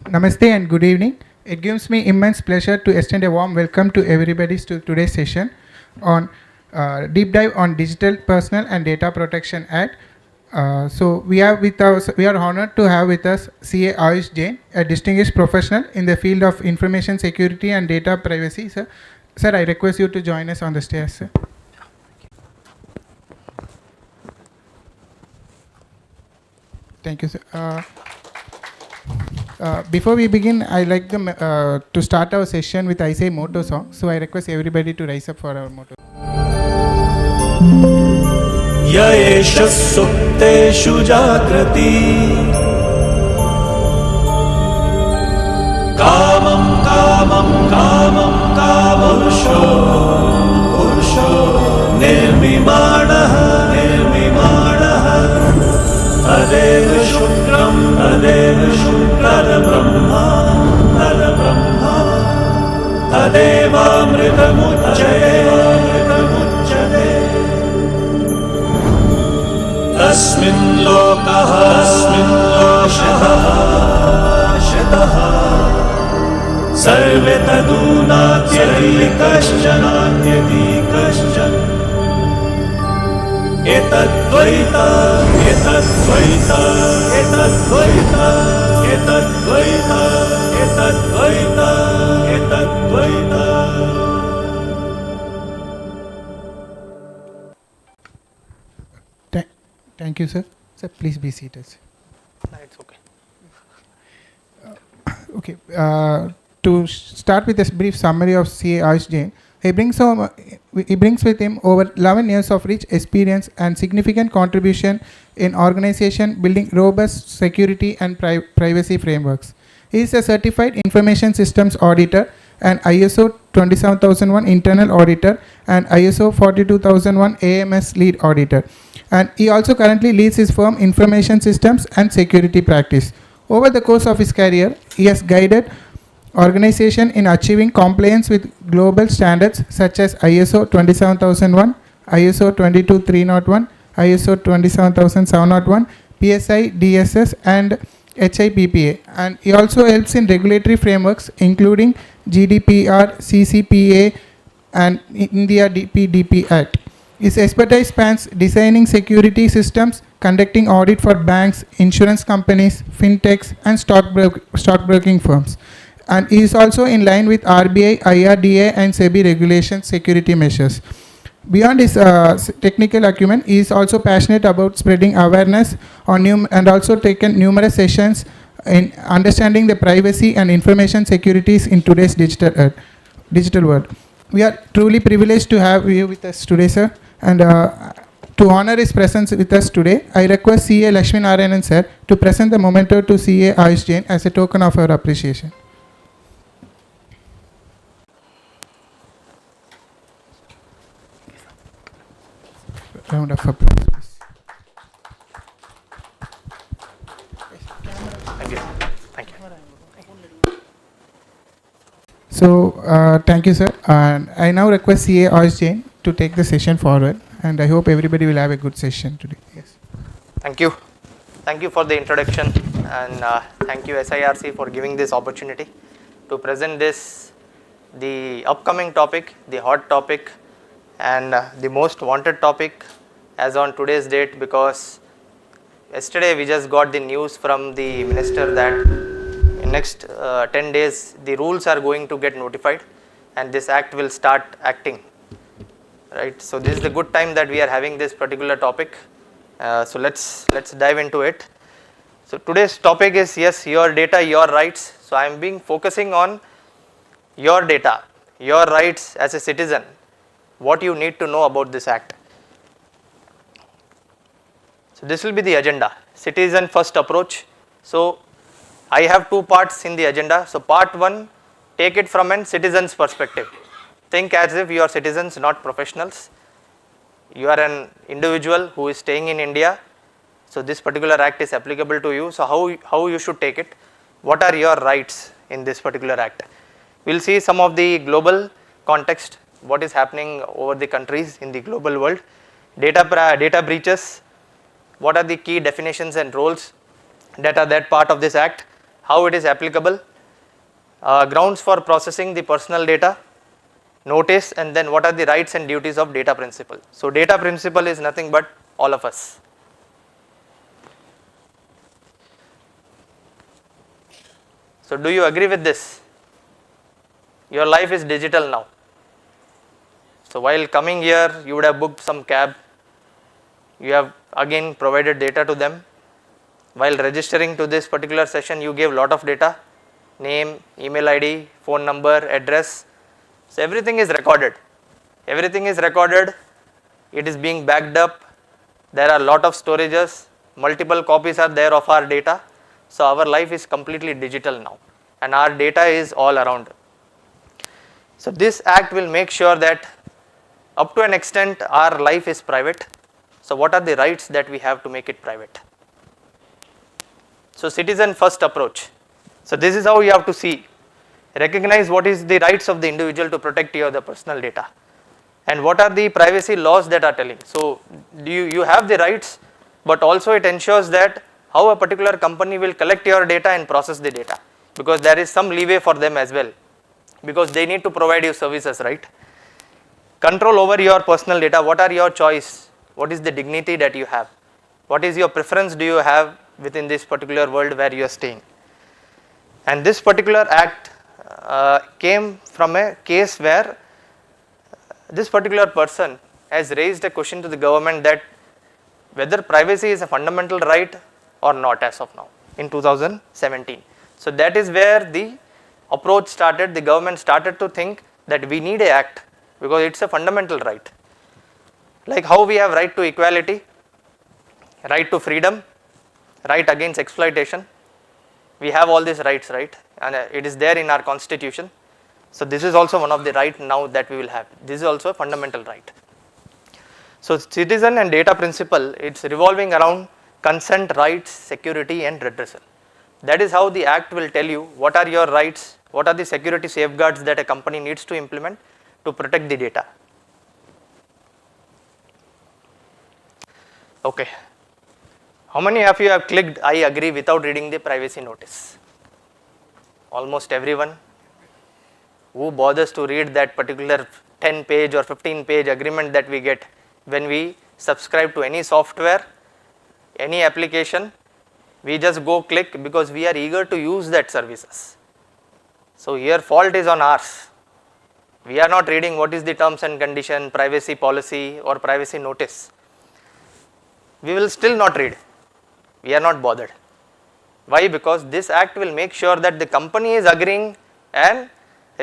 Namaste and good evening. It gives me immense pleasure to extend a warm welcome to everybody to today's session on deep dive on Digital Personal and Data Protection Act. We are honored to have with us CA AAYUSH Jain, a distinguished professional in the field of information security and data privacy. Sir, I request you to join us on the stage, sir. Thank you, sir. Before we begin, I like to start our session with ICAI motto song. So I request everybody to rise up for our motto. येष सुप्तेषु जागृति कामं कामं कामं कामुषो पुरुषो निर्मिमाणः तदेव शुक्रं तद्ब्रह्मा तदेवामृतमुच्यते तस्मिन् लोकः शितः सर्वे तदूनात्यति कश्चन एतद्वैता Thank you, sir. Sir, please be seated. No, it's okay. Okay. To start with a brief summary of CA AAYUSH Jain, he brings with him over 11 years of rich experience and significant contribution in organization building robust security and privacy frameworks. He is a certified information systems auditor and ISO 27001 internal auditor and ISO 42001 AMS lead auditor. And he also currently leads his firm Information Systems and Security Practice. Over the course of his career, he has guided organization in achieving compliance with global standards such as ISO 27001, ISO 22301, ISO 27701, PSI DSS and HIPPA. And he also helps in regulatory frameworks including GDPR, CCPA and India DPDP Act. His expertise spans designing security systems, conducting audit for banks, insurance companies, fintechs, and stockbroking firms. And he is also in line with RBI, IRDA, and SEBI regulation security measures. Beyond his technical acumen, he is also passionate about spreading awareness on and also taken numerous sessions in understanding the privacy and information securities in today's digital world. We are truly privileged to have you with us today, sir. And to honor his presence with us today, I request CA Lakshmi Narayanan sir to present the memento to CA AAYUSH Jain as a token of our appreciation. Round of applause, please. Thank you. So, thank you, sir. And I now request CA AAYUSH Jain to take the session forward. And I hope everybody will have a good session today. Yes. Thank you. Thank you for the introduction, and thank you SIRC for giving this opportunity to present the upcoming topic, the hot topic, and the most wanted topic as on today's date, because yesterday we just got the news from the minister that in next 10 days the rules are going to get notified and this act will start acting. Right, so this is the good time that we are having this particular topic. So let's dive into it. So today's topic is, yes, your data, your rights. So I am focusing on your data, your rights as a citizen, what you need to know about this act. So this will be the agenda, citizen first approach. So I have two parts in the agenda. So part 1, take it from a citizen's perspective. Think as if you are citizens, not professionals. You are an individual who is staying in India. So this particular act is applicable to you. So how you should take it? What are your rights in this particular act? We will see some of the global context, what is happening over the countries in the global world. Data breaches, what are the key definitions and roles that are that part of this act? how it is applicable, grounds for processing the personal data, notice, and then what are the rights and duties of data principal. So data principal is nothing but all of us. So do you agree with this? Your life is digital now. So while coming here, you would have booked some cab, you have again provided data to them. While registering to this particular session, you gave lot of data, name, email ID, phone number, address. So everything is recorded. Everything is recorded, it is being backed up, there are lot of storages, multiple copies are there of our data. So our life is completely digital now and our data is all around. So this act will make sure that up to an extent our life is private. So what are the rights that we have to make it private? So citizen first approach. So this is how you have to see, recognize what is the rights of the individual to protect your the personal data and what are the privacy laws that are telling. So you have the rights, but also it ensures that how a particular company will collect your data and process the data, because there is some leeway for them as well, because they need to provide you services, right? Control over your personal data, what are your choice, what is the dignity that you have, what is your preference do you have within this particular world where you are staying. And this particular act came from a case where this particular person has raised a question to the government that whether privacy is a fundamental right or not as of now in 2017. So that is where the approach started, the government started to think that we need an act because it's a fundamental right. Like how we have right to equality, right to freedom, right against exploitation, we have all these rights, right, and it is there in our constitution. So this is also one of the right now that we will have. This is also a fundamental right. So citizen and data principle, it's revolving around consent, rights, security and redressal. That is how the act will tell you what are your rights, what are the security safeguards that a company needs to implement to protect the data. Okay. How many of you have clicked I agree without reading the privacy notice? Almost everyone. Who bothers to read that particular 10-page or 15-page agreement that we get when we subscribe to any software, any application? We just go click because we are eager to use that services. So here fault is on ours. We are not reading what is the terms and condition, privacy policy or privacy notice. We will still not read. We are not bothered. Why? Because this act will make sure that the company is agreeing and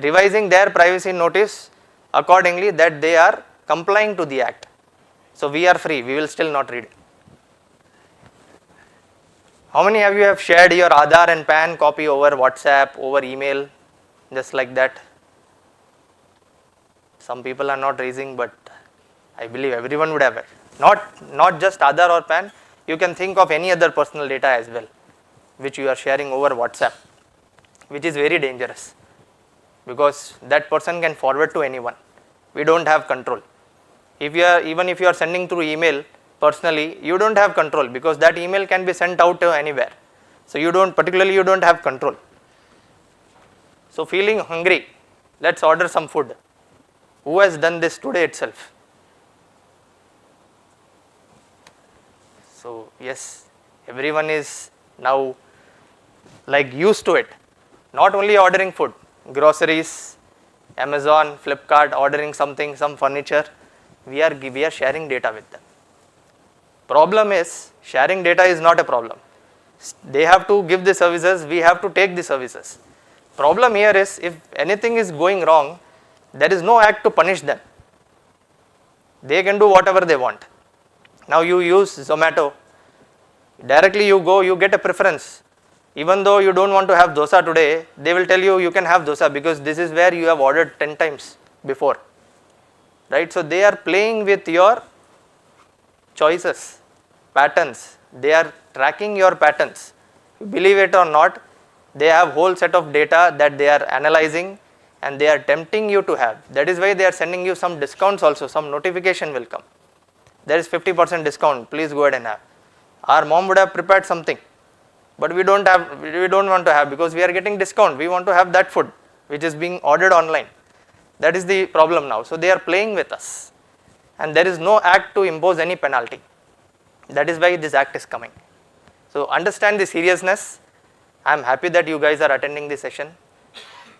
revising their privacy notice accordingly, that they are complying to the act. So we are free, we will still not read. How many of you have shared your Aadhaar and PAN copy over WhatsApp, over email, just like that? Some people are not raising, but I believe everyone would have it. Not just Aadhaar or PAN, you can think of any other personal data as well, which you are sharing over WhatsApp, which is very dangerous because that person can forward to anyone. We don't have control. Even if you are sending through email personally, you don't have control because that email can be sent out anywhere. So you don't have control. So feeling hungry, let's order some food. Who has done this today itself? So yes, everyone is now like used to it. Not only ordering food, groceries, Amazon, Flipkart, ordering something, some furniture, we are sharing data with them. Problem is, sharing data is not a problem. They have to give the services, we have to take the services. Problem here is, if anything is going wrong, there is no act to punish them. They can do whatever they want. Now you use Zomato, directly you go, you get a preference. Even though you don't want to have dosa today, they will tell you can have dosa because this is where you have ordered 10 times before. Right? So they are playing with your choices, patterns. They are tracking your patterns. Believe it or not, they have whole set of data that they are analyzing and they are tempting you to have. That is why they are sending you some discounts also, some notification will come. There is 50% discount, please go ahead and have. Our mom would have prepared something. but we don't want to have, because we are getting discount. We want to have that food which is being ordered online. That is the problem now. So they are playing with us, and there is no act to impose any penalty. That is why this act is coming. So understand the seriousness. I am happy that you guys are attending this session,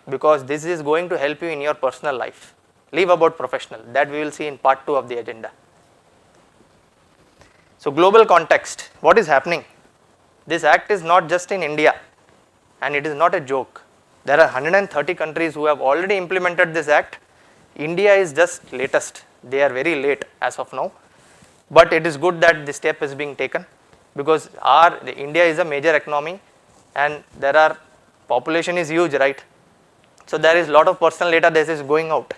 because this is going to help you in your personal life. Leave about professional. That we will see in part 2 of the agenda. So global context, what is happening? This act is not just in India, and it is not a joke. There are 130 countries who have already implemented this act. India is just latest. They are very late as of now. But it is good that this step is being taken, because India is a major economy, and population is huge, right? So there is a lot of personal data that is going out.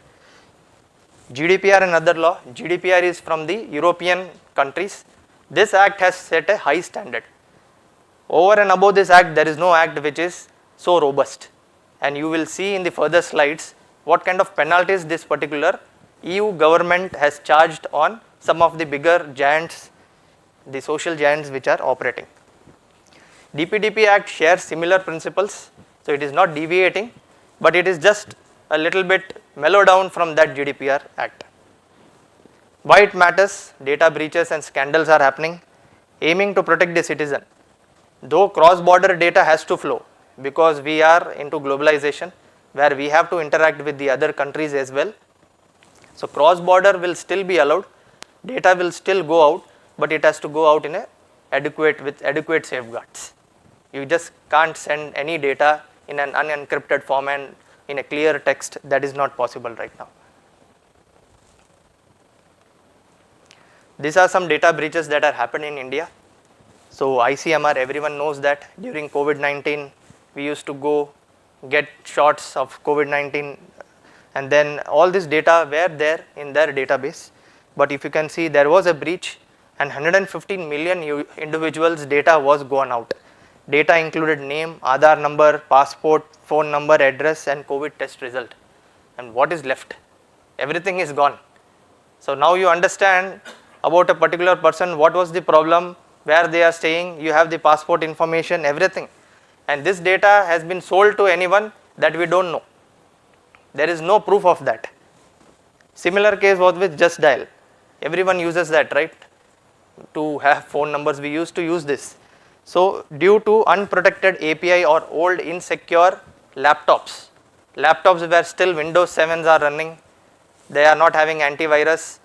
GDPR and other law. GDPR is from the European countries. This act has set a high standard. Over and above this act, there is no act which is so robust. And you will see in the further slides what kind of penalties this particular EU government has charged on some of the bigger giants, the social giants which are operating. DPDP Act shares similar principles, so it is not deviating, but it is just a little bit mellow down from that GDPR Act. Why it matters? Data breaches and scandals are happening, aiming to protect the citizen. Though cross-border data has to flow, because we are into globalization where we have to interact with the other countries as well. So cross-border will still be allowed, data will still go out, but it has to go out in with adequate safeguards. You just can't send any data in an unencrypted form and in a clear text. That is not possible right now. These are some data breaches that are happening in India. So ICMR, everyone knows that during COVID-19, we used to go get shots of COVID-19, and then all this data were there in their database. But if you can see, there was a breach, and 115 million individuals' data was gone out. Data included name, Aadhaar number, passport, phone number, address, and COVID test result. And what is left? Everything is gone. So now you understand about a particular person, what was the problem, where they are staying, you have the passport information, everything. And this data has been sold to anyone that we don't know. There is no proof of that. Similar case was with Just Dial. Everyone uses that, right? To have phone numbers, we used to use this. So due to unprotected API or old insecure laptops where still Windows 7s are running, they are not having antivirus,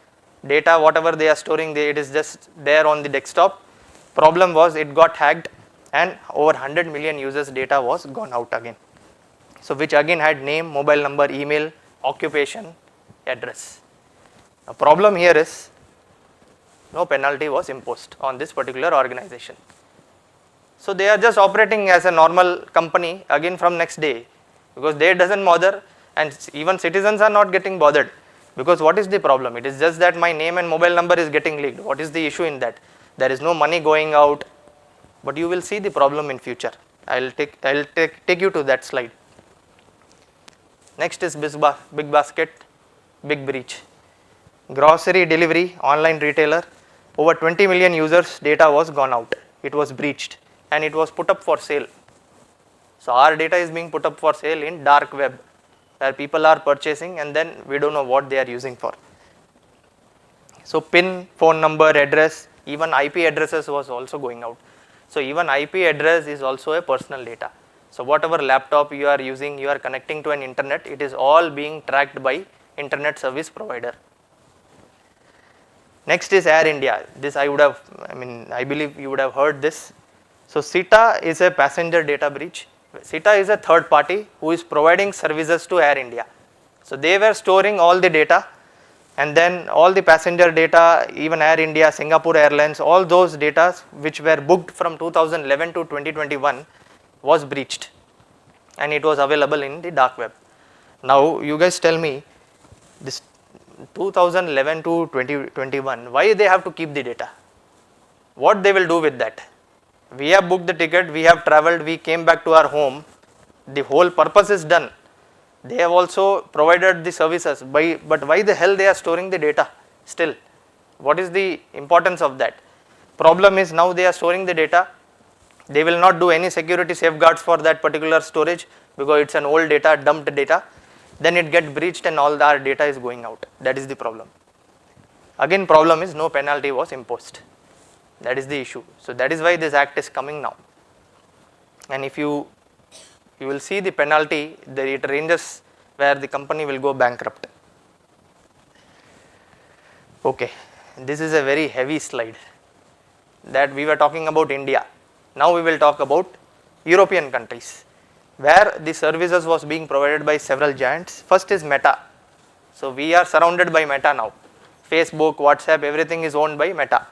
data whatever they are storing, it is just there on the desktop. Problem was it got hacked, and over 100 million users' data was gone out again. So which again had name, mobile number, email, occupation, address. The problem here is no penalty was imposed on this particular organization. So they are just operating as a normal company again from next day, because they doesn't bother, and even citizens are not getting bothered, because what is the problem? It is just that my name and mobile number is getting leaked. What is the issue in that? There is no money going out, but you will see the problem in future. I'll take you to that slide. Next is Big Basket, big breach. Grocery delivery, online retailer, over 20 million users' data was gone out. It was breached, and it was put up for sale. So our data is being put up for sale in dark web, where people are purchasing, and then we don't know what they are using for. So PIN, phone number, address, even IP addresses was also going out. So even IP address is also a personal data. So whatever laptop you are using, you are connecting to an internet, it is all being tracked by internet service provider. Next is Air India. This I believe you would have heard this. So SITA is a passenger data breach. SITA is a third party who is providing services to Air India. So they were storing all the data, and then all the passenger data, even Air India, Singapore Airlines, all those data which were booked from 2011 to 2021 was breached, and it was available in the dark web. Now you guys tell me, this 2011 to 2021, why they have to keep the data? What they will do with that? We have booked the ticket, we have traveled, we came back to our home, the whole purpose is done. They have also provided the services, but why the hell they are storing the data still? What is the importance of that? Problem is now they are storing the data, They will not do any security safeguards for that particular storage because it's an old data, dumped data. Then it gets breached and all our data is going out. That is the problem. Again, problem is no penalty was imposed. That is the issue. So that is why this act is coming now. And if you will see the penalty, it ranges where the company will go bankrupt. Okay, this is a very heavy slide. That we were talking about India. Now we will talk about European countries, where the services was being provided by several giants. First is Meta. So we are surrounded by Meta now. Facebook, WhatsApp, everything is owned by Meta.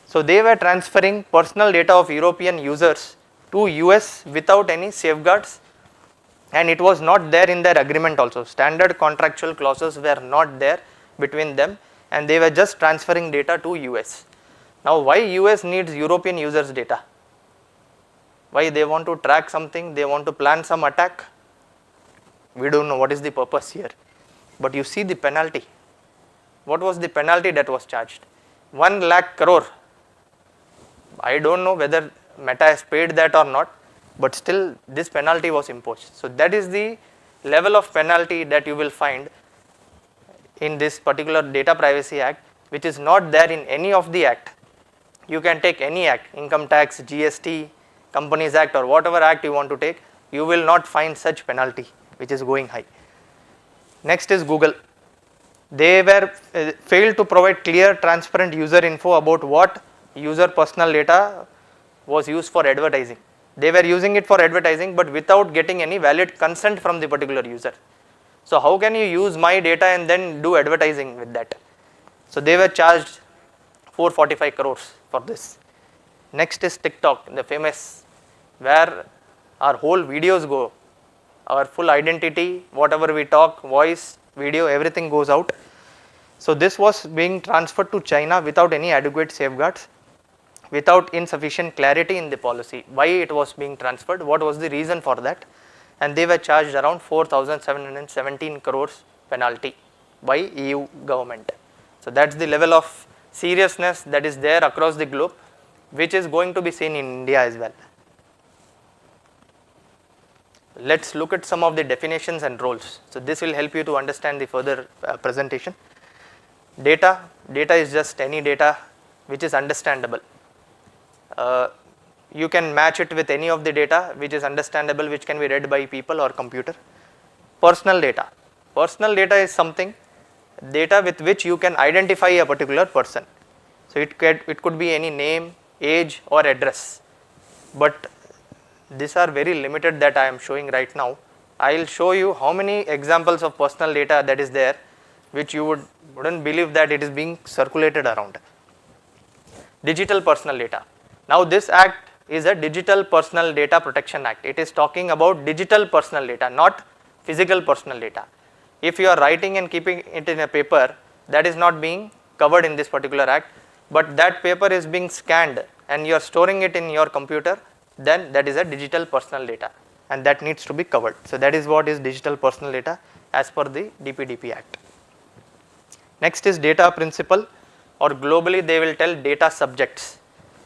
So they were transferring personal data of European users to US without any safeguards, and it was not there in their agreement also. Standard contractual clauses were not there between them, and they were just transferring data to US. Now why US needs European users data? Why they want to track something, they want to plan some attack? We don't know what is the purpose here. But you see the penalty. What was the penalty that was charged? 1 lakh crore. I don't know whether Meta has paid that or not, but still this penalty was imposed. So that is the level of penalty that you will find in this particular Data Privacy Act, which is not there in any of the act. You can take any act, income tax, GST, Companies Act, or whatever act you want to take, you will not find such penalty which is going high. Next is Google. They were failed to provide clear, transparent user info about what user personal data was used for advertising. They were using it for advertising, but without getting any valid consent from the particular user. So how can you use my data and then do advertising with that? So they were charged 445 crores for this. Next is TikTok, the famous, where our whole videos go, our full identity, whatever we talk, voice, video, everything goes out. So this was being transferred to China without any adequate safeguards, without insufficient clarity in the policy. Why it was being transferred, what was the reason for that? And they were charged around 4,717 crores penalty by EU government. So that's the level of seriousness that is there across the globe, which is going to be seen in India as well. Let's look at some of the definitions and roles. So this will help you to understand the further presentation. Data is just any data which is understandable. You can match it with any of the data which is understandable, which can be read by people or computer. Personal data is something, data with which you can identify a particular person. So it could be any name, age, or address, but these are very limited that I am showing right now. I will show you how many examples of personal data that is there, which you wouldn't believe that it is being circulated around. Digital personal data. Now this act is a Digital Personal Data Protection Act. It is talking about digital personal data, not physical personal data. If you are writing and keeping it in a paper, that is not being covered in this particular act, but that paper is being scanned and you are storing it in your computer, then that is a digital personal data, and that needs to be covered. So that is what is digital personal data as per the DPDP Act. Next is data principal, or globally they will tell data subjects.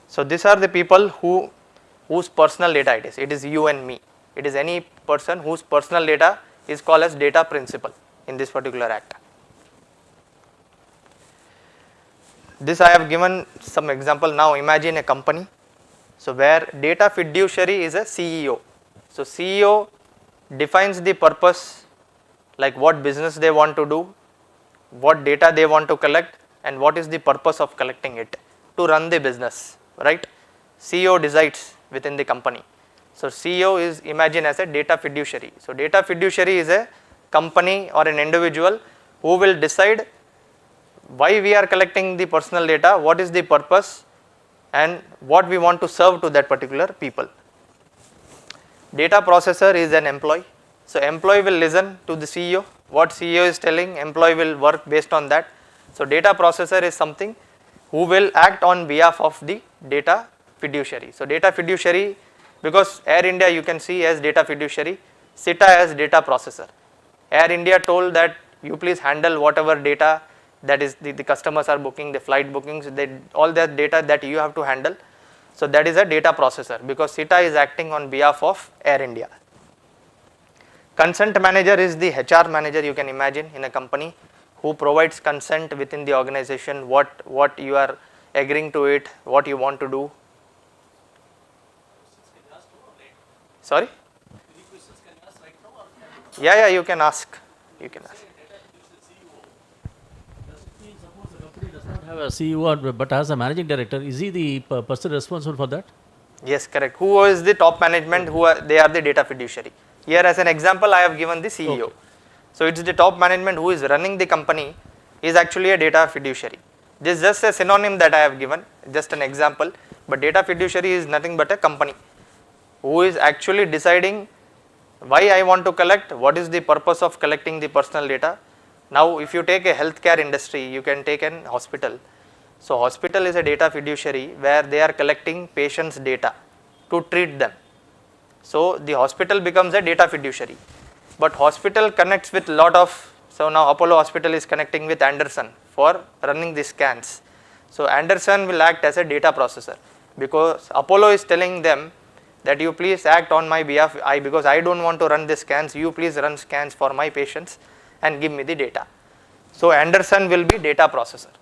So these are the people whose personal data it is. It is you and me. It is any person whose personal data is called as data principal in this particular act. This I have given some example. Now imagine a company, so where data fiduciary is a CEO. So CEO defines the purpose, like what business they want to do, what data they want to collect, and what is the purpose of collecting it to run the business, right? CEO decides within the company. So CEO is imagined as a data fiduciary. So data fiduciary is a company or an individual who will decide why we are collecting the personal data, what is the purpose, and what we want to serve to that particular people. Data processor is an employee. So employee will listen to the CEO, what CEO is telling, employee will work based on that. So data processor is something who will act on behalf of the data fiduciary. So data fiduciary, because Air India you can see as data fiduciary, SITA as data processor. Air India told that you please handle whatever data that is the customers are booking, the flight bookings, all that data that you have to handle. So that is a data processor because SITA is acting on behalf of Air India. Consent manager is the HR manager, you can imagine, in a company, who provides consent within the organization, what you are agreeing to it, what you want to do. Sorry? Yeah, you can ask. You can ask. Suppose the company does not have a CEO but has a managing director, is he the person responsible for that? Yes, correct. Who is the top management? They are the data fiduciary. Here as an example, I have given the CEO. Okay. So it's the top management who is running the company is actually a data fiduciary. This is just a synonym that I have given, just an example. But data fiduciary is nothing but a company who is actually deciding why I want to collect, what is the purpose of collecting the personal data. Now if you take a healthcare industry, you can take an hospital. So hospital is a data fiduciary where they are collecting patients' data to treat them. So the hospital becomes a data fiduciary. But hospital connects with lot of, so now Apollo Hospital is connecting with Anderson for running the scans. So Anderson will act as a data processor because Apollo is telling them that you please act on my behalf, because I don't want to run the scans, you please run scans for my patients and give me the data. So Anderson will be data processor.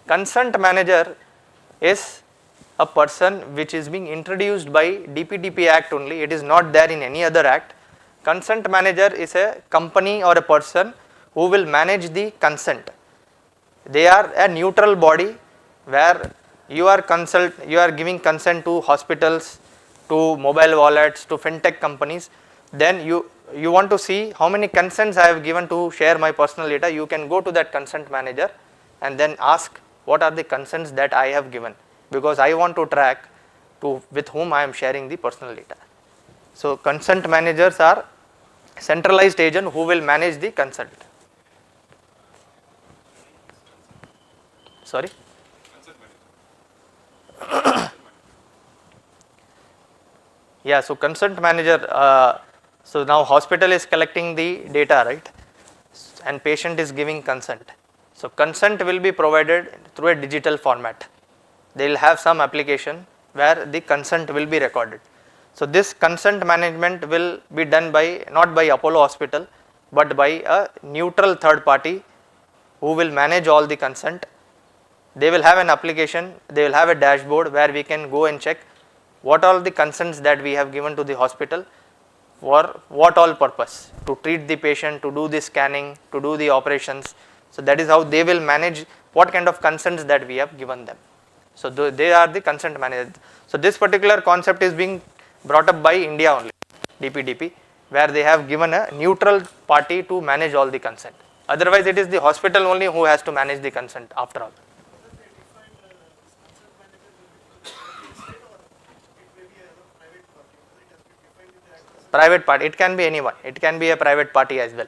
Consent manager is a person which is being introduced by DPDP Act only, it is not there in any other act. Consent manager is a company or a person who will manage the consent. They are a neutral body where you are giving consent to hospitals, to mobile wallets, to fintech companies. Then you want to see how many consents I have given to share my personal data. You can go to that consent manager and then ask what are the consents that I have given, because I want to track with whom I am sharing the personal data. So consent managers are centralized agent who will manage the consent. Sorry? Yeah, so consent manager, so now hospital is collecting the data, right? And patient is giving consent. So consent will be provided through a digital format. They will have some application where the consent will be recorded. So this consent management will be done by, not by Apollo Hospital, but by a neutral third party who will manage all the consent. They will have an application, they will have a dashboard where we can go and check what all the consents that we have given to the hospital, for what all purpose, to treat the patient, to do the scanning, to do the operations. So that is how they will manage what kind of consents that we have given them. So they are the consent managers. So this particular concept is being brought up by India only, DPDP, where they have given a neutral party to manage all the consent. Otherwise it is the hospital only who has to manage the consent after all. Private party, it can be anyone, it can be a private party as well.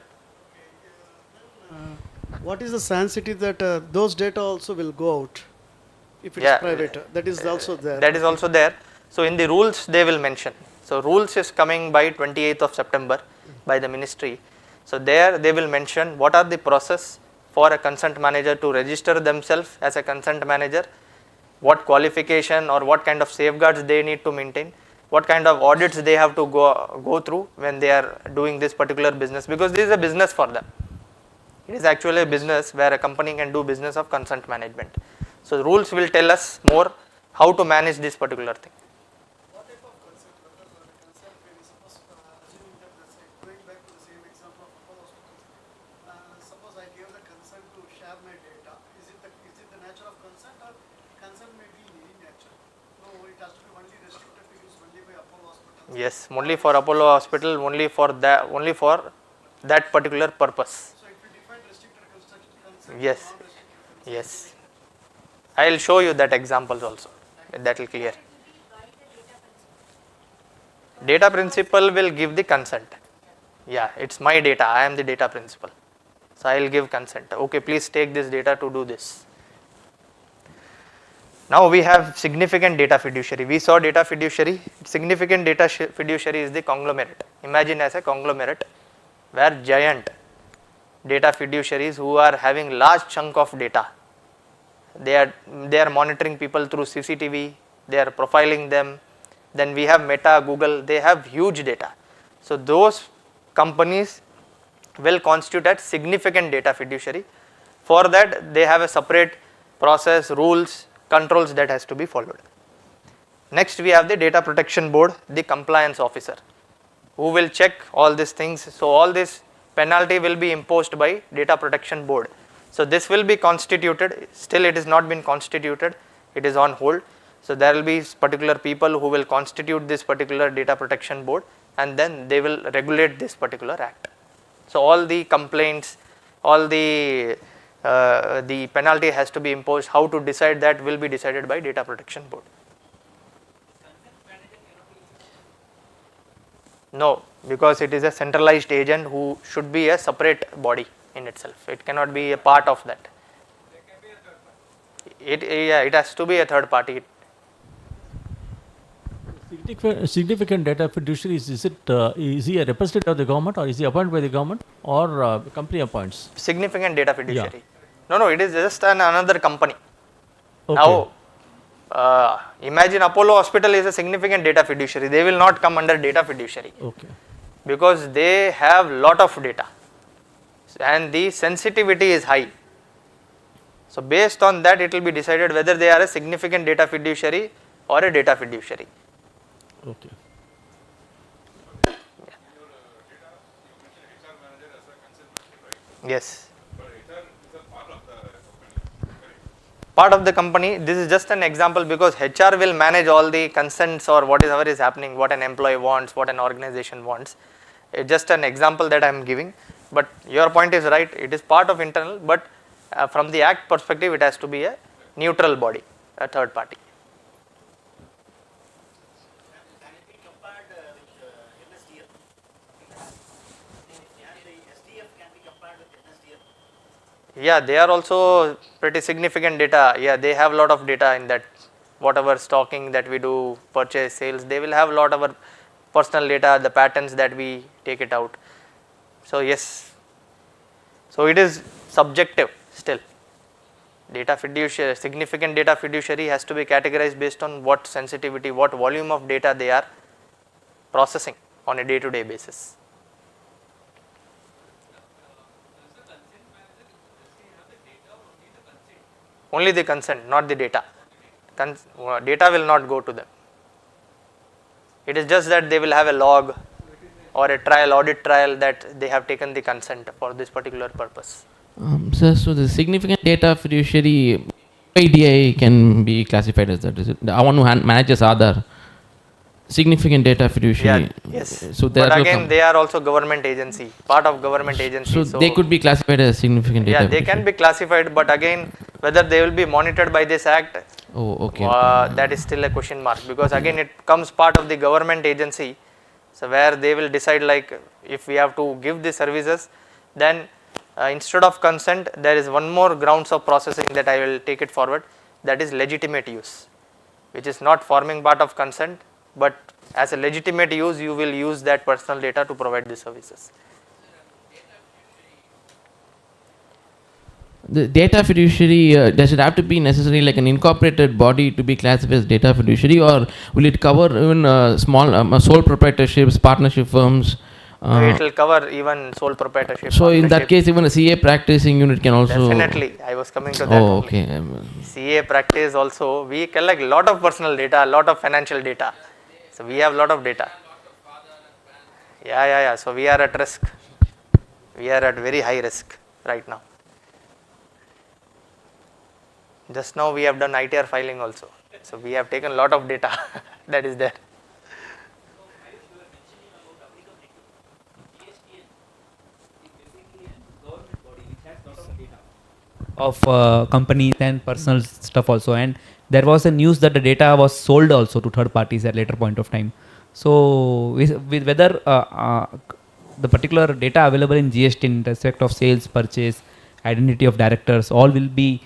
What is the sensitivity that those data also will go out if it is private? That is also there. That is also there. So in the rules they will mention. So rules is coming by 28th of September by the ministry. So there they will mention what are the process for a consent manager to register themselves as a consent manager, what qualification or what kind of safeguards they need to maintain, what kind of audits they have to go through when they are doing this particular business, because this is a business for them. It is actually a business where a company can do business of consent management. So the rules will tell us more how to manage this particular thing. What type of consent? Because the consent, maybe suppose assuming that, let's say, going back to the same example of Apollo Hospitals, suppose I give the consent to share my data. Is it the nature of consent, or consent may be in any nature? No, it has to be only restricted to use only by Apollo Hospitals. Yes, only for Apollo Hospital, only for that particular purpose. So it will define restricted consent. Yes. Non-restricted consent. Yes. I will show you that examples also. That will clear. Data principal will give the consent. Yeah, it's my data. I am the data principal. So I will give consent. Okay, please take this data to do this. Now we have significant data fiduciary. We saw data fiduciary. Significant data fiduciary is the conglomerate. Imagine as a conglomerate where giant data fiduciaries who are having large chunk of data. They are monitoring people through CCTV, they are profiling them. Then we have Meta, Google, they have huge data. So those companies will constitute as significant data fiduciary. For that they have a separate process, rules, controls that has to be followed. Next we have the data protection board, the compliance officer, who will check all these things. So all this penalty will be imposed by data protection board. So this will be constituted, still it is not been constituted, it is on hold. So there will be particular people who will constitute this particular data protection board, and then they will regulate this particular act. So all the complaints, all the penalty has to be imposed, how to decide that will be decided by data protection board. No, because it is a centralized agent who should be a separate body in itself. It cannot be a part of that. It has to be a third party. Significant data fiduciary, is he a representative of the government, or is he appointed by the government, or company appoints? Significant data fiduciary. Yeah. No, it is just another company. Okay. Now, imagine Apollo Hospital is a significant data fiduciary. They will not come under data fiduciary. Okay. Because they have lot of data and the sensitivity is high. So based on that it will be decided whether they are a significant data fiduciary or a data fiduciary. Okay. Yes. Part of the company, this is just an example because HR will manage all the consents or whatever is happening, what an employee wants, what an organization wants. It's just an example that I am giving, but your point is right, it is part of internal, but from the act perspective it has to be a neutral body, a third party. Can it be compared with NSDL? The SDF can be compared with NSDL? Yeah, they are also pretty significant data. Yeah, they have a lot of data in that. Whatever stocking that we do, purchase, sales, they will have a lot of our personal data, the patterns that we take it out. So yes, so it is subjective still. Data fiduciary, significant data fiduciary has to be categorized based on what sensitivity, what volume of data they are processing on a day-to-day basis. Only the consent, not the data. Data will not go to them. It is just that they will have a log or a trial, audit trial, that they have taken the consent for this particular purpose. Sir, so the significant data fiduciary IDI can be classified as that, is it? The one who manages Aadhaar. Significant data fiduciary. Yeah, yes. So but again, they are also government agency, part of government agency. So they could be classified as significant data. Yeah, they can be classified, but again, whether they will be monitored by this act, that is still a question mark, because again it comes part of the government agency. So where they will decide, like if we have to give the services, then instead of consent there is one more grounds of processing that I will take it forward, that is legitimate use, which is not forming part of consent, but as a legitimate use you will use that personal data to provide the services. The data fiduciary, does it have to be necessarily like an incorporated body to be classified as data fiduciary, or will it cover even small sole proprietorships, partnership firms? It will cover even sole proprietorship. So in that case, even a CA practicing unit can also. Definitely, I was coming to that. Oh, okay. CA practice also, we collect a lot of personal data, a lot of financial data. So we have a lot of data. Yeah. So we are at risk. We are at very high risk right now. Just now we have done ITR filing also. So we have taken a lot of data that is there. Of companies and personal stuff also, and there was a news that the data was sold also to third parties at later point of time. So with whether the particular data available in GST in respect of sales, purchase, identity of directors, all will be.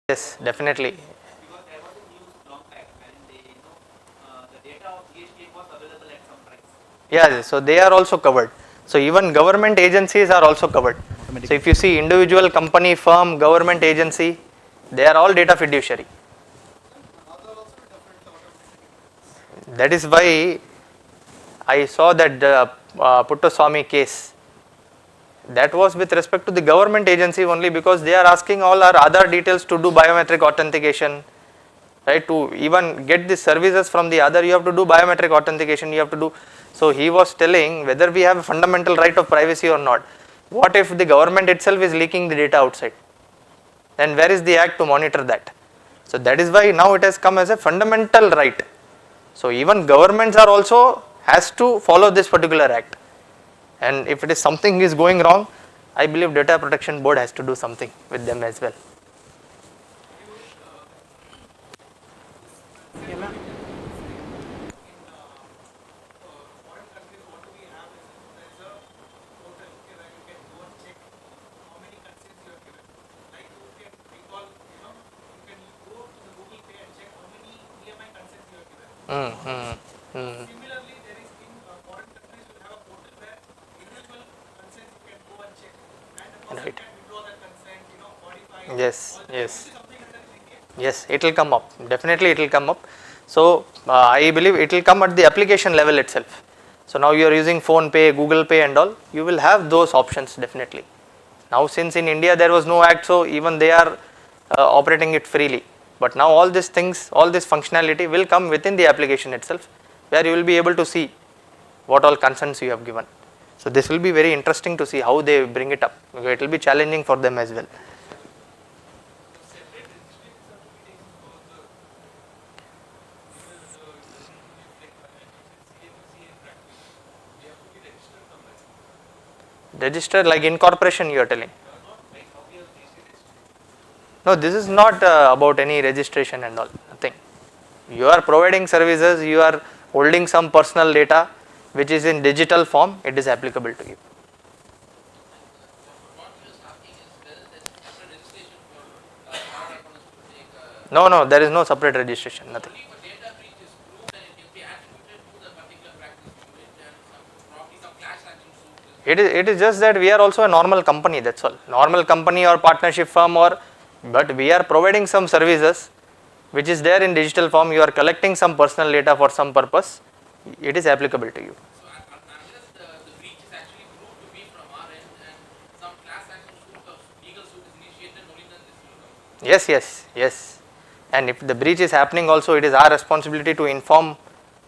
Yes, definitely. Because there was a news long back when the data of GST was available at some price. Yeah, so they are also covered. So even government agencies are also covered. So if you see individual company, firm, government agency, they are all data fiduciary. That is why I saw that Puttaswamy case. That was with respect to the government agency only, because they are asking all our other details to do biometric authentication, right? To even get the services from the other, you have to do biometric authentication, you have to do. So he was telling whether we have a fundamental right of privacy or not. What if the government itself is leaking the data outside? Then where is the act to monitor that? So that is why now it has come as a fundamental right. So even governments are also has to follow this particular act. And if it is something is going wrong, I believe Data Protection Board has to do something with them as well. Similarly, there is in foreign countries will have a portal where individual consent you can go and check, and the person Right. can withdraw that consent, modify. Yes, all that. yes. This is something that is India. Yes, it will come up. Definitely it will come up. So I believe it will come at the application level itself. So now you are using Phone Pay, Google Pay and all, you will have those options definitely. Now since in India there was no act, so even they are operating it freely. But now all these things, all this functionality will come within the application itself, where you will be able to see what all consents you have given. So this will be very interesting to see how they bring it up. It will be challenging for them as well. Register like incorporation you are telling? No, this is not about any registration and all, nothing. You are providing services, you are holding some personal data which is in digital form, it is applicable to you. No, no, there is no separate registration, nothing. It is just that we are also a normal company, that's all. Normal company or partnership firm, but we are providing some services which is there in digital form. You are collecting some personal data for some purpose, it is applicable to you. So unless the breach is actually proved to be from our end and some class action suit or legal suit is initiated, only then this will come. Yes, yes, yes. And if the breach is happening also, it is our responsibility to inform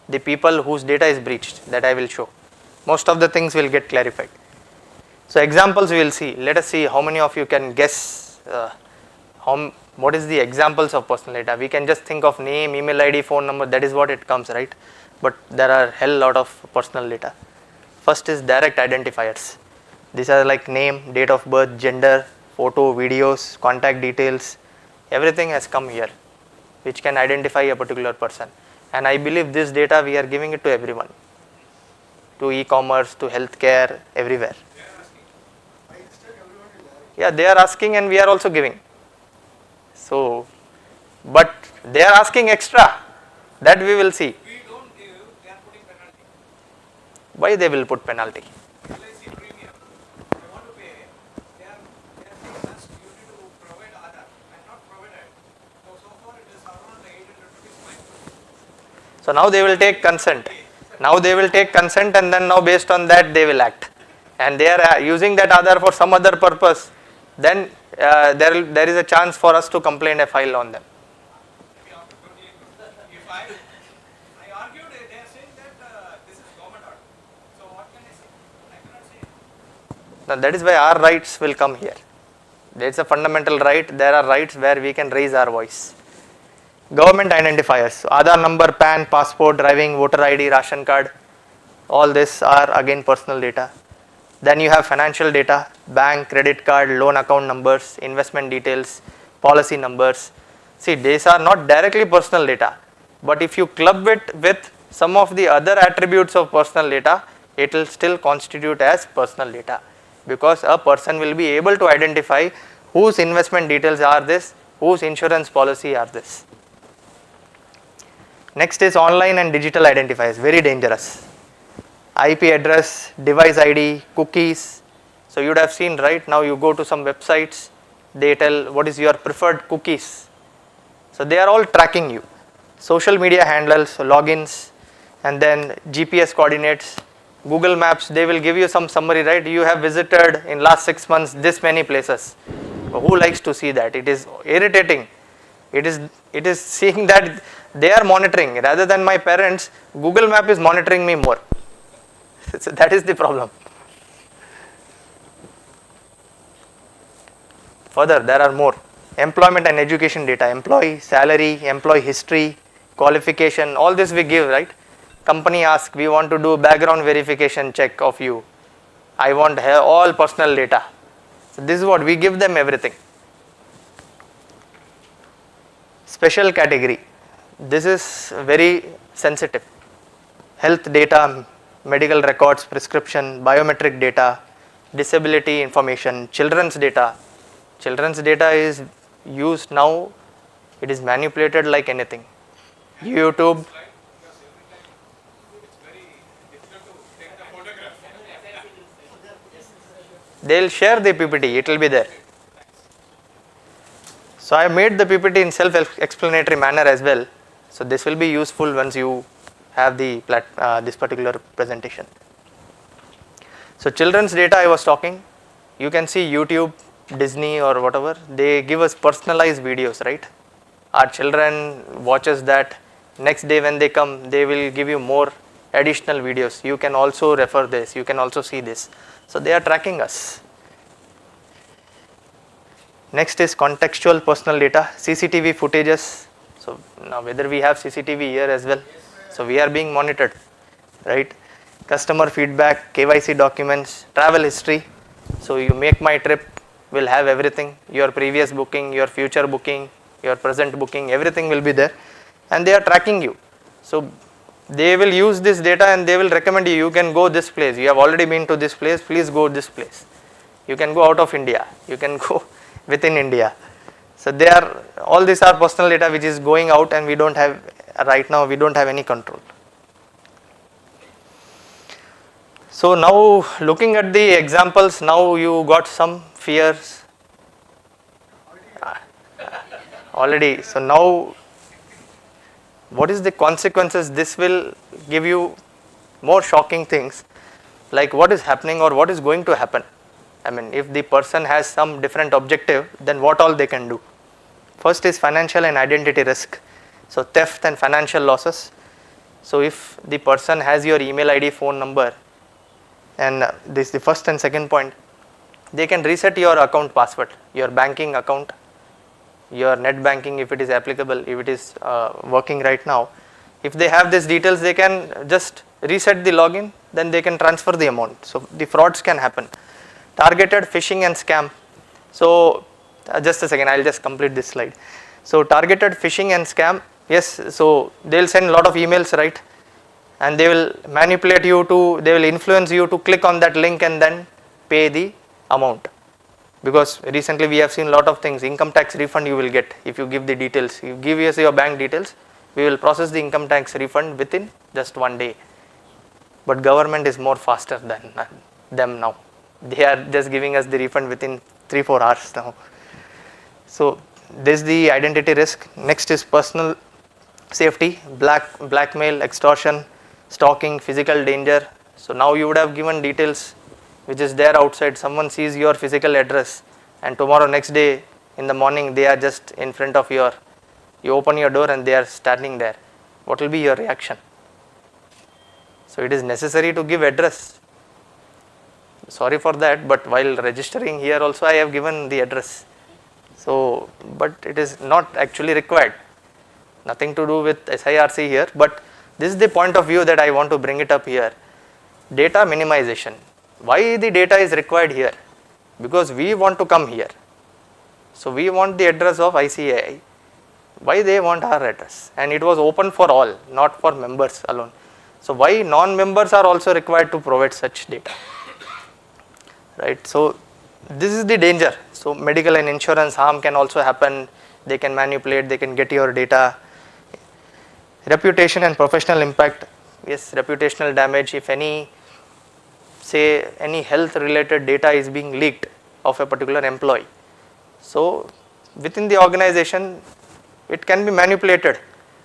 the people whose data is breached, that I will show. Most of the things will get clarified. So examples we will see. Let us see how many of you can guess what is the examples of personal data. We can just think of name, email ID, phone number, that is what it comes, right? But there are hell lot of personal data. First is direct identifiers. These are like name, date of birth, gender, photo, videos, contact details, everything has come here which can identify a particular person. And I believe this data we are giving it to everyone, to e-commerce, to healthcare, everywhere. Yeah, they are asking and we are also giving. So, but they are asking extra, that we will see. We don't give, they are putting penalty. Why they will put penalty? LIC premium. I want to pay. They are saying us you need to provide Aadhaar. I am not provided. So far it is around 800 rupees fine. So now they will take consent. Now they will take consent and then now based on that they will act. And they are using that Aadhaar for some other purpose. Then there is a chance for us to complain a file on them. If I argued, they are saying that this is government order. So what can I say? I cannot say. Now that is why our rights will come here. There is a fundamental right. There are rights where we can raise our voice. Government identifiers, Aadhaar number, PAN, passport, driving, voter ID, ration card, all this are again personal data. Then you have financial data, bank, credit card, loan account numbers, investment details, policy numbers. See, these are not directly personal data, but if you club it with some of the other attributes of personal data, it will still constitute as personal data, because a person will be able to identify whose investment details are this, whose insurance policy are this. Next is online and digital identifiers, very dangerous. IP address, device ID, cookies. So you would have seen, right? Now you go to some websites, they tell what is your preferred cookies. So they are all tracking you. Social media handles, logins, and then GPS coordinates, Google Maps, they will give you some summary, right? You have visited in last 6 months this many places. Who likes to see that? It is irritating. It is seeing that they are monitoring rather than my parents. Google Map is monitoring me more. So that is the problem. Further, there are more. Employment and education data, employee salary, employee history, qualification, all this we give, right? Company asks, we want to do background verification check of you. I want all personal data. So this is what we give them, everything. Special category. This is very sensitive. Health data, medical records, prescription, biometric data, disability information, children's data. Children's data is used now, it is manipulated like anything. YouTube. They will share the PPT, it will be there. So I made the PPT in self-explanatory manner as well. So this will be useful once you have the this particular presentation. So children's data I was talking, you can see YouTube, Disney or whatever, they give us personalized videos, right? Our children watches that, next day when they come, they will give you more additional videos. You can also refer this, you can also see this. So they are tracking us. Next is contextual personal data, CCTV footages. So now whether we have CCTV here as well. So we are being monitored, right? Customer feedback, KYC documents, travel history. So you make my trip, will have everything, your previous booking, your future booking, your present booking, everything will be there, and they are tracking you. So they will use this data and they will recommend you, you can go this place, you have already been to this place, please go this place. You can go out of India, you can go within India. So they are, all these are personal data which is going out, and we don't have, right now we don't have any control. So now looking at the examples, now you got some fears already. So now what is the consequences? This will give you more shocking things, like what is happening or what is going to happen. I mean, if the person has some different objective, then what all they can do. First is financial and identity risk. So theft and financial losses. So if the person has your email ID, phone number, and this is the first and second point, they can reset your account password, your banking account, your net banking if it is applicable, if it is working right now. If they have these details, they can just reset the login, then they can transfer the amount. So the frauds can happen. Targeted phishing and scam. So just a second, I'll just complete this slide. So targeted phishing and scam, yes, so they'll send a lot of emails, right? And they will manipulate you to, they will influence you to click on that link and then pay the amount. Because recently we have seen a lot of things, income tax refund you will get if you give the details. You give us your bank details, we will process the income tax refund within just 1 day. But government is more faster than them now. They are just giving us the refund within 3-4 hours now. So this is the identity risk. Next is personal safety, blackmail, extortion, stalking, physical danger. So now you would have given details which is there outside. Someone sees your physical address, and tomorrow next day in the morning they are just in front of you open your door and they are standing there. What will be your reaction? So it is necessary to give address. Sorry for that, but while registering here also I have given the address. So, but it is not actually required. Nothing to do with SIRC here, but this is the point of view that I want to bring it up here. Data minimization. Why the data is required here? Because we want to come here. So we want the address of ICAI. Why they want our address? And it was open for all, not for members alone. So why non-members are also required to provide such data? Right. So this is the danger. So medical and insurance harm can also happen. They can manipulate, they can get your data. Reputation and professional impact. Yes, reputational damage. If any, say any health related data is being leaked of a particular employee. So within the organization, it can be manipulated.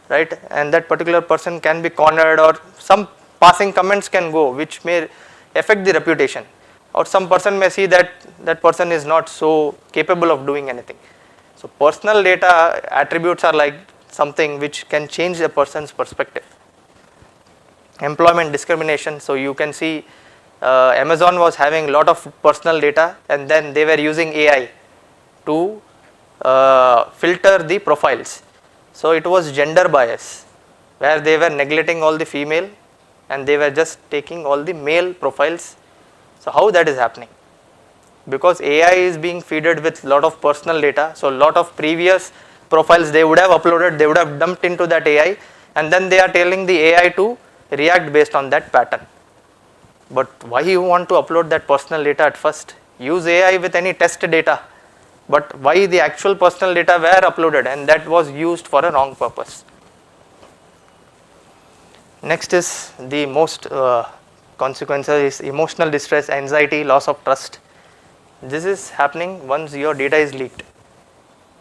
right, and that particular person can be cornered, or some passing comments can go which may affect the reputation, or some person may see that that person is not so capable of doing anything. So personal data attributes are like something which can change a person's perspective. Employment discrimination, so you can see Amazon was having a lot of personal data, and then they were using AI to filter the profiles. So it was gender bias, where they were neglecting all the female and they were just taking all the male profiles. So how that is happening? Because AI is being fed with lot of personal data, so lot of previous profiles they would have uploaded, they would have dumped into that AI, and then they are telling the AI to react based on that pattern. But why you want to upload that personal data at first? Use AI with any test data, but why the actual personal data were uploaded and that was used for a wrong purpose. Next is the most consequences is emotional distress, anxiety, loss of trust. This is happening once your data is leaked,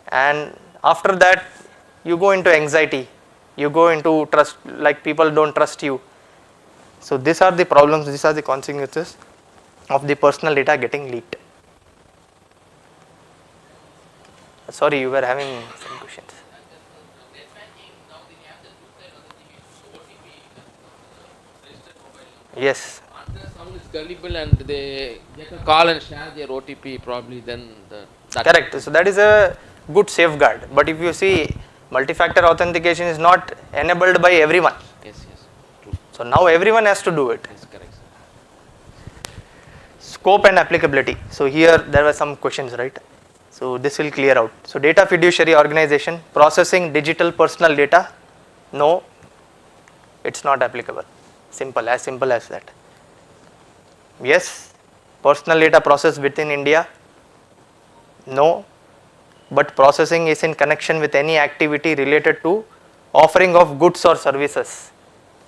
and after that you go into anxiety, you go into trust, like people don't trust you. So these are the problems, these are the consequences of the personal data getting leaked. Sorry, you were having some questions. Yes. Unless someone is gullible and they get a call and share their OTP, probably then that Correct. So that is a good safeguard. But if you see, multi-factor authentication is not enabled by everyone. Yes, true. So now everyone has to do it. Yes, correct. Scope and applicability. So here there were some questions, right? So this will clear out. So data fiduciary organization processing digital personal data, no, it's not applicable. Simple as that. Yes, personal data processed within India, no, but processing is in connection with any activity related to offering of goods or services.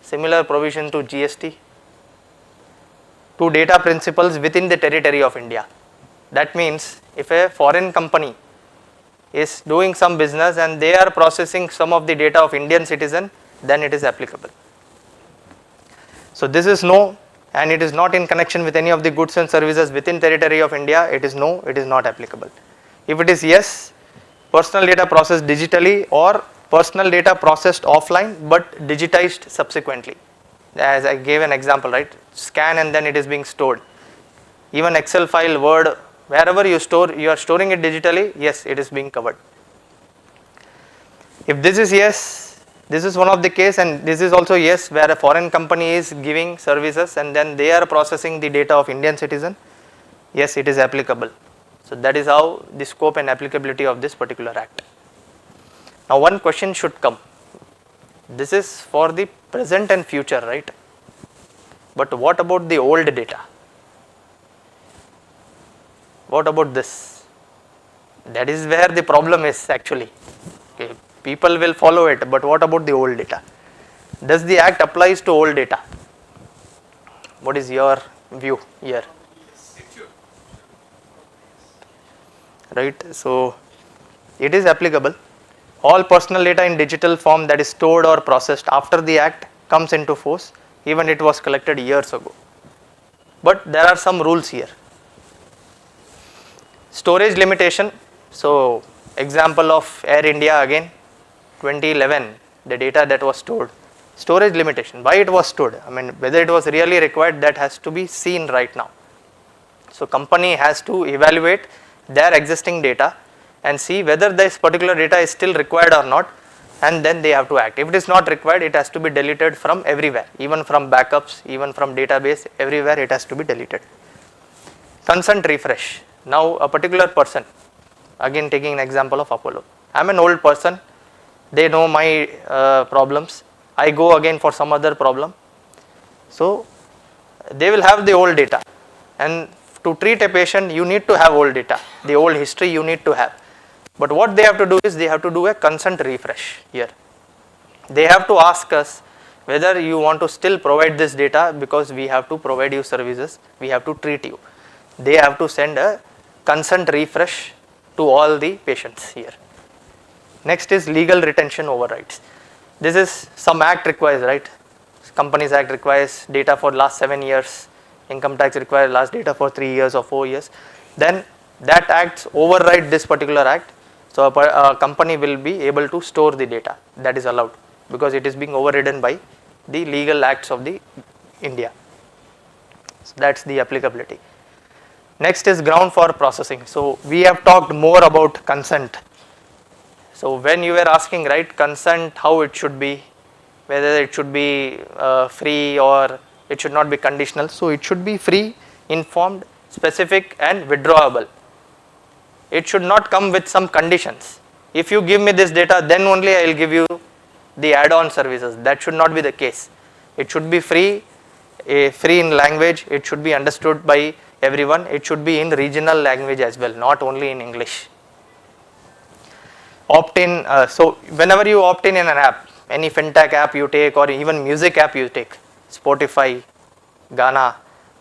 Similar provision to GST. To data principles within the territory of India. That means if a foreign company is doing some business and they are processing some of the data of Indian citizen, then it is applicable. So this is no, and it is not in connection with any of the goods and services within territory of India, it is no, it is not applicable. If it is yes, personal data processed digitally or personal data processed offline but digitized subsequently. As I gave an example, right? Scan and then it is being stored. Even Excel file, Word, wherever you store, you are storing it digitally, yes, it is being covered. If this is yes, this is one of the case, and this is also yes, where a foreign company is giving services and then they are processing the data of Indian citizen, yes, it is applicable. So that is how the scope and applicability of this particular act. Now one question should come. This is for the present and future, right? But what about the old data? What about this? That is where the problem is actually. Okay, people will follow it, but what about the old data? Does the act applies to old data? What is your view here? Right, so it is applicable. All personal data in digital form that is stored or processed after the act comes into force, even it was collected years ago. But there are some rules here. Storage limitation. So example of Air India again, 2011, the data that was stored. Storage limitation, why it was stored? I mean, whether it was really required, that has to be seen right now. So company has to evaluate their existing data and see whether this particular data is still required or not, and then they have to act. If it is not required, it has to be deleted from everywhere, even from backups, even from database, everywhere it has to be deleted. Consent refresh. Now a particular person, again taking an example of Apollo. I am an old person, they know my problems, I go again for some other problem. So they will have the old data, and to treat a patient you need to have old data, the old history you need to have. But what they have to do is they have to do a consent refresh here. They have to ask us whether you want to still provide this data, because we have to provide you services, we have to treat you. They have to send a consent refresh to all the patients here. Next is legal retention overrides. This is some act requires, right? Companies Act requires data for last 7 years, income tax requires last data for 3 years or 4 years. Then that act override this particular act. So a company will be able to store the data, that is allowed, because it is being overridden by the legal acts of the India. So that's the applicability. Next is ground for processing. So we have talked more about consent. So when you were asking, right, consent, how it should be, whether it should be free or it should not be conditional. So it should be free, informed, specific and withdrawable. It should not come with some conditions. If you give me this data, then only I will give you the add-on services. That should not be the case. It should be free, free in language, it should be understood by everyone, it should be in regional language as well, not only in English. Opt-in, so whenever you opt in an app, any fintech app you take or even music app you take, Spotify, Ghana,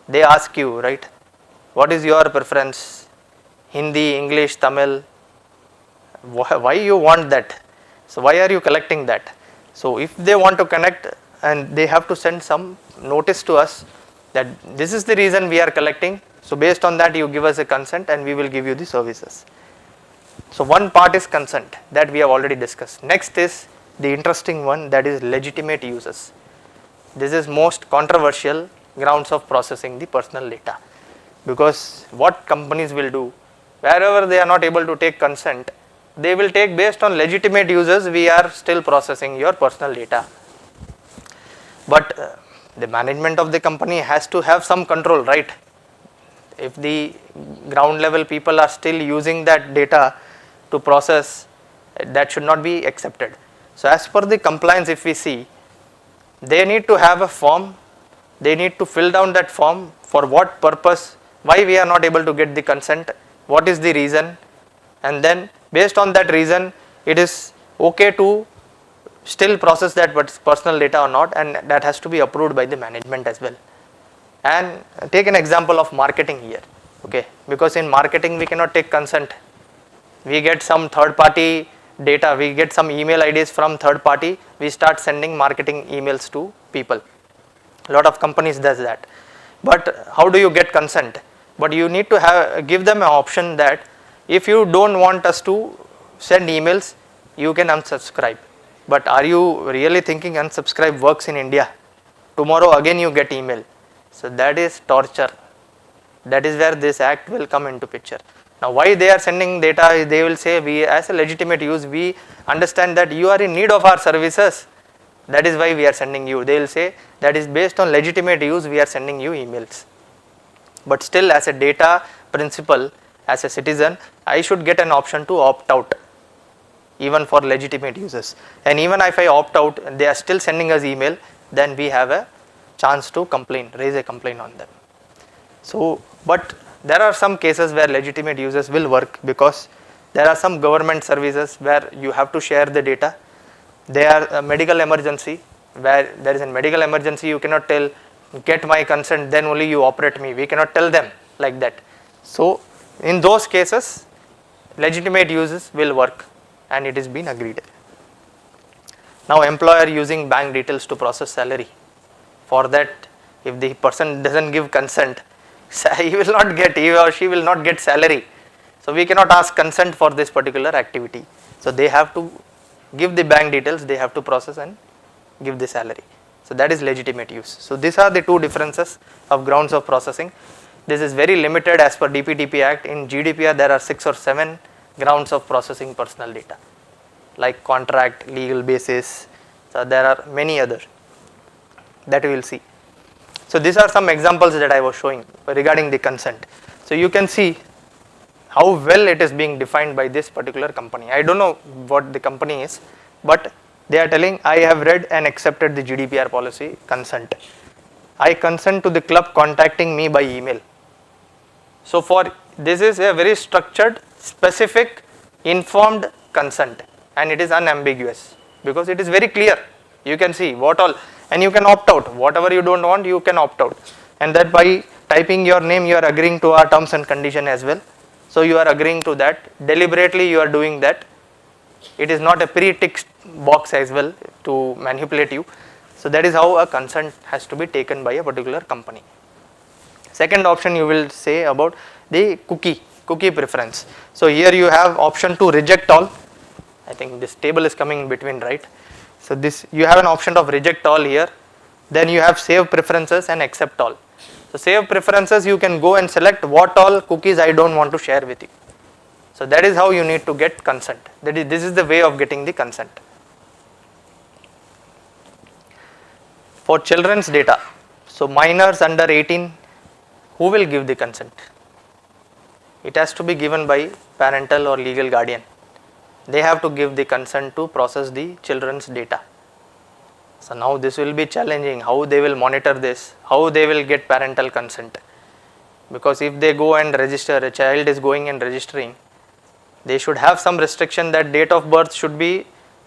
they ask you, right, what is your preference, Hindi, English, Tamil, why you want that, so why are you collecting that? So if they want to connect and they have to send some notice to us that this is the reason we are collecting, so based on that you give us a consent and we will give you the services. So one part is consent, that we have already discussed. Next is the interesting one, that is legitimate uses. This is most controversial grounds of processing the personal data, because what companies will do, wherever they are not able to take consent, they will take based on legitimate uses, we are still processing your personal data. But the management of the company has to have some control, right? If the ground level people are still using that data to process, that should not be accepted. So as per the compliance, if we see, they need to have a form, they need to fill down that form, for what purpose, why we are not able to get the consent, what is the reason, and then based on that reason it is okay to still process that personal data or not, and that has to be approved by the management as well. And take an example of marketing here, okay, because in marketing we cannot take consent. We get some third party data, we get some email IDs from third party, we start sending marketing emails to people. A lot of companies does that. But how do you get consent? But you need to give them an option that if you don't want us to send emails, you can unsubscribe. But are you really thinking unsubscribe works in India? Tomorrow again you get email. So that is torture. That is where this act will come into picture. Now why they are sending data, they will say, we as a legitimate use, we understand that you are in need of our services, that is why we are sending you. They will say that is based on legitimate use, we are sending you emails. But still, as a data principle, as a citizen, I should get an option to opt out, even for legitimate uses. And even if I opt out and they are still sending us email, then we have a chance to complain, raise a complaint on them. So, but there are some cases where legitimate users will work, because there are some government services where you have to share the data. They are a medical emergency, where there is a medical emergency, you cannot tell, get my consent, then only you operate me. We cannot tell them like that. So in those cases, legitimate uses will work, and it is been agreed. Now employer using bank details to process salary. For that, if the person doesn't give consent, he will not get, he or she will not get salary. So we cannot ask consent for this particular activity. So they have to give the bank details, they have to process and give the salary. So that is legitimate use. So these are the two differences of grounds of processing. This is very limited as per DPDP Act. In GDPR there are 6 or 7 grounds of processing personal data, like contract, legal basis. So there are many other that we will see. So these are some examples that I was showing regarding the consent. So you can see how well it is being defined by this particular company. I don't know what the company is, but they are telling, I have read and accepted the GDPR policy, consent. I consent to the club contacting me by email. So for this is a very structured, specific, informed consent, and it is unambiguous because it is very clear. You can see what all, and you can opt out. Whatever you don't want, you can opt out. And that by typing your name, you are agreeing to our terms and condition as well. So you are agreeing to that. Deliberately you are doing that. It is not a pre-ticked box as well to manipulate you. So that is how a consent has to be taken by a particular company. Second option you will say about the cookie preference. So here you have option to reject all. I think this table is coming in between, right? So this, you have an option of reject all here. Then you have save preferences and accept all. So save preferences, you can go and select what all cookies I don't want to share with you. So that is how you need to get consent. This is the way of getting the consent. For children's data, so minors under 18, who will give the consent? It has to be given by parental or legal guardian. They have to give the consent to process the children's data. So now this will be challenging, how they will monitor this, how they will get parental consent. Because if they go and register, a child is going and registering, they should have some restriction that date of birth should be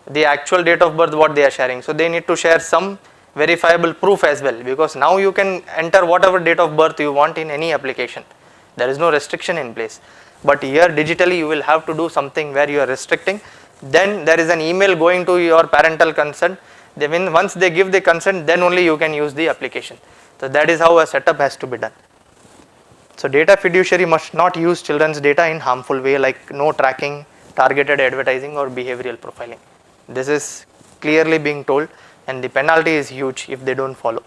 the actual date of birth what they are sharing. So they need to share some verifiable proof as well, because now you can enter whatever date of birth you want in any application. There is no restriction in place. But here digitally you will have to do something where you are restricting. Then there is an email going to your parental consent. Once they give the consent, then only you can use the application. So that is how a setup has to be done. So data fiduciary must not use children's data in harmful way, like no tracking, targeted advertising or behavioral profiling. This is clearly being told, and the penalty is huge if they don't follow.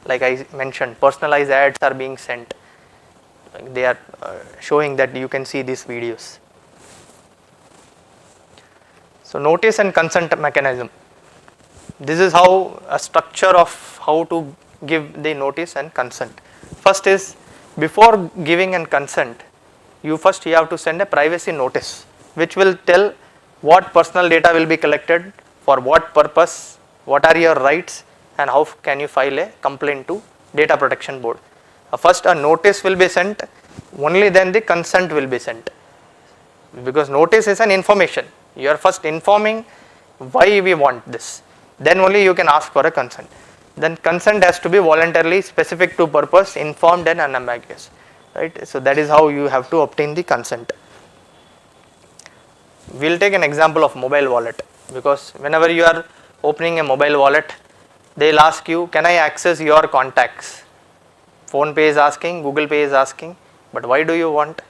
Like I mentioned, personalized ads are being sent. They are showing that you can see these videos. So notice and consent mechanism. This is how a structure of how to give the notice and consent. First is, before giving and consent, you have to send a privacy notice, which will tell what personal data will be collected, for what purpose, what are your rights, and how can you file a complaint to Data Protection Board. First a notice will be sent, only then the consent will be sent. Because notice is an information. You are first informing why we want this. Then only you can ask for a consent. Then consent has to be voluntarily, specific to purpose, informed and unambiguous. Right? So that is how you have to obtain the consent. We will take an example of mobile wallet, because whenever you are opening a mobile wallet, they will ask you, can I access your contacts? Phone Pay is asking, Google Pay is asking, but why do you want?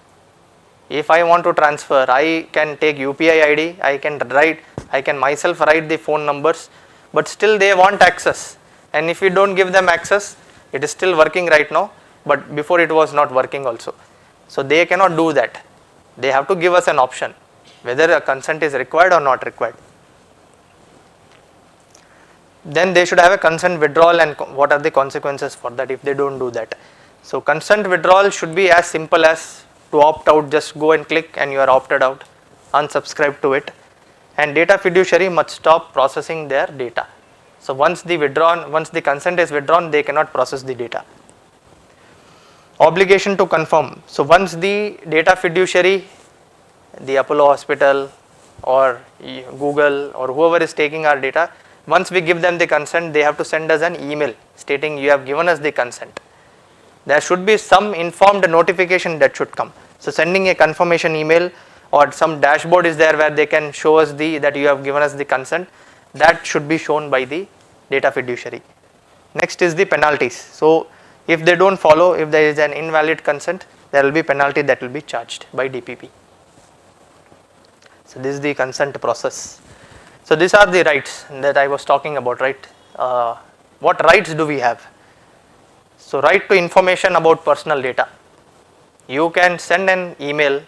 If I want to transfer, I can take UPI ID, I can myself write the phone numbers, but still they want access. And if you don't give them access, it is still working right now, but before it was not working also. So they cannot do that. They have to give us an option, whether a consent is required or not required. Then they should have a consent withdrawal, and what are the consequences for that if they don't do that. So consent withdrawal should be as simple as to opt out, just go and click and you are opted out, unsubscribe to it. And data fiduciary must stop processing their data. So once the consent is withdrawn, they cannot process the data. Obligation to confirm. So once the data fiduciary, the Apollo Hospital or Google or whoever is taking our data, once we give them the consent, they have to send us an email stating you have given us the consent. There should be some informed notification that should come. So sending a confirmation email or some dashboard is there where they can show us that you have given us the consent. That should be shown by the data fiduciary. Next is the penalties. So if they don't follow, if there is an invalid consent, there will be penalty that will be charged by DPP. So this is the consent process. So these are the rights that I was talking about, right? What rights do we have? So right to information about personal data. You can send an email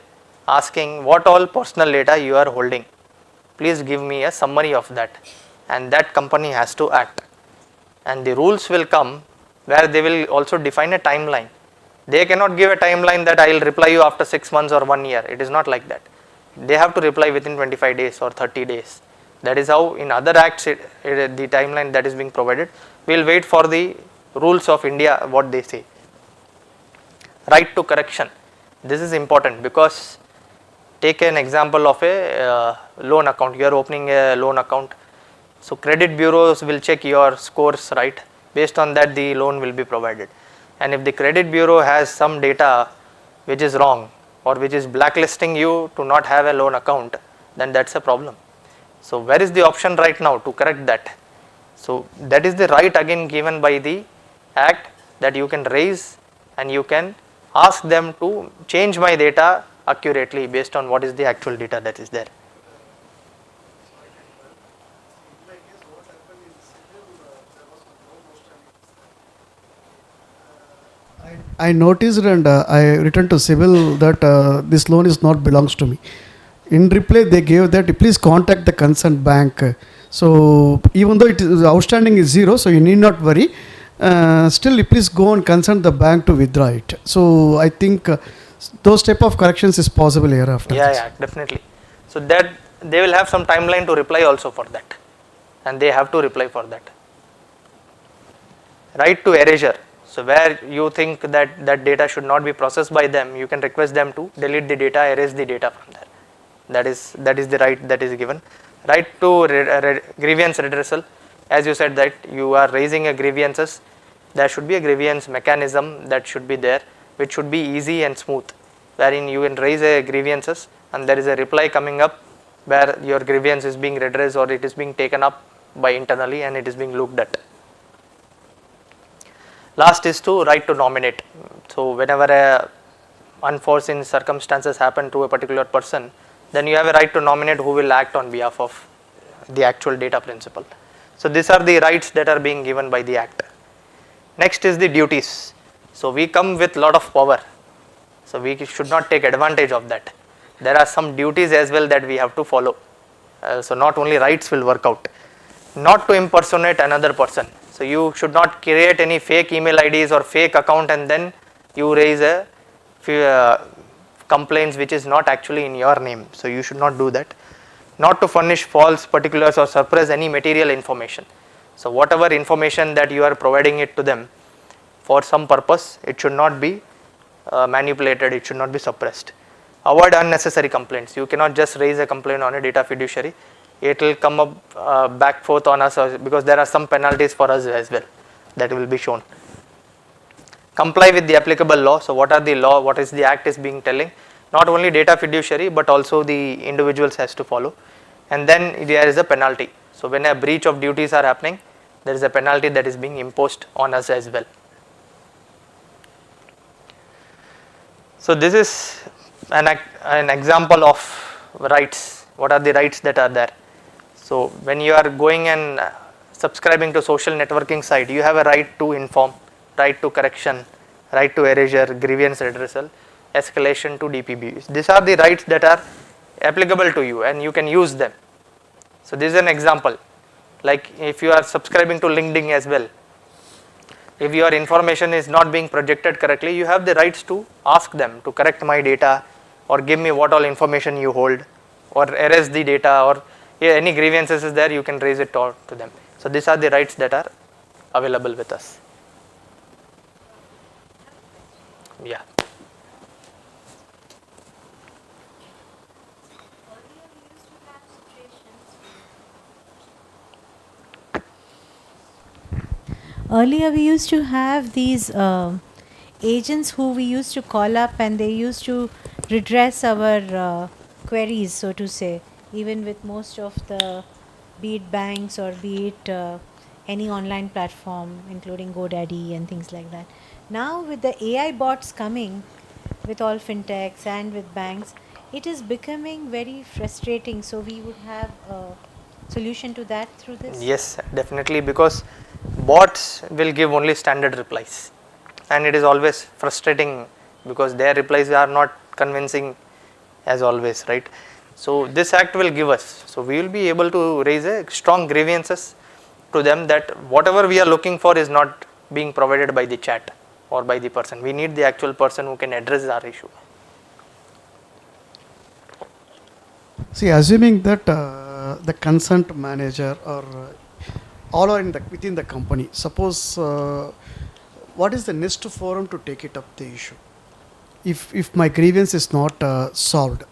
asking what all personal data you are holding. Please give me a summary of that, and that company has to act. And the rules will come where they will also define a timeline. They cannot give a timeline that I will reply you after 6 months or 1 year. It is not like that. They have to reply within 25 days or 30 days. That is how in other acts the timeline that is being provided. We will wait for the rules of India, what they say. Right to correction. This is important because take an example of a loan account. You are opening a loan account. So credit bureaus will check your scores, right? Based on that the loan will be provided. And if the credit bureau has some data which is wrong or which is blacklisting you to not have a loan account, then that's a problem. So where is the option right now to correct that? So that is the right again given by the Act, that you can raise and you can ask them to change my data accurately based on what is the actual data that is there. In my case, what happened in civil, there was no outstanding. I noticed and I returned to civil that this loan is not belongs to me. In reply, they gave that please contact the concerned bank. So even though it is outstanding is zero, so you need not worry. Still, please go and consult the bank to withdraw it. So I think those type of corrections is possible hereafter. Yeah, definitely. So that they will have some timeline to reply also for that, and they have to reply for that. Right to erasure. So where you think that that data should not be processed by them, you can request them to delete the data, erase the data from there. That is the right that is given. Right to grievance redressal. As you said that you are raising a grievances, there should be a grievance mechanism that should be there, which should be easy and smooth, wherein you can raise a grievances and there is a reply coming up where your grievance is being redressed or it is being taken up by internally and it is being looked at. Last is to right to nominate. So whenever a unforeseen circumstances happen to a particular person, then you have a right to nominate who will act on behalf of the actual data principal. So these are the rights that are being given by the Act. Next is the duties. So we come with lot of power. So we should not take advantage of that. There are some duties as well that we have to follow. So not only rights will work out. Not to impersonate another person. So you should not create any fake email IDs or fake account and then you raise a complaints which is not actually in your name. So you should not do that. Not to furnish false particulars or suppress any material information. So whatever information that you are providing it to them for some purpose, it should not be manipulated, it should not be suppressed. Avoid unnecessary complaints. You cannot just raise a complaint on a data fiduciary. It will come up back forth on us because there are some penalties for us as well that will be shown. Comply with the applicable law. So what are the law, what is the Act is being telling? Not only data fiduciary but also the individuals has to follow. And then there is a penalty. So when a breach of duties are happening, there is a penalty that is being imposed on us as well. So this is an example of rights. What are the rights that are there? So when you are going and subscribing to social networking site, you have a right to inform, right to correction, right to erasure, grievance redressal, escalation to DPB. These are the rights that are applicable to you and you can use them. So this is an example. Like if you are subscribing to LinkedIn as well, if your information is not being projected correctly, you have the rights to ask them to correct my data or give me what all information you hold or erase the data or any grievances is there, you can raise it to them. So these are the rights that are available with us. Yeah. Earlier we used to have these agents who we used to call up and they used to redress our queries, so to say, even with most of the, be it banks or be it any online platform including GoDaddy and things like that. Now with the AI bots coming with all fintechs and with banks, it is becoming very frustrating. So we would have a solution to that through this? Yes, definitely, because bots will give only standard replies and it is always frustrating because their replies are not convincing as always, right? So this Act will give us, so we will be able to raise a strong grievances to them that whatever we are looking for is not being provided by the chat or by the person. We need the actual person who can address our issue. See, assuming that the consent manager or all are in within the company, suppose what is the next forum to take it up the issue? If my grievance is not solved,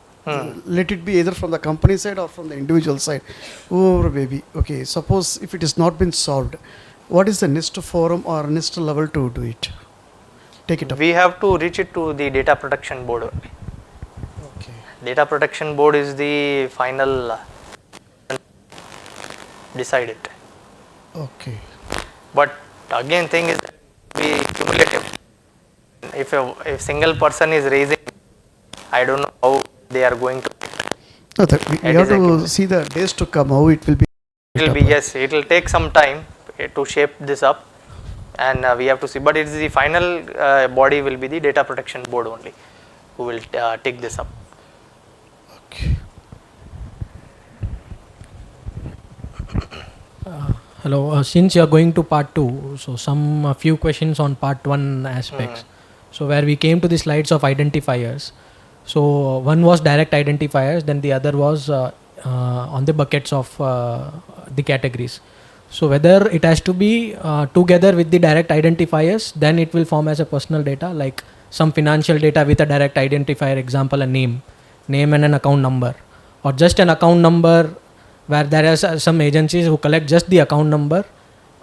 let it be either from the company side or from the individual side, whoever may be. Okay, suppose if it is not been solved, what is the next forum or next level to do it? Take it up. We have to reach it to the data protection board. Okay. Data Protection Board is the final decide it. Okay. But again thing is that be cumulative. If a single person is raising, I don't know how they are going to. No, we have to see the days to come, how it will be. It will be, yes, it will take some time to shape this up, and we have to see, but it is the final body will be the Data Protection Board only who will take this up. Okay. Hello, since you are going to part 2, so a few questions on part 1 aspects. So where we came to the slides of identifiers. So one was direct identifiers, then the other was on the buckets of the categories. So whether it has to be together with the direct identifiers, then it will form as a personal data, like some financial data with a direct identifier, example a name and an account number, or just an account number where there are some agencies who collect just the account number,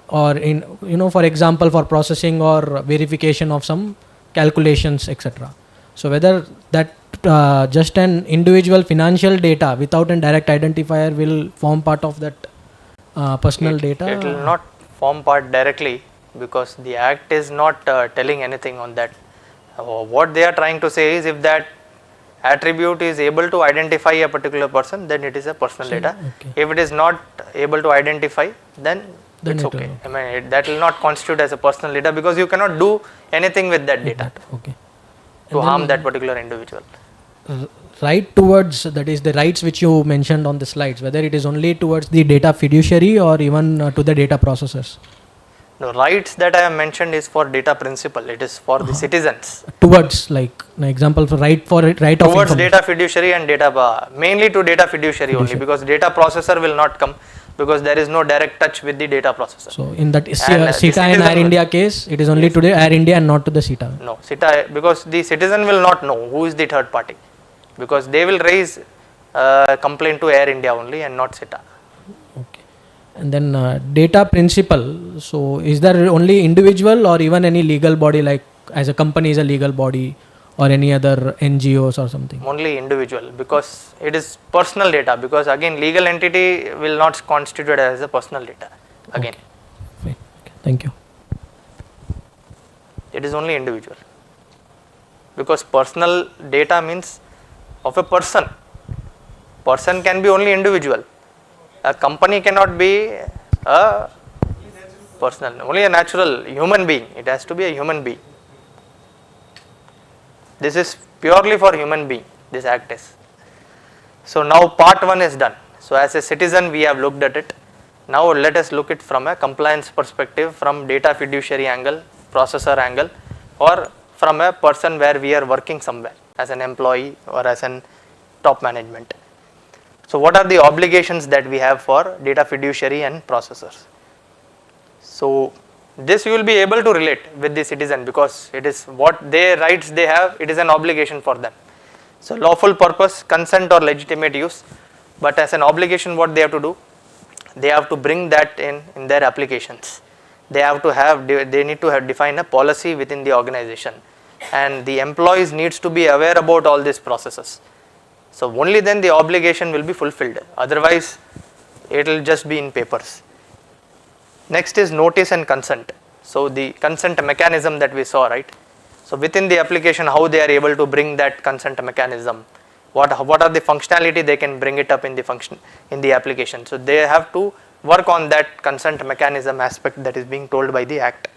or in for example for processing or verification of some calculations, etc. So whether that just an individual financial data without a direct identifier will form part of that personal data? It will not form part directly because the Act is not telling anything on that. What they are trying to say is if that attribute is able to identify a particular person, then it is a personal data. Okay. If it is not able to identify, then it's okay. I mean, that will not constitute as a personal data because you cannot do anything with that data Okay. to harm that particular individual. Right towards, that is the rights which you mentioned on the slides, whether it is only towards the data fiduciary or even to the data processors? The rights that I have mentioned is for data principal, it is for the citizens. Towards, like an example for right of towards data fiduciary and data, mainly to data fiduciary only, because data processor will not come because there is no direct touch with the data processor. So in that CETA and Air India case, it is only to the Air India and not to the CETA? No, CETA, because the citizen will not know who is the third party, because they will raise complaint to Air India only and not CETA. Okay. And then data principal, so is there only individual or even any legal body, like as a company is a legal body or any other NGOs or something? Only individual, because it is personal data, because again legal entity will not constitute as a personal data again. Okay. Okay. Thank you. It is only individual, because personal data means of a person. Person can be only individual. A company cannot be a personal, only a natural human being. It has to be a human being. This is purely for human being, this act is. So now part 1 is done. So as a citizen we have looked at it. Now let us look it from a compliance perspective, from data fiduciary angle, processor angle, or from a person where we are working somewhere as an employee or as an top management. So what are the obligations that we have for data fiduciary and processors? So this you will be able to relate with the citizen, because it is what their rights they have, it is an obligation for them. So lawful purpose, consent or legitimate use, but as an obligation what they have to do, they have to bring that in their applications. They have to have, they need to have define a policy within the organization, and the employees needs to be aware about all these processes. So only then the obligation will be fulfilled, otherwise it will just be in papers. Next is notice and consent. So the consent mechanism that we saw, right? So within the application, how they are able to bring that consent mechanism, what are the functionality they can bring it up in the application. So they have to work on that consent mechanism aspect that is being told by the Act.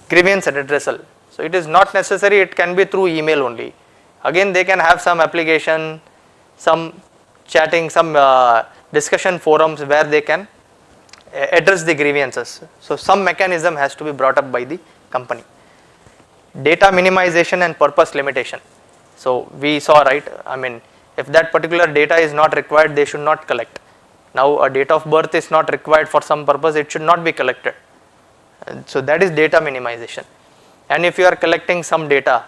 Grievance redressal. So it is not necessary, it can be through email only. Again they can have some application, some chatting, some discussion forums where they can address the grievances. So some mechanism has to be brought up by the company. Data minimization and purpose limitation. So we saw, right, I mean if that particular data is not required, they should not collect. Now a date of birth is not required for some purpose, it should not be collected. So that is data minimization. And if you are collecting some data,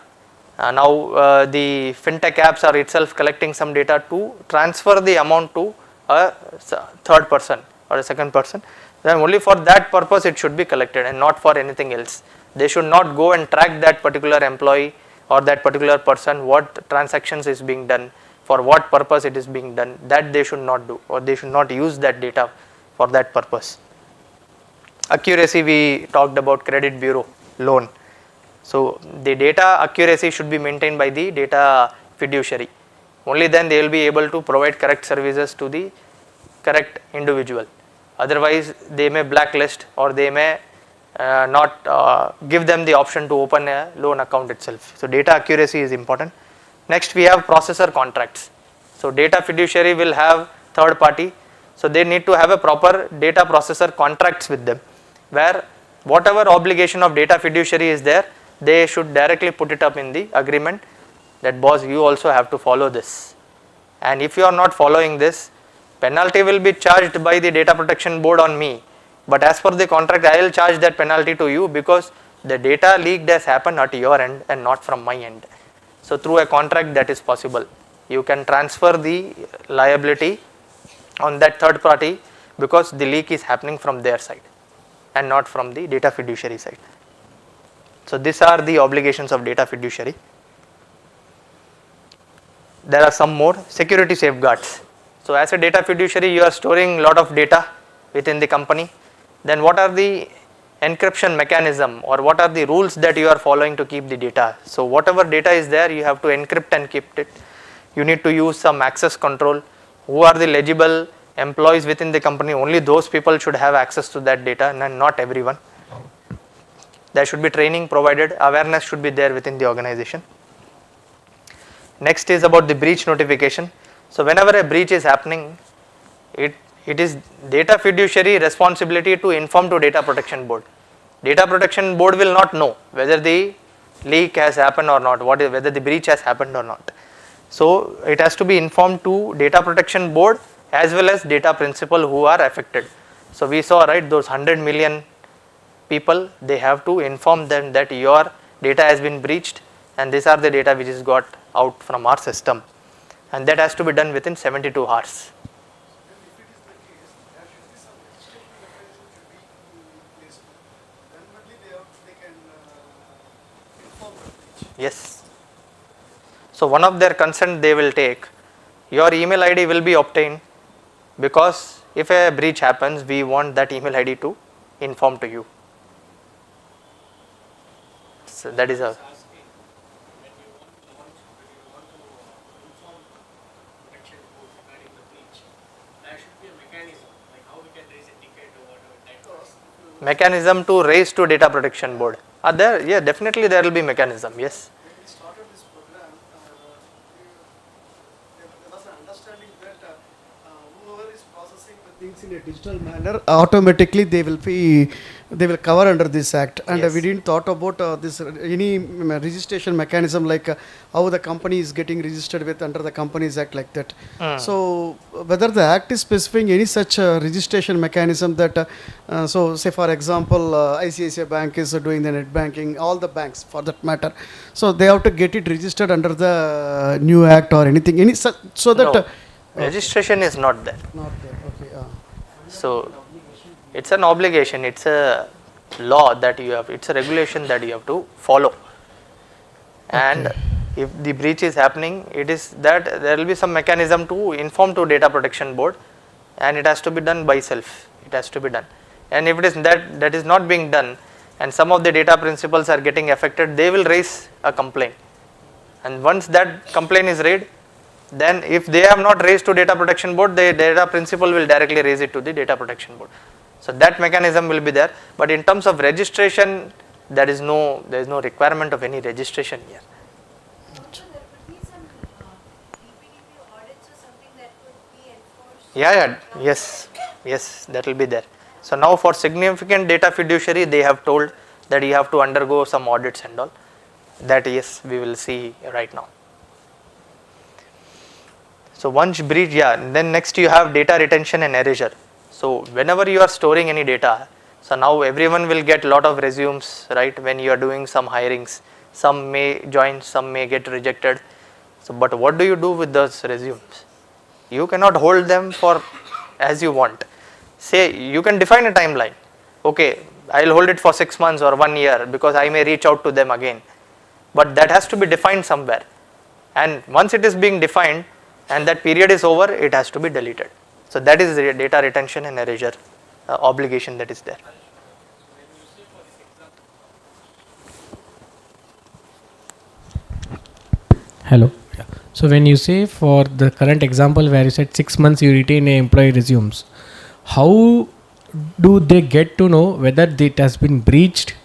now the fintech apps are itself collecting some data to transfer the amount to a third person or a second person, then only for that purpose it should be collected and not for anything else. They should not go and track that particular employee or that particular person, what transactions is being done for what purpose it is being done, that they should not do, or they should not use that data for that purpose. Accuracy, we talked about credit bureau loan. So the data accuracy should be maintained by the data fiduciary. Only then they will be able to provide correct services to the correct individual. Otherwise they may blacklist, or they may not give them the option to open a loan account itself. So data accuracy is important. Next we have processor contracts. So data fiduciary will have third party, so they need to have a proper data processor contracts with them, where whatever obligation of data fiduciary is there, they should directly put it up in the agreement that boss, you also have to follow this, and if you are not following this, penalty will be charged by the data protection board on me, but as per the contract I will charge that penalty to you because the data leaked has happened at your end and not from my end. So through a contract that is possible, you can transfer the liability on that third party because the leak is happening from their side and not from the data fiduciary side. So these are the obligations of data fiduciary. There are some more security safeguards. So as a data fiduciary, you are storing a lot of data within the company. Then what are the encryption mechanism, or what are the rules that you are following to keep the data? So whatever data is there, you have to encrypt and keep it. You need to use some access control. Who are the legible employees within the company? Only those people should have access to that data, and not everyone. There should be training provided, awareness should be there within the organization. Next is about the breach notification. So whenever a breach is happening, it is data fiduciary responsibility to inform to data protection board. Data protection board will not know whether the leak has happened or not, whether the breach has happened or not. So it has to be informed to data protection board as well as data principal who are affected. So we saw, right, those 100 million people, they have to inform them that your data has been breached and these are the data which is got out from our system, and that has to be done within 72 hours. Yes. So one of their consent they will take, your email ID will be obtained, because if a breach happens, we want that email ID to inform to you. So that is a mechanism to raise to data protection board. Are there? Yeah, definitely there will be mechanism. Yes. When we started this program, there was an understanding that whoever is processing the things in a digital manner, automatically they will cover under this act, and Yes. we didn't thought about this any registration mechanism, like how the company is getting registered with under the Companies Act, like that. So whether the act is specifying any such registration mechanism that so say for example ICICI Bank is doing the net banking, all the banks for that matter, so they have to get it registered under the new act or anything, any such, so that No, registration is not there. not there. Okay. So it's an obligation, it's a law that you have, it's a regulation that you have to follow. And if the breach is happening, it is that there will be some mechanism to inform to data protection board, and it has to be done by self. It has to be done. And if it is that is not being done, and some of the data principals are getting affected, they will raise a complaint. And once that complaint is raised, then if they have not raised to data protection board, the data principal will directly raise it to the data protection board. So that mechanism will be there, but in terms of registration, there is no requirement of any registration here. Yes, that will be there. So now for significant data fiduciary, they have told that you have to undergo some audits and all. That yes, we will see right now. So once breach, then next you have data retention and erasure. So whenever you are storing any data, so now everyone will get lot of resumes, right? When you are doing some hirings, some may join, some may get rejected. So but what do you do with those resumes? You cannot hold them for as you want. Say you can define a timeline. Okay, I will hold it for 6 months or 1 year because I may reach out to them again. But that has to be defined somewhere. And once it is being defined, and that period is over, it has to be deleted. So that is the data retention and erasure obligation that is there. Hello. Yeah. So when you say for the current example where you said 6 months you retain a employee resumes, how do they get to know whether it has been breached?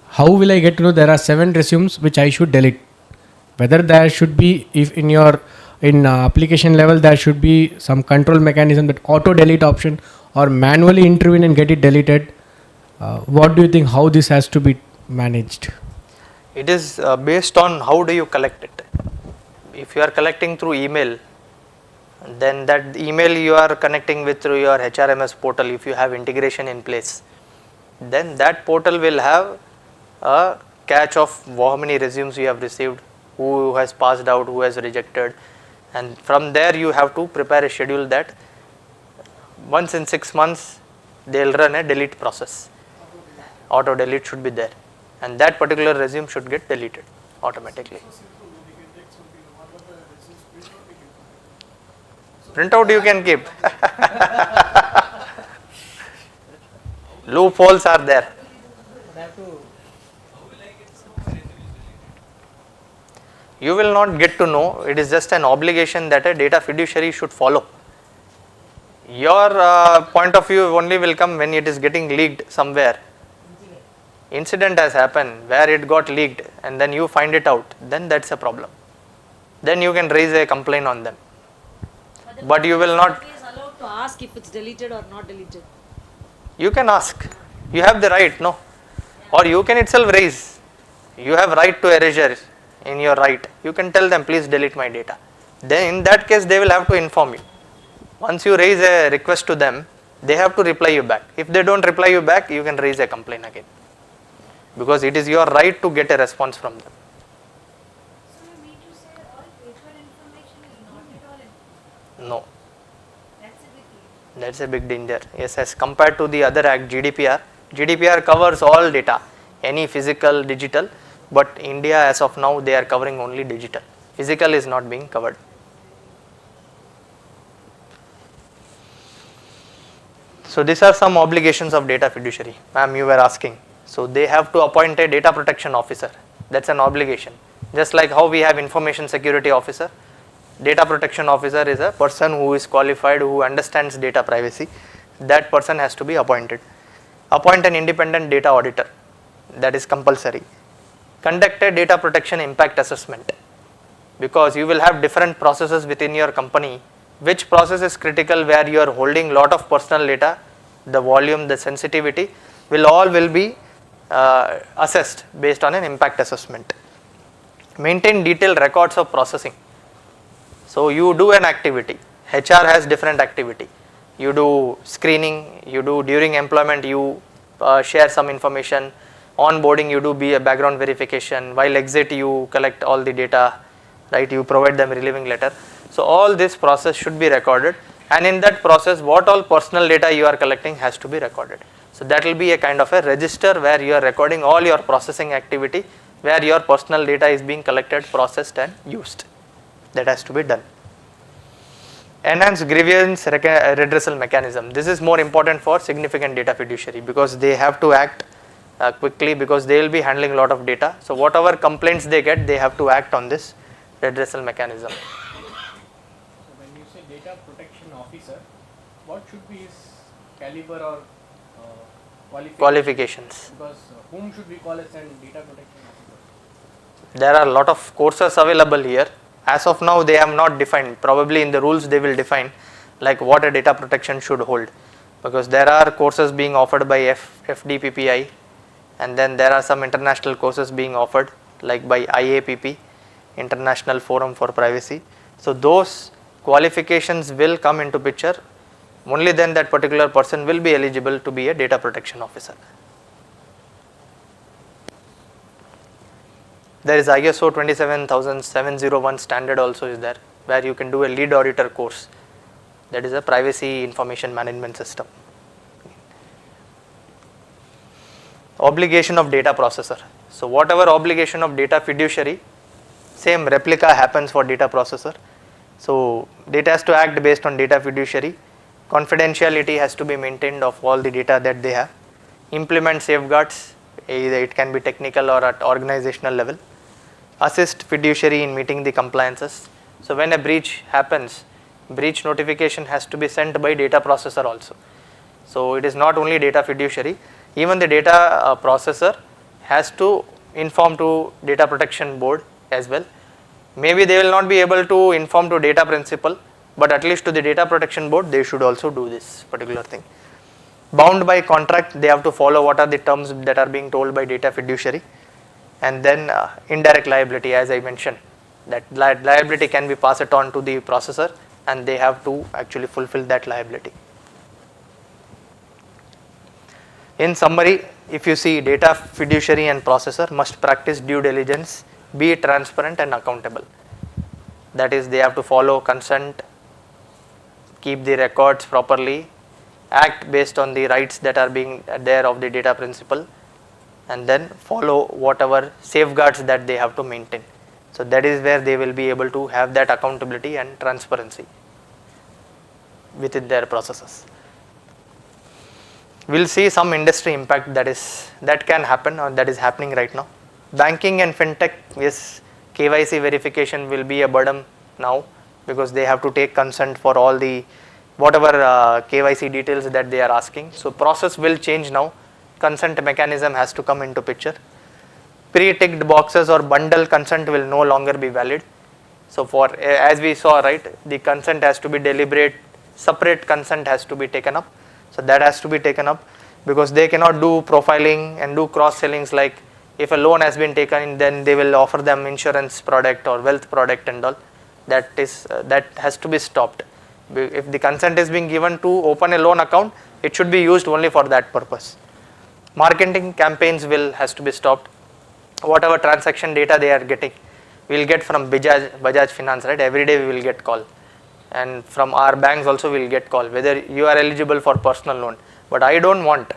How will I get to know there are 7 resumes which I should delete? Whether there should be, if in your application level there should be some control mechanism, that auto delete option, or manually intervene and get it deleted. What do you think, how this has to be managed? It is based on how do you collect it. If you are collecting through email, then that email you are connecting with through your HRMS portal, if you have integration in place, then that portal will have a catch of how many resumes you have received, who has passed out, who has rejected, and from there you have to prepare a schedule that once in 6 months they will run a delete process. Auto delete should be there, and that particular resume should get deleted automatically. Printout you can keep. Loopholes are there. You will not get to know. It is just an obligation that a data fiduciary should follow. Your point of view only will come when it is getting leaked somewhere. Incident has happened where it got leaked and then you find it out, then that's a problem. Then you can raise a complaint on them. But you will not. Is allowed to ask if it's deleted or not deleted. You can ask. You have the right, no? Or you can itself raise. You have right to erasure in your right. You can tell them, please delete my data. Then in that case they will have to inform you. Once you raise a request to them, they have to reply you back. If they don't reply you back, you can raise a complaint again. Because it is your right to get a response from them. So you mean to say all paper information is not at all important? No. That's a big deal. That's a big danger. Yes, as compared to the other act, GDPR. GDPR covers all data, any physical, digital, but India as of now they are covering only digital. Physical is not being covered. So these are some obligations of data fiduciary. Ma'am, you were asking. So they have to appoint a data protection officer. That's an obligation. Just like how we have information security officer, data protection officer is a person who is qualified, who understands data privacy. That person has to be appointed. Appoint an independent data auditor. That is compulsory. Conduct a data protection impact assessment, because you will have different processes within your company. Which process is critical, where you are holding lot of personal data, the volume, the sensitivity will be assessed based on an impact assessment. Maintain detailed records of processing. So you do an activity, HR has different activity. You do screening, you do during employment, you share some information. Onboarding, you do be a background verification. While exit, you collect all the data, right? You provide them relieving letter. So all this process should be recorded, and in that process what all personal data you are collecting has to be recorded. So that will be a kind of a register where you are recording all your processing activity, where your personal data is being collected, processed and used. That has to be done. Enhance grievance redressal mechanism. This is more important for significant data fiduciary, because they have to act quickly, because they will be handling a lot of data. So whatever complaints they get, they have to act on this redressal mechanism. When you say data protection officer, what should be his caliber or qualifications? Because whom should we call as an data protection officer? There are a lot of courses available here. As of now they have not defined. Probably in the rules they will define like what a data protection should hold, because there are courses being offered by FDPPI, and then there are some international courses being offered like by IAPP, International Forum for Privacy. So those qualifications will come into picture. Only then that particular person will be eligible to be a data protection officer. There is ISO 27701 standard also is there, where you can do a lead auditor course. That is a privacy information management system. Obligation of data processor. So whatever obligation of data fiduciary, same replica happens for data processor. So data has to act based on data fiduciary. Confidentiality has to be maintained of all the data that they have. Implement safeguards, either it can be technical or at organizational level. Assist fiduciary in meeting the compliances. So when a breach happens, breach notification has to be sent by data processor also. So it is not only data fiduciary, even the data processor has to inform to data protection board as well. Maybe they will not be able to inform to data principal, but at least to the data protection board they should also do this particular thing. Bound by contract, they have to follow what are the terms that are being told by data fiduciary. And then indirect liability, as I mentioned, that liability can be passed on to the processor and they have to actually fulfill that liability. In summary, if you see, data fiduciary and processor must practice due diligence, be transparent and accountable. That is, they have to follow consent, keep the records properly, act based on the rights that are being there of the data principal, and then follow whatever safeguards that they have to maintain. So that is where they will be able to have that accountability and transparency within their processes. We will see some industry impact that can happen or that is happening right now. Banking and fintech, yes, KYC verification will be a burden now because they have to take consent for all the whatever KYC details that they are asking. So process will change now. Consent mechanism has to come into picture. Pre-ticked boxes or bundle consent will no longer be valid. So for as we saw, right, the consent has to be deliberate, separate consent has to be taken up. So that has to be taken up because they cannot do profiling and do cross sellings, like if a loan has been taken, then they will offer them insurance product or wealth product and all. That has to be stopped. If the consent is being given to open a loan account, it should be used only for that purpose. Marketing campaigns has to be stopped. Whatever transaction data they are getting, we will get from Bajaj Finance, right? Every day we will get call, and from our banks also we will get call whether you are eligible for personal loan. But I don't want.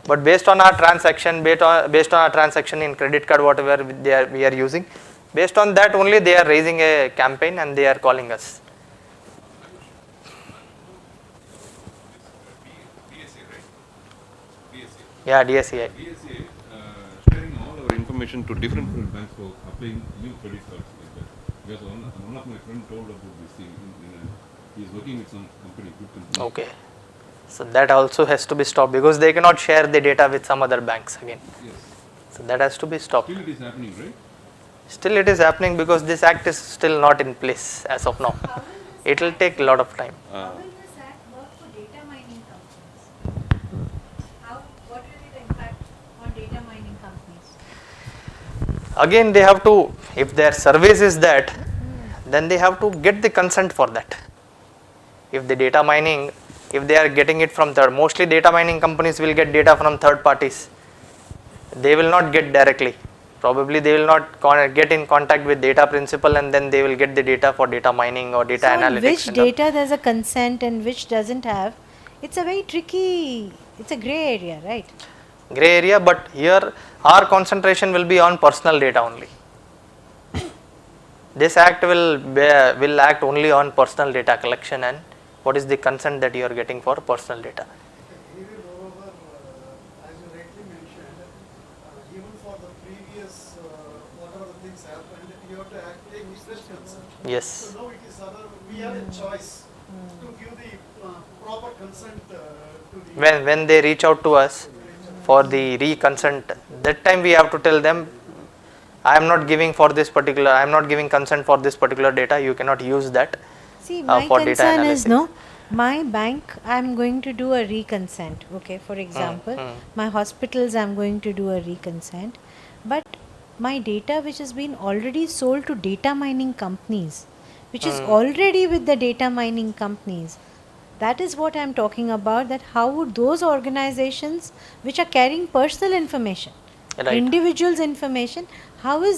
But based on our transaction, in credit card, whatever we are using, based on that only they are raising a campaign and they are calling us. Yeah, DSCI. DSCI sharing all our information to different banks for applying new credit cards like that. Because one of my friends told about this thing. He is working with some company, good company. Okay. So that also has to be stopped because they cannot share the data with some other banks again. Yes. So that has to be stopped. Still it is happening, right? Still it is happening because this act is still not in place as of now. It will take a lot of time. How will this act work for data mining companies? What will be the impact on data mining companies? Again, they have to, if their service is that, then they have to get the consent for that. If the data mining, if they are getting it from mostly data mining companies will get data from third parties. They will not get directly. Probably they will not get in contact with data principal and then they will get the data for data mining or data analytics. Which data there's a consent and which doesn't have, it's a very tricky, it's a grey area, right? Grey area, but here our concentration will be on personal data only. This act will act only on personal data collection and what is the consent that you are getting for personal data. Even moreover, as you rightly mentioned, even for the previous whatever the things happened, you have to take fresh consent. Yes. So now it is we have a choice to give the proper consent to the. When they reach out to us for the re-consent, that time we have to tell them, I am not giving consent for this particular data. You cannot use that. See, my for data concern analysis. is my bank, I am going to do a reconsent. Okay, for example, my hospitals, I am going to do a reconsent, but my data which has been already sold to data mining companies, which is already with the data mining companies. That is what I am talking about, that how would those organizations which are carrying personal information, Right. individuals' information, how will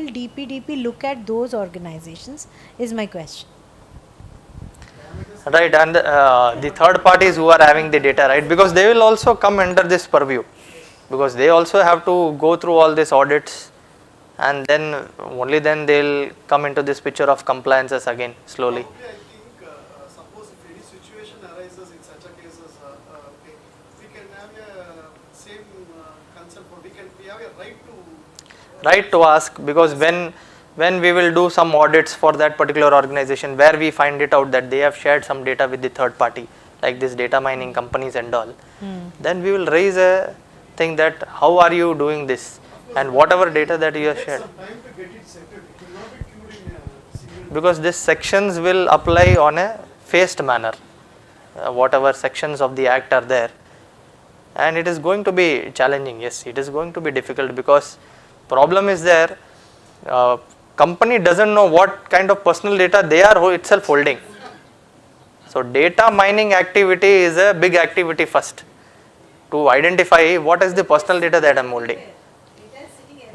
DPDP look at those organizations is my question. Right, and the third parties who are having the data, right, because they will also come under this purview, because they also have to go through all these audits and then only then they will come into this picture of compliances again slowly. Probably I think, suppose if any situation arises in such a cases, okay, we can have a same concern for, we have a right to Ask, because when we will do some audits for that particular organization where we find it out that they have shared some data with the third party, like this data mining companies and all, then we will raise a thing that how are you doing this, and whatever data that you have shared. time to get it settled. It will not be cured in a single. Because these sections will apply on a phased manner, whatever sections of the act are there, and it is going to be challenging. Yes, it is going to be difficult, because problem is there, company doesn't know what kind of personal data they are itself holding. So data mining activity is a big activity first, to identify what is the personal data that I am holding.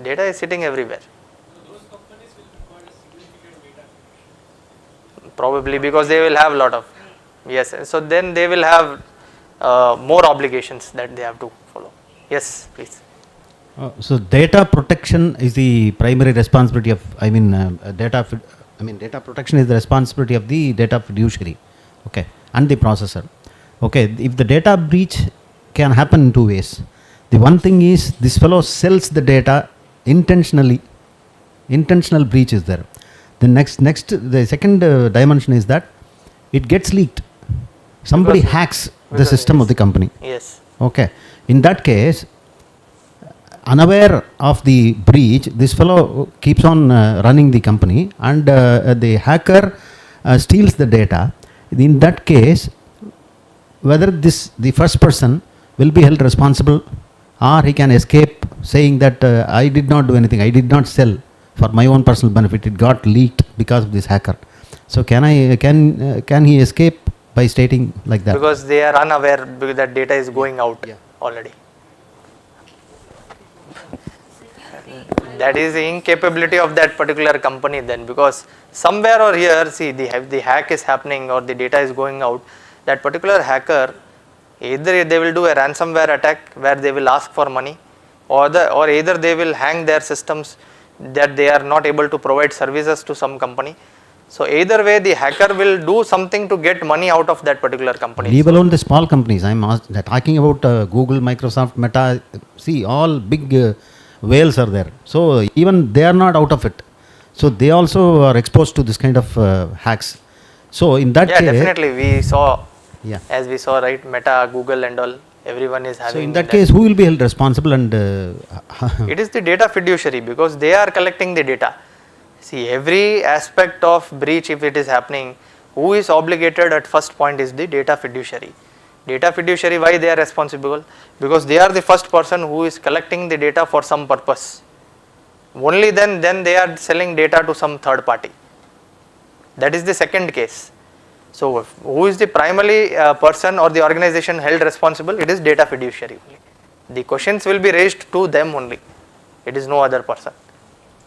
Data is sitting everywhere. Probably because they will have a lot of, yes, so then they will have more obligations that they have to follow. Yes, please. So data protection is the primary responsibility of, data protection is the responsibility of the data fiduciary, okay, and the processor. Okay, if the data breach can happen in two ways. The one thing is this fellow sells the data intentionally, intentional breach is there. The second dimension is that it gets leaked. Somebody hacks the system of the company. Yes. Okay. In that case, unaware of the breach, this fellow keeps on running the company, and the hacker steals the data. In that case, whether the first person will be held responsible, or he can escape saying that I did not do anything, I did not sell for my own personal benefit, it got leaked because of this hacker. So can he escape by stating like that? Because they are unaware that data is going out already. That is the incapability of that particular company then, because somewhere or here, see, the hack is happening or the data is going out. That particular hacker, either they will do a ransomware attack where they will ask for money, or either they will hang their systems that they are not able to provide services to some company. So either way, the hacker will do something to get money out of that particular company. Leave alone the small companies. I'm talking about Google, Microsoft, Meta. See, all big whales are there. So even they are not out of it. So they also are exposed to this kind of hacks. So in that case, definitely we saw, as we saw, right, Meta, Google and all, everyone is having. So in that case, who will be held responsible? And it is the data fiduciary, because they are collecting the data. See, every aspect of breach, if it is happening, who is obligated at first point is the data fiduciary. Data fiduciary, why they are responsible? Because they are the first person who is collecting the data for some purpose. Only then they are selling data to some third party. That is the second case. So who is the primary person or the organization held responsible? It is data fiduciary only. The questions will be raised to them only. It is no other person.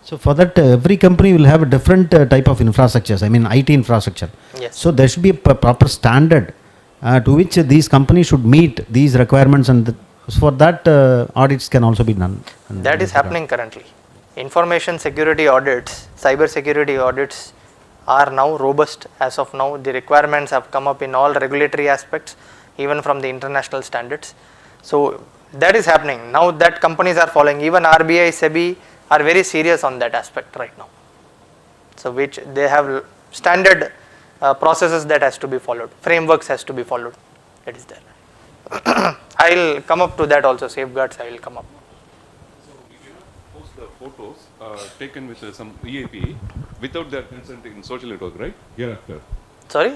So for that, every company will have a different type of infrastructures, IT infrastructure. Yes. So there should be a proper standard to which these companies should meet these requirements, and for that audits can also be done. That is happening currently. Information security audits, cyber security audits are now robust as of now. The requirements have come up in all regulatory aspects, even from the international standards. So that is happening. Now that companies are following, even RBI, SEBI are very serious on that aspect right now. So which they have standard processes that has to be followed, frameworks has to be followed. That is there. I will come up to that also, safeguards I will come up. So we cannot post the photos taken with some EAP without their consent in social network, right? Hereafter. Sorry?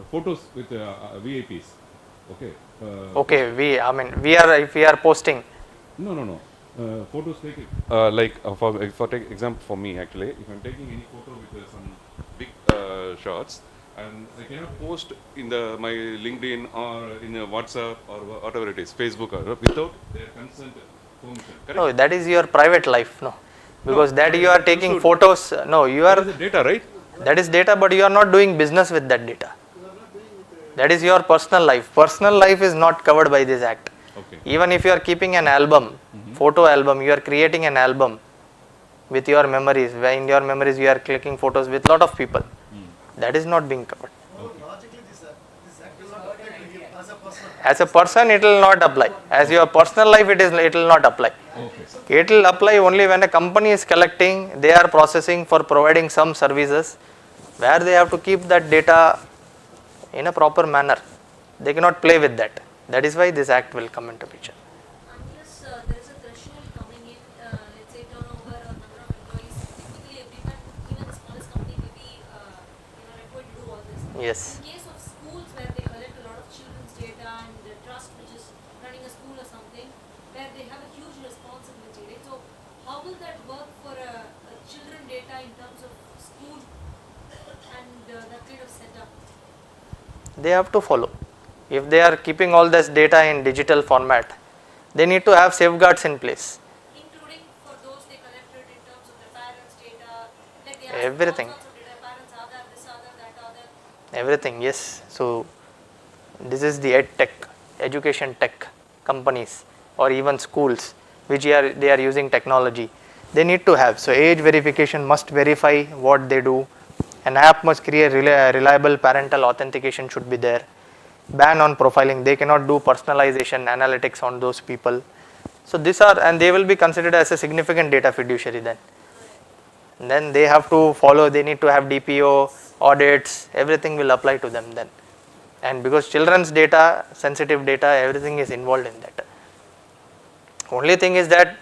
Photos with VIPs. Okay. Okay, if we are posting. No. Photos taken for take example for me actually, if I'm taking any photo with some big shots, and I cannot post in my LinkedIn or in a WhatsApp or whatever it is, Facebook, or without their consent. Correct? No, that is your private life, no, because that you are taking photos. No, you are. That is data, right? That is data, but you are not doing business with that data. That is your personal life. Personal life is not covered by this act. Okay. Even if you are keeping an album, photo album, you are creating an album with your memories, where in your memories you are clicking photos with lot of people. That is not being covered. Logically, this act will not apply to him as a person. As a person, it will not apply. As your personal life, it will not apply. It will apply only when a company is collecting, they are processing for providing some services, where they have to keep that data in a proper manner. They cannot play with that. That is why this act will come into picture. Unless there is a threshold coming in, let's say turnover or number of employees, typically everyone, even the smallest company will be required to do all this. Yes. In case of schools where they collect a lot of children's data and the trust which is running a school or something, where they have a huge responsibility, right? So how will that work for a children data in terms of school and that kind of setup? They have to follow. If they are keeping all this data in digital format, they need to have safeguards in place. Including for those they collected in terms of the parents' data, like they ask Everything. all sorts of data, parents' Aadhaar, this Aadhaar, that Aadhaar. Everything, yes. So this is the ed tech, education tech companies or even schools which they are using technology. They need to have. So age verification must verify what they do. An app must create reliable parental authentication should be there. Ban on profiling. They cannot do personalization analytics on those people. So these are, and they will be considered as a significant data fiduciary then. And then they have to follow, they need to have DPO, audits, everything will apply to them then. And because children's data, sensitive data, everything is involved in that. Only thing is that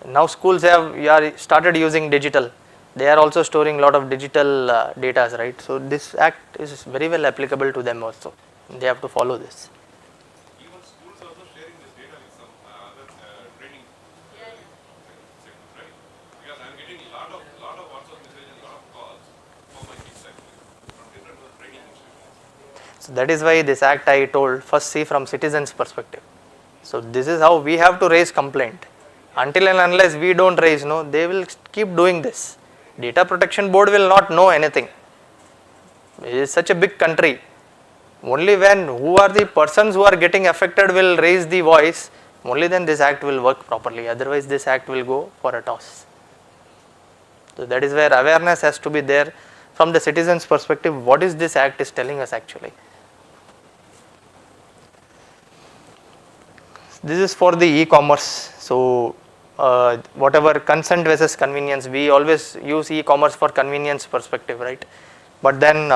now schools have started using digital. They are also storing a lot of digital data, right? So this act is very well applicable to them also. They have to follow this. Even schools also sharing this data with some other training sectors, right? Because I'm getting a lot of WhatsApp messages and a lot of calls from my kids actually from different training institutions. So that is why this act I told, first see from citizens' perspective. So this is how we have to raise complaint. Until and unless we don't raise, no, they will keep doing this. Data Protection Board will not know anything. It is such a big country. Only when who are the persons who are getting affected will raise the voice, only then this act will work properly. Otherwise this act will go for a toss. So that is where awareness has to be there from the citizens' perspective. What is this act is telling us actually? This is for the e-commerce. So whatever consent versus convenience, we always use e-commerce for convenience perspective, right? But then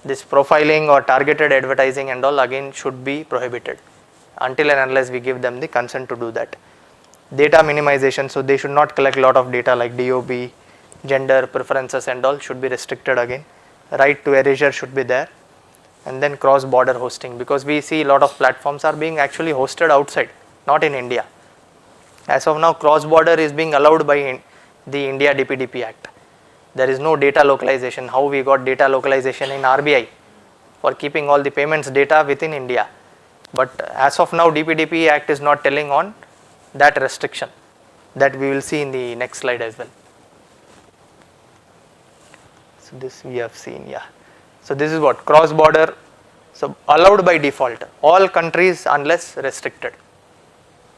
this profiling or targeted advertising and all again should be prohibited until and unless we give them the consent to do that. Data minimization, so they should not collect a lot of data like DOB, gender, preferences and all should be restricted again. Right to erasure should be there. And then cross-border hosting, because we see a lot of platforms are being actually hosted outside, not in India. As of now, cross-border is being allowed by the India DPDP Act. There is no data localization. How we got data localization in RBI for keeping all the payments data within India. But as of now, DPDP Act is not telling on that restriction, that we will see in the next slide as well. So this we have seen, yeah. So this is what cross-border, so allowed by default, all countries unless restricted.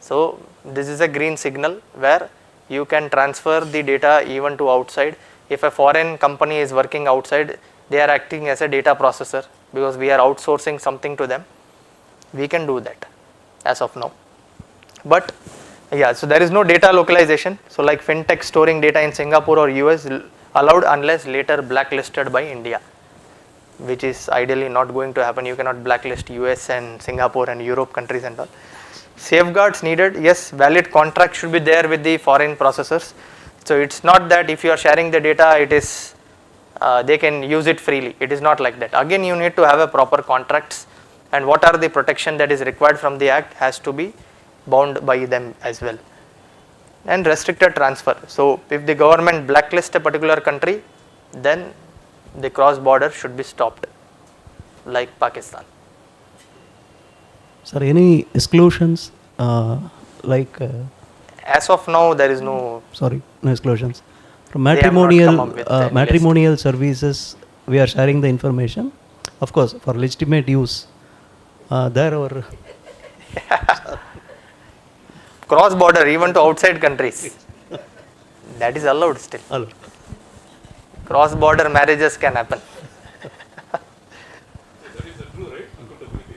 So this is a green signal where you can transfer the data even to outside. If a foreign company is working outside, they are acting as a data processor because we are outsourcing something to them. We can do that as of now. But yeah, so there is no data localization. So like fintech storing data in Singapore or US allowed unless later blacklisted by India, which is ideally not going to happen. You cannot blacklist US and Singapore and Europe countries and all. Safeguards needed, yes, valid contract should be there with the foreign processors. So it's not that if you are sharing the data, it is they can use it freely. It is not like that. Again, you need to have a proper contracts, and what are the protection that is required from the act has to be bound by them as well. And restricted transfer. So if the government blacklists a particular country, then the cross border should be stopped, like Pakistan. Sir, any exclusions as of now, there is no. Sorry, no exclusions. From matrimonial services, we are sharing the information. Of course, for legitimate use. There our cross border, even to outside countries. That is allowed still. Allowed. Cross border marriages can happen. That is true, right? Accountability.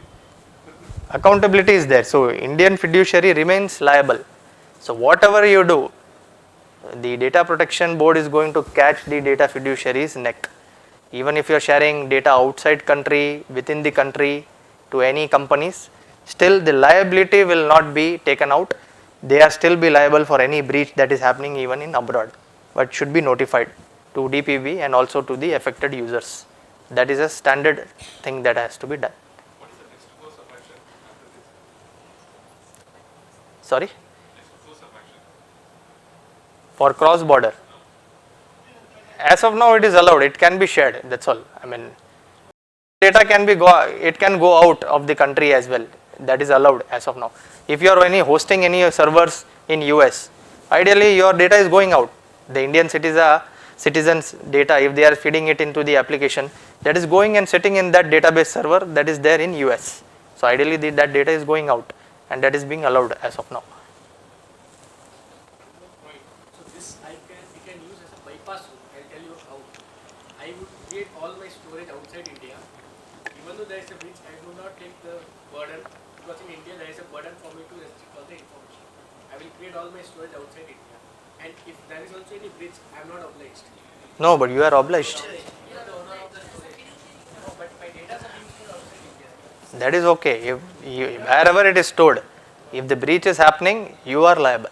Accountability is there. So Indian fiduciary remains liable. So whatever you do, the data protection board is going to catch the data fiduciary's neck. Even if you are sharing data outside country, within the country, to any companies, still the liability will not be taken out. They are still be liable for any breach that is happening even in abroad, but should be notified to DPB and also to the affected users. That is a standard thing that has to be done. What is the next course of action after this? Sorry? Next course of action. For cross border. As of now, it is allowed. It can be shared. That's all. I mean, data can be it can go out of the country as well. That is allowed as of now. If you are hosting any servers in US, ideally your data is going out. The Indian citizens' data, if they are feeding it into the application, that is going and sitting in that database server that is there in US. So ideally that data is going out, and that is being allowed as of now. So this we can use as a bypass route. I'll tell you how. I would create all my storage outside India. Even though there is a breach, I do not take the burden, because in India there is a burden for me to restrict all the information. I will create all my storage outside India. And if there is also any breach, I am not obliged. No, but you are obliged. No, but my data are being stored outside India. That is okay. Wherever it is stored, if the breach is happening, you are liable.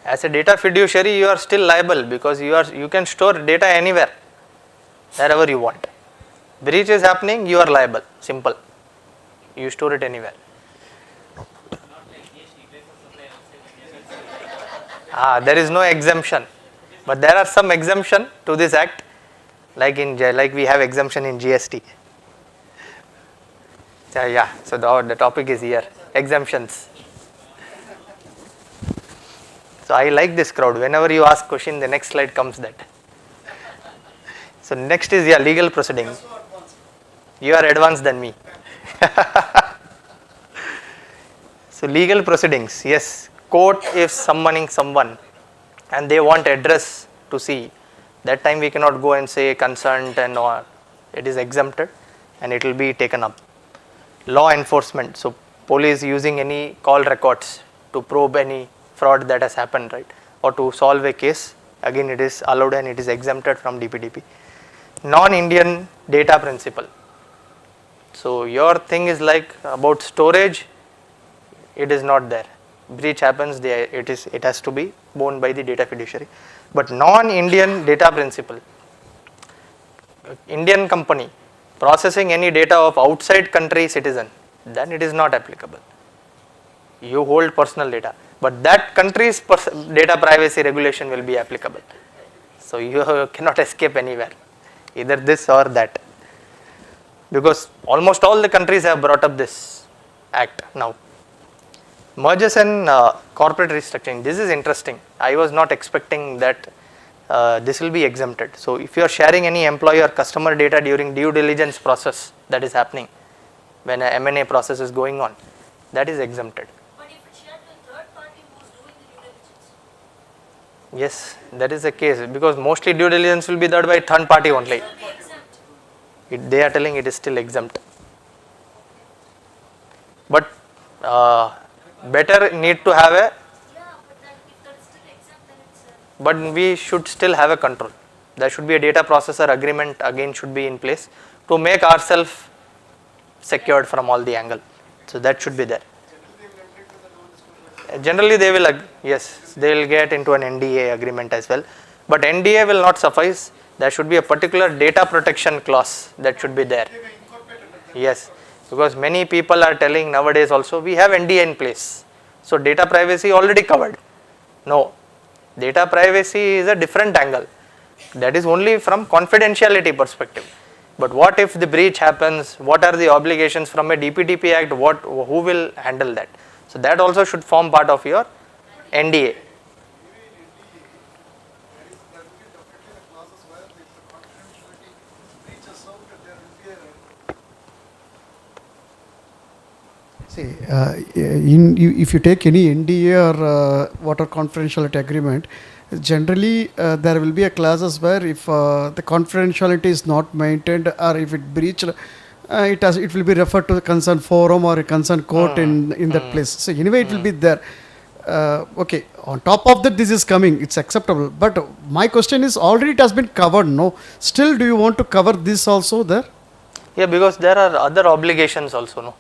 As a data fiduciary, you are still liable because you can store data anywhere, wherever you want. Breach is happening, you are liable. Simple. You store it anywhere. There is no exemption, but there are some exemption to this act, like we have exemption in GST. Yeah, so the topic is here, exemptions. So I like this crowd. Whenever you ask question, the next slide comes that. So next is legal proceeding. You are advanced than me. So legal proceedings, yes. Court is summoning someone and they want address to see. That time we cannot go and say consent and all. It is exempted and it will be taken up. Law enforcement. So police using any call records to probe any fraud that has happened, right, or to solve a case, again it is allowed and it is exempted from DPDP. Non-Indian data principle. So your thing is like about storage, it is not there. Breach happens, it has to be borne by the data fiduciary. But non-Indian data principle, Indian company processing any data of outside country citizen, then it is not applicable. You hold personal data, but that country's data privacy regulation will be applicable. So you cannot escape anywhere, either this or that, because almost all the countries have brought up this act now. Mergers and corporate restructuring. This is interesting. I was not expecting that this will be exempted. So if you are sharing any employee or customer data during due diligence process that is happening, when a M&A process is going on, that is exempted. But if it's shared with third party who's doing the due diligence? Yes, that is the case, because mostly due diligence will be done by third party only. It will be exempt. They are telling it is still exempt. But better need to have a, Yeah, but then if that's still exempt, then it's but we should still have a control. There should be a data processor agreement again should be in place to make ourselves secured from all the angle. So that should be there. Generally they will, yes, they will get into an NDA agreement as well. But NDA will not suffice. There should be a particular data protection clause that should be there. Yes, because many people are telling nowadays also we have NDA in place. So data privacy already covered. No, data privacy is a different angle. That is only from confidentiality perspective. But what if the breach happens? What are the obligations from a DPDP Act? Who will handle that? So that also should form part of your NDA. See, if you take any NDA or water confidentiality agreement, generally there will be a clauses where if the confidentiality is not maintained or if it breached, it will be referred to the concerned forum or a concerned court in that place. So anyway, it will be there. Okay, on top of that, this is coming. It's acceptable. But my question is, already it has been covered. No, still, do you want to cover this also there? Yeah, because there are other obligations also, no.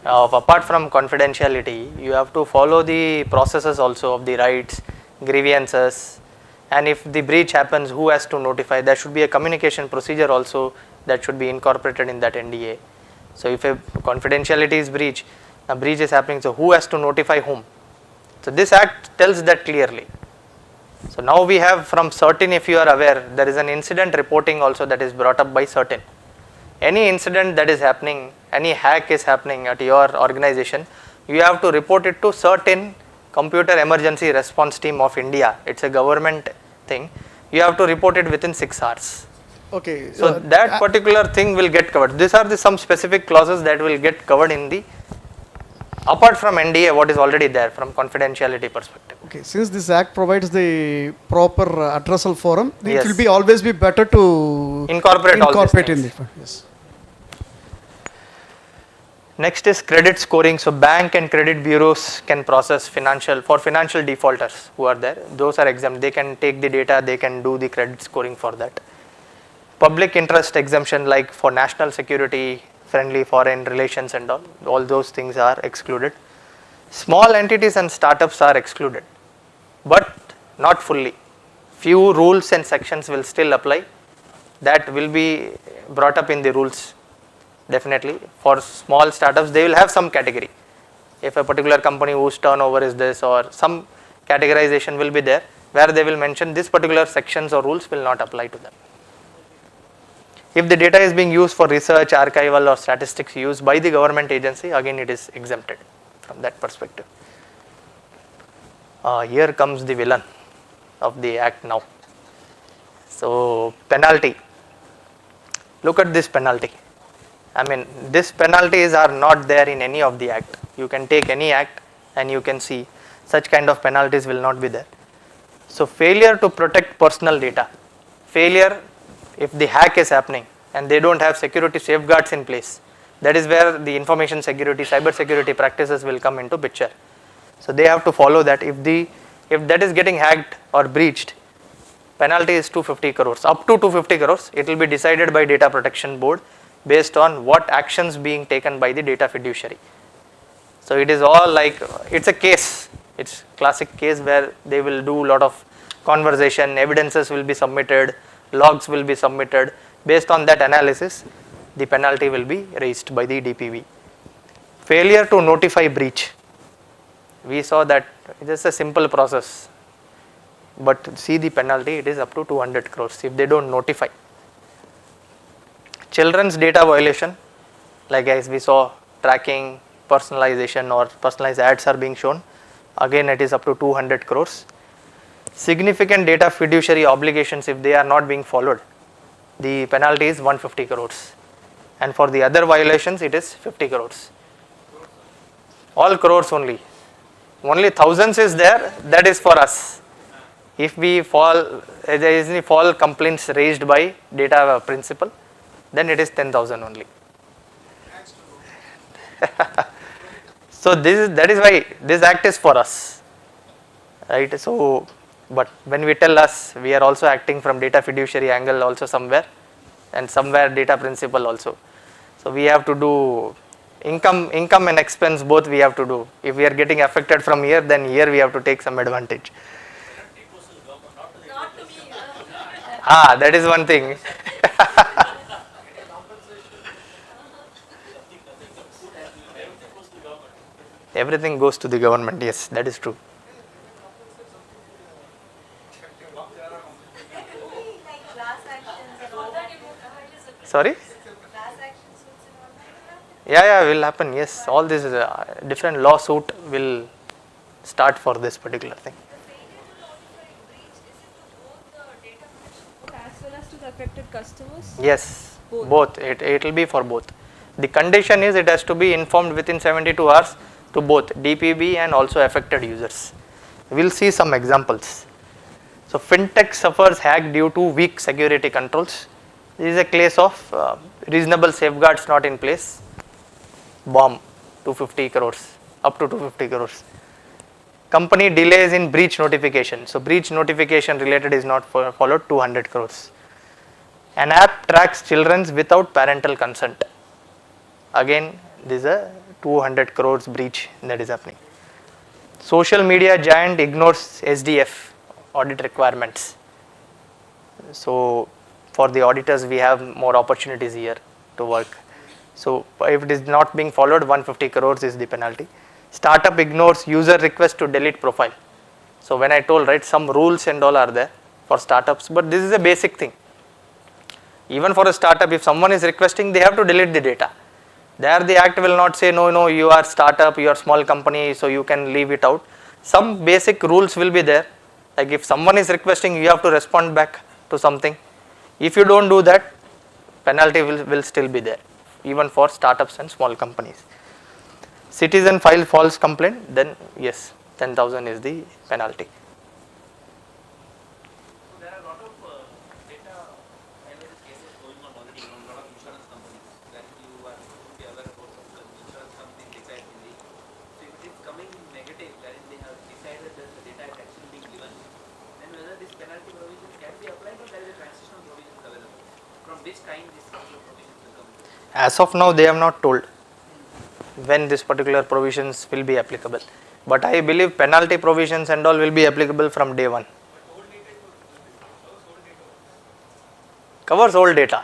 Apart from confidentiality, you have to follow the processes also of the rights, grievances, and if the breach happens, who has to notify? There should be a communication procedure also that should be incorporated in that NDA. So if a confidentiality is breached, a breach is happening, so who has to notify whom? So this act tells that clearly. So now we have from certain, if you are aware, there is an incident reporting also that is brought up by certain. Any incident that is happening, any hack is happening at your organization, you have to report it to certain Computer Emergency Response Team of India. It's a government thing. You have to report it within 6 hours. Okay. So that particular thing will get covered. These are some specific clauses that will get covered in the, apart from NDA, what is already there from confidentiality perspective. Okay, since this act provides the proper addressal forum, Yes. it will be always be better to Incorporate all these in things. it. Yes. Next is credit scoring. So bank and credit bureaus can process financial defaulters who are there. Those are exempt. They can take the data, they can do the credit scoring for that. Public interest exemption, like for national security, friendly foreign relations and all those things are excluded. Small entities and startups are excluded, but not fully. Few rules and sections will still apply. That will be brought up in the rules. Definitely for small startups, they will have some category. If a particular company whose turnover is this, or some categorization will be there where they will mention this particular sections or rules will not apply to them. If the data is being used for research, archival or statistics used by the government agency, again it is exempted from that perspective. Here comes the villain of the act now. So penalty. Look at this penalty. I mean, these penalties are not there in any of the act. You can take any act and you can see such kind of penalties will not be there. So failure to protect personal data. Failure, if the hack is happening and they don't have security safeguards in place, that is where the information security, cyber security practices will come into picture. So they have to follow that. If that is getting hacked or breached, penalty is 250 crores. Up to 250 crores, it will be decided by Data Protection Board based on what actions being taken by the data fiduciary. So it is all like, it's a case, it's classic case where they will do a lot of conversation, evidences will be submitted, logs will be submitted. Based on that analysis, the penalty will be raised by the DPV. Failure to notify breach. We saw that it is a simple process, but see the penalty, it is up to 200 crores if they don't notify. Children's data violation, like as we saw, tracking, personalization or personalized ads are being shown, again it is up to 200 crores. Significant data fiduciary obligations, if they are not being followed, the penalty is 150 crores, and for the other violations it is 50 crores. All crores only thousands is there, that is for us. If we fall, there is any fall complaints raised by data principal, then it is 10,000 only. So that is why this act is for us, right? So, but when we tell us, we are also acting from data fiduciary angle also somewhere, and somewhere data principal also. So we have to do income and expense, both we have to do. If we are getting affected from here, then here we have to take some advantage. That is one thing. Everything goes to the government, yes, that is true. Sorry? Yeah, will happen, yes. All this different lawsuit will start for this particular thing. As well as to the affected customers? Yes, both. It will be for both. The condition is it has to be informed within 72 hours to both DPB and also affected users. We will see some examples. So fintech suffers hack due to weak security controls. This is a case of reasonable safeguards not in place. Bomb, 250 crores, up to 250 crores. Company delays in breach notification. So breach notification related is not followed, 200 crores. An app tracks children without parental consent. Again, this is a 200 crores breach that is happening. Social media giant ignores SDF audit requirements. So for the auditors, we have more opportunities here to work. So if it is not being followed, 150 crores is the penalty. Startup ignores user request to delete profile. So when I told, right, some rules and all are there for startups, but this is a basic thing. Even for a startup, if someone is requesting, they have to delete the data. There the act will not say, no, you are startup, you are small company, so you can leave it out. Some basic rules will be there. Like if someone is requesting, you have to respond back to something. If you don't do that, penalty will still be there, even for startups and small companies. Citizen file false complaint, then yes, 10,000 is the penalty. So there are a lot of data analysis cases going on already from a lot of insurance companies that you are supposed to be aware about some insurance companies decide in the. So if it is coming negative, wherein they have decided that the data is actually being given, then whether this penalty provision can be applied or there is a transitional provision available. From which kind this particular provisions will come? As of now, they have not told when this particular provisions will be applicable. But I believe penalty provisions and all will be applicable from day one. Covers old data.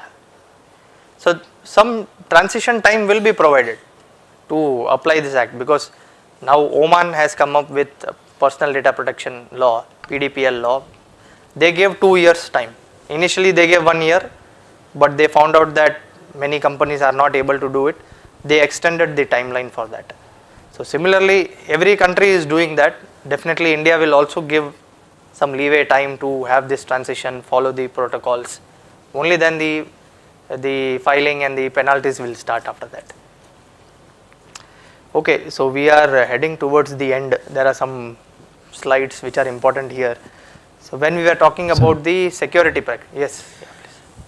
So some transition time will be provided to apply this act, because now Oman has come up with personal data protection law, PDPL law. They gave 2 years time. Initially they gave 1 year, but they found out that many companies are not able to do it. They extended the timeline for that. So similarly, every country is doing that. Definitely India will also give some leeway time to have this transition, follow the protocols. Only then the filing and the penalties will start after that. Okay, so we are heading towards the end. There are some slides which are important here. So when we were talking about the security practice, yes.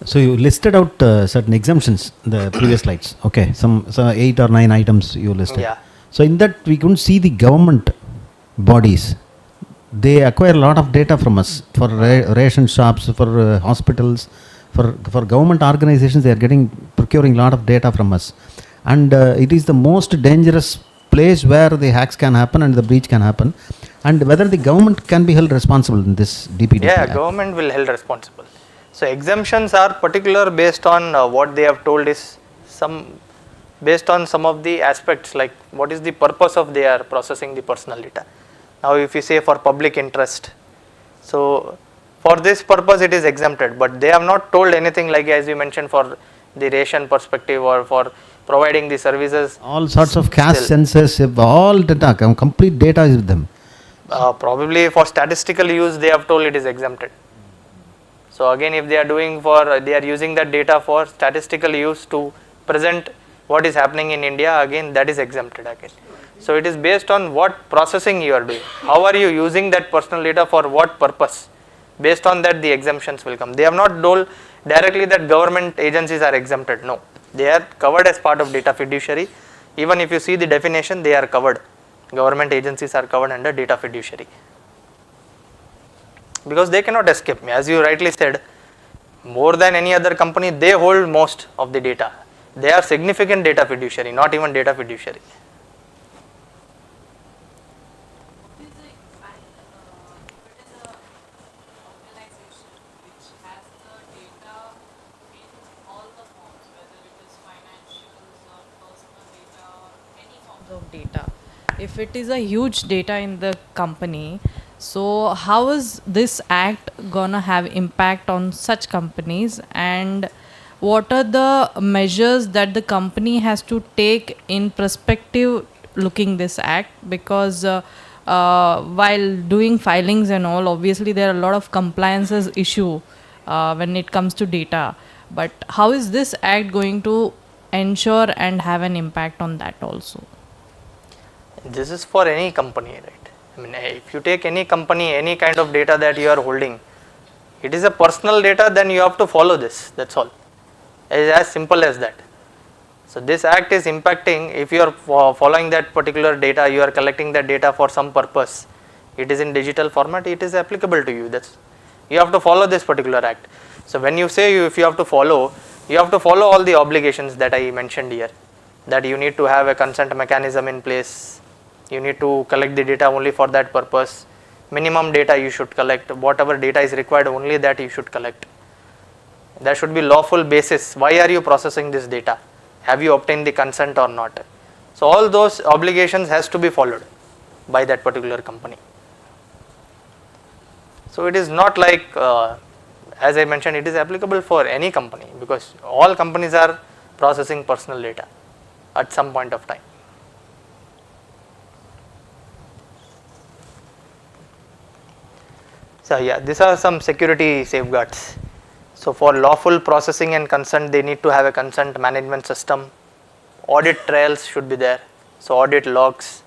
So you listed out certain exemptions in the previous slides. Okay, some 8 or 9 items you listed. Yeah. So in that we couldn't see the government bodies. They acquire a lot of data from us for ration shops, for hospitals, for government organizations. They are procuring a lot of data from us, and it is the most dangerous place where the hacks can happen and the breach can happen. And whether the government can be held responsible in this DPDP. Yeah, government will held responsible. So exemptions are particular based on what they have told is based on some of the aspects, like what is the purpose of they are processing the personal data. Now if you say for public interest, so for this purpose it is exempted, but they have not told anything like, as you mentioned, for the ration perspective or for providing the services. All sorts of caste census, all data, complete data is with them. Probably for statistical use they have told it is exempted. So again, if they are using that data for statistical use to present what is happening in India, again that is exempted again. So it is based on what processing you are doing. How are you using that personal data, for what purpose? Based on that the exemptions will come. They have not told directly that government agencies are exempted. No, they are covered as part of data fiduciary. Even if you see the definition, they are covered. Government agencies are covered under data fiduciary. Because they cannot escape. As you rightly said, more than any other company, they hold most of the data. They are significant data fiduciary, not even data fiduciary. Of data, if it is a huge data in the company, so how is this act gonna have impact on such companies, and what are the measures that the company has to take in perspective looking this act? Because while doing filings and all, obviously there are a lot of compliances issue when it comes to data, but how is this act going to ensure and have an impact on that also? This is for any company, right? I mean, if you take any company, any kind of data that you are holding, it is a personal data, then you have to follow this. That's all. It is as simple as that. So this act is impacting. If you are following that particular data, you are collecting that data for some purpose. It is in digital format. It is applicable to you. That's you have to follow this particular act. So when you say if you have to follow all the obligations that I mentioned here. That you need to have a consent mechanism in place. You need to collect the data only for that purpose. Minimum data you should collect. Whatever data is required, only that you should collect. There should be lawful basis. Why are you processing this data? Have you obtained the consent or not? So all those obligations has to be followed by that particular company. So it is not like, as I mentioned, it is applicable for any company because all companies are processing personal data at some point of time. So yeah, these are some security safeguards. So for lawful processing and consent, they need to have a consent management system. Audit trails should be there. So audit logs,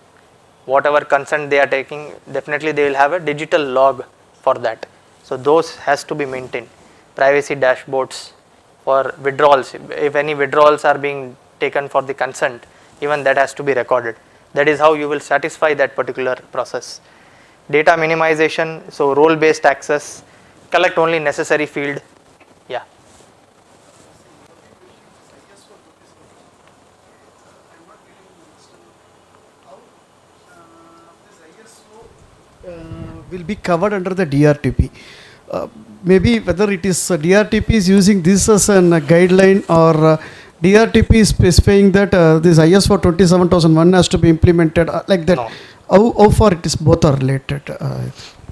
whatever consent they are taking, definitely they will have a digital log for that. So those has to be maintained. Privacy dashboards for withdrawals. If any withdrawals are being taken for the consent, even that has to be recorded. That is how you will satisfy that particular process. Data minimization, so role based access, collect only necessary field. Yeah. Will be covered under the DRTP. Maybe whether it is DRTP is using this as a guideline or DRTP is specifying that this ISO 27001 has to be implemented like that. No. How far it is both are related?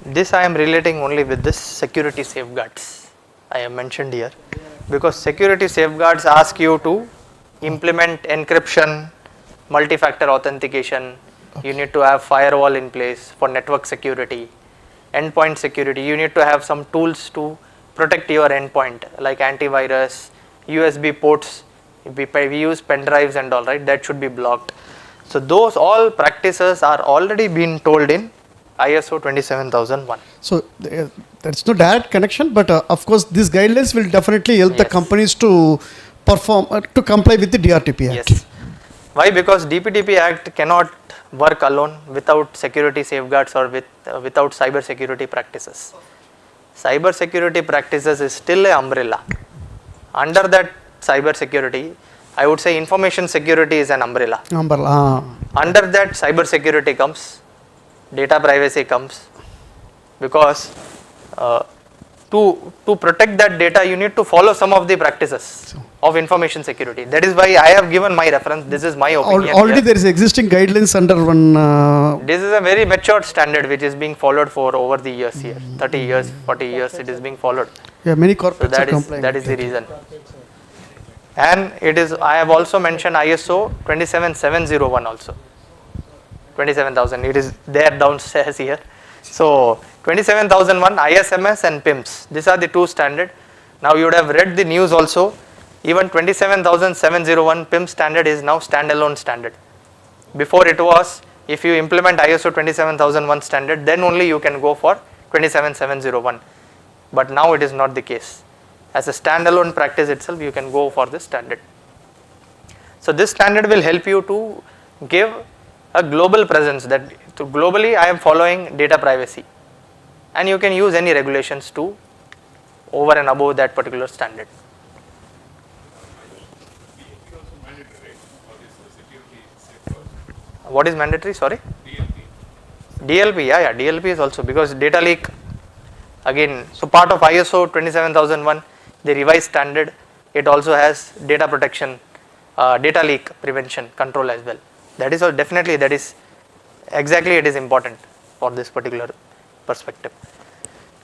This I am relating only with this security safeguards I have mentioned here, because security safeguards ask you to implement encryption, multi-factor authentication. You need to have firewall in place for network security, endpoint security. You need to have some tools to protect your endpoint like antivirus, USB ports. We use pen drives and all, right? That should be blocked. So those all practices are already been told in ISO 27001. So there's no direct connection, but of course these guidelines will definitely help the companies to perform to comply with the DRTP Act. Yes. Why? Because DPDP Act cannot work alone without security safeguards or without cyber security practices. Cyber security practices is still an umbrella. Under that cyber security, I would say information security is an umbrella. Under that cyber security comes, data privacy comes, because to protect that data you need to follow some of the practices of information security. That is why I have given my reference. This is my opinion. Already there is existing guidelines under one. This is a very matured standard which is being followed for over the years here. 30 years, 40 years it is being followed. Yeah, many corporates are complying. That is the reason. And it is, I have also mentioned ISO 27701 also. 27,000, it is there downstairs here. So 27001 ISMS and PIMS, these are the two standard. Now you would have read the news also. Even 27701 PIMS standard is now standalone standard. Before it was, if you implement ISO 27001 standard, then only you can go for 27701. But now it is not the case. As a standalone practice itself, you can go for this standard. So this standard will help you to give a global presence, that to globally I am following data privacy, and you can use any regulations to over and above that particular standard. What is mandatory? Sorry? DLP, yeah, DLP is also, because data leak, again, so part of ISO 27001, the revised standard, it also has data protection, data leak prevention control as well. That is all, definitely that is exactly, it is important for this particular perspective.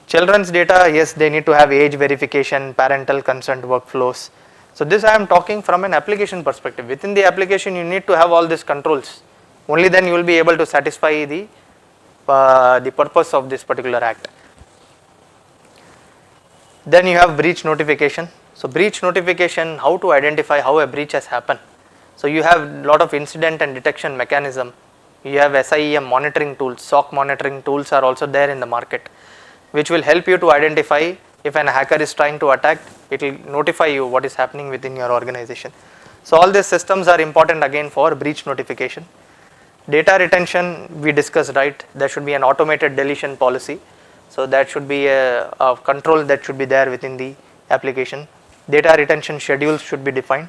Children's data, yes, they need to have age verification, parental consent workflows. So this I am talking from an application perspective. Within the application you need to have all these controls. Only then you will be able to satisfy the purpose of this particular act. Then you have breach notification. So breach notification, how to identify how a breach has happened. So you have lot of incident and detection mechanism. You have SIEM monitoring tools, SOC monitoring tools are also there in the market, which will help you to identify if an hacker is trying to attack, it will notify you what is happening within your organization. So all these systems are important again for breach notification. Data retention we discussed, right? There should be an automated deletion policy. So that should be a control that should be there within the application. Data retention schedules should be defined.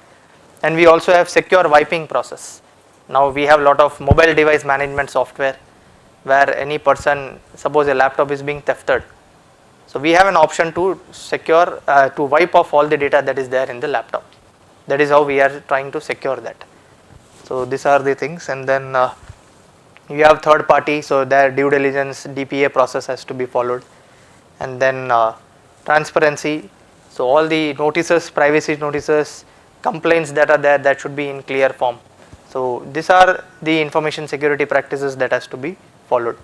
And we also have secure wiping process. Now we have a lot of mobile device management software where any person, suppose a laptop is being thefted. So we have an option to secure, to wipe off all the data that is there in the laptop. That is how we are trying to secure that. So these are the things, and then you have third party, so their due diligence DPA process has to be followed, and then transparency. So all the notices, privacy notices, complaints that are there, that should be in clear form. So these are the information security practices that has to be followed.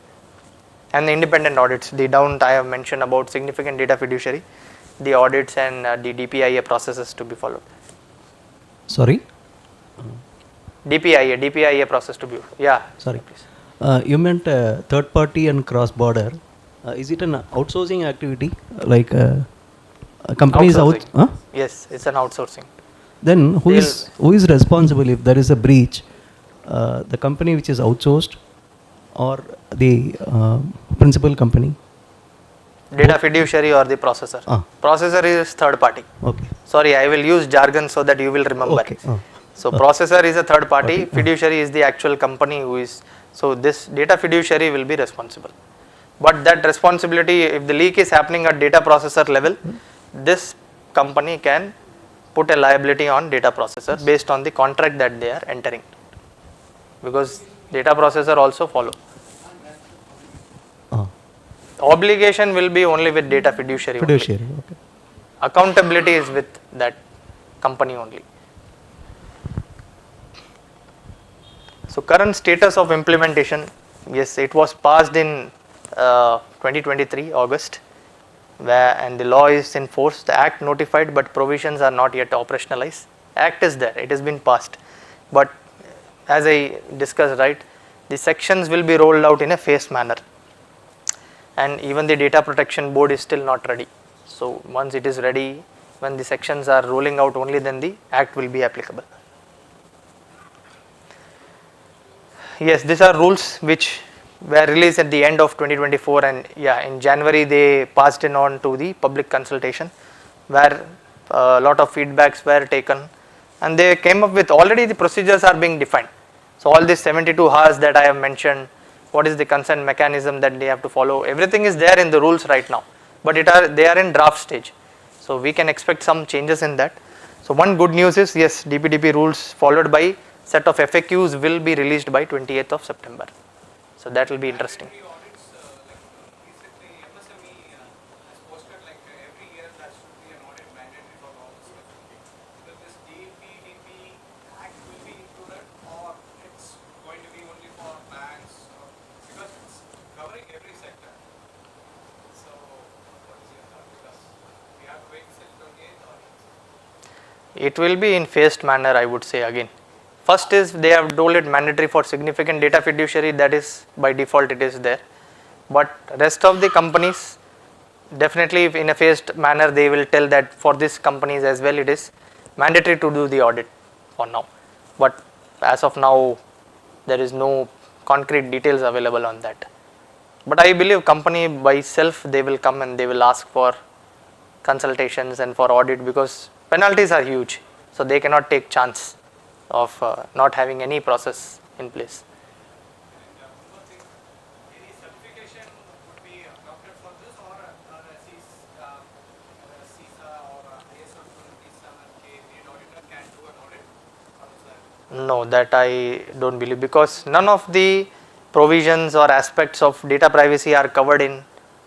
And the independent audits, the down I have mentioned about significant data fiduciary, the audits and the DPIA processes to be followed. Sorry? DPIA process to be, yeah. Sorry. You meant third party and cross border. Is it an outsourcing activity? Like companies outsourcing. Yes, it's an outsourcing. Then who is responsible if there is a breach? The company which is outsourced or the principal company? Data fiduciary or the processor. Processor is third party. Okay. Sorry, I will use jargon so that you will remember. Okay. So processor is a third party, fiduciary is the actual company who is, so this data fiduciary will be responsible. But that responsibility, if the leak is happening at data processor level, this company can put a liability on data processor based on the contract that they are entering. Because data processor also follow. Obligation will be only with data fiduciary. Fiduciary, only. okay. Accountability is with that company only. So current status of implementation, yes, it was passed in 2023 August, and the law is in force. The act notified, but provisions are not yet operationalized. Act is there, it has been passed, but as I discussed, right, the sections will be rolled out in a phased manner, and even the data protection board is still not ready. So once it is ready, when the sections are rolling out, only then the act will be applicable. Yes, these are rules which were released at the end of 2024, and yeah, in January they passed in on to the public consultation where a lot of feedbacks were taken, and they came up with, already the procedures are being defined. So all these 72 hours that I have mentioned, what is the consent mechanism that they have to follow, everything is there in the rules right now, but they are in draft stage. So we can expect some changes in that. So one good news is, yes, DPDP rules followed by set of FAQs will be released by 28th of September. So that will be interesting. It will be in phased manner, I would say again. First is they have told it mandatory for significant data fiduciary, that is by default it is there. But rest of the companies, definitely in a phased manner they will tell that for these companies as well it is mandatory to do the audit for now. But as of now there is no concrete details available on that. But I believe company by self they will come and they will ask for consultations and for audit, because penalties are huge, so they cannot take chance of not having any process in place. No, that I don't believe, because none of the provisions or aspects of data privacy are covered in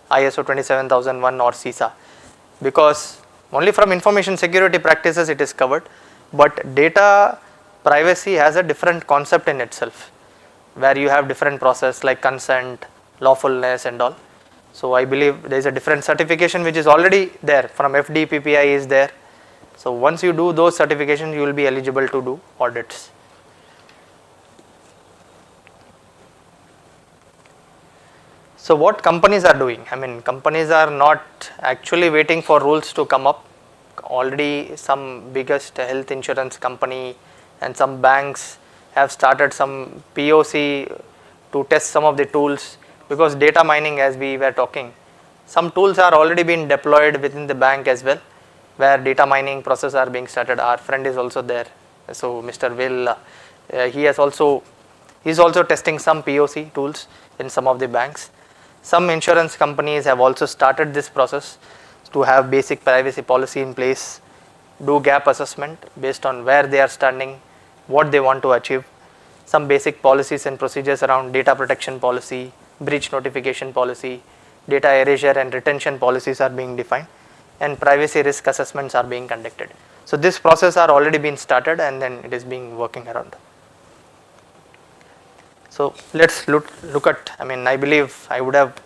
ISO 27001 or CISA, because only from information security practices it is covered, but data privacy has a different concept in itself, where you have different process like consent, lawfulness and all. So I believe there is a different certification which is already there, from FDPPI is there, So once you do those certifications, you will be eligible to do audits. So what companies are doing? I mean, companies are not actually waiting for rules to come up. Already some biggest health insurance company and some banks have started some POC to test some of the tools, because data mining, as we were talking, some tools are already being deployed within the bank as well, where data mining process are being started. Our friend is also there. So Mr. Will, he is also testing some POC tools in some of the banks. Some insurance companies have also started this process to have basic privacy policy in place, do gap assessment based on where they are standing, what they want to achieve, some basic policies and procedures around data protection policy, breach notification policy, data erasure and retention policies are being defined, and privacy risk assessments are being conducted. So this process are already been started, and then it is being working around. So let's look at, I mean, I believe I would have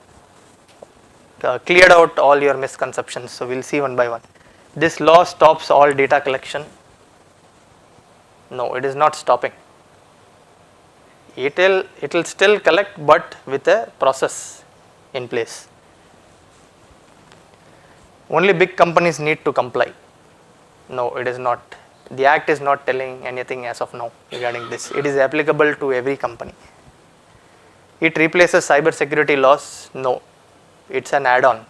cleared out all your misconceptions. So we'll see one by one. This law stops all data collection. No, it is not stopping. It will still collect, but with a process in place. Only big companies need to comply. No, it is not. The Act is not telling anything as of now regarding this. It is applicable to every company. It replaces cyber security laws. No, it's an add-on.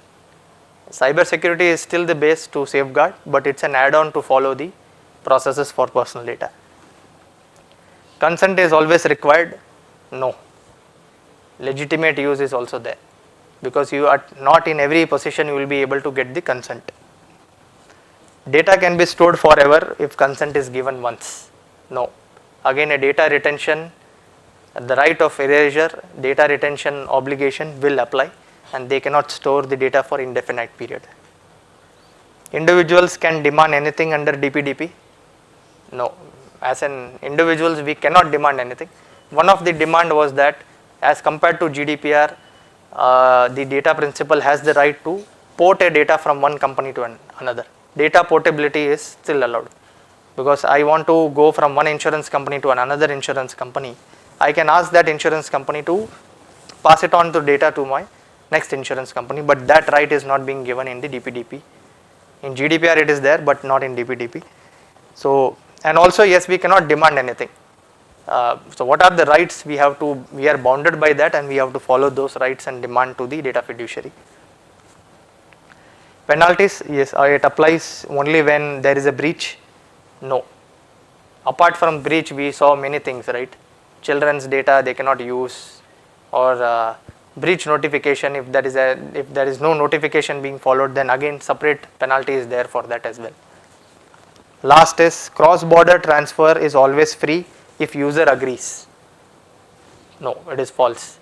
Cyber security is still the base to safeguard, but it's an add-on to follow the processes for personal data. Consent is always required. No. Legitimate use is also there, because you are not in every position you will be able to get the consent. Data can be stored forever if consent is given once. No. Again, a data retention, the right of erasure, data retention obligation will apply, and they cannot store the data for indefinite period. Individuals can demand anything under DPDP. No. As an individuals, we cannot demand anything. One of the demand was that, as compared to GDPR, the data principal has the right to port a data from one company to another. Data portability is still allowed, because I want to go from one insurance company to another insurance company. I can ask that insurance company to pass it on to data to my next insurance company, but that right is not being given in the DPDP. In GDPR it is there, but not in DPDP. So, and also, yes, we cannot demand anything. So what are the rights we have to, we are bounded by that, and we have to follow those rights and demand to the data fiduciary. Penalties, yes, it applies only when there is a breach. No. Apart from breach, we saw many things, right? Children's data they cannot use, or breach notification, if there is no notification being followed, then again separate penalty is there for that as well. Last is cross-border transfer is always free if user agrees. No, it is false,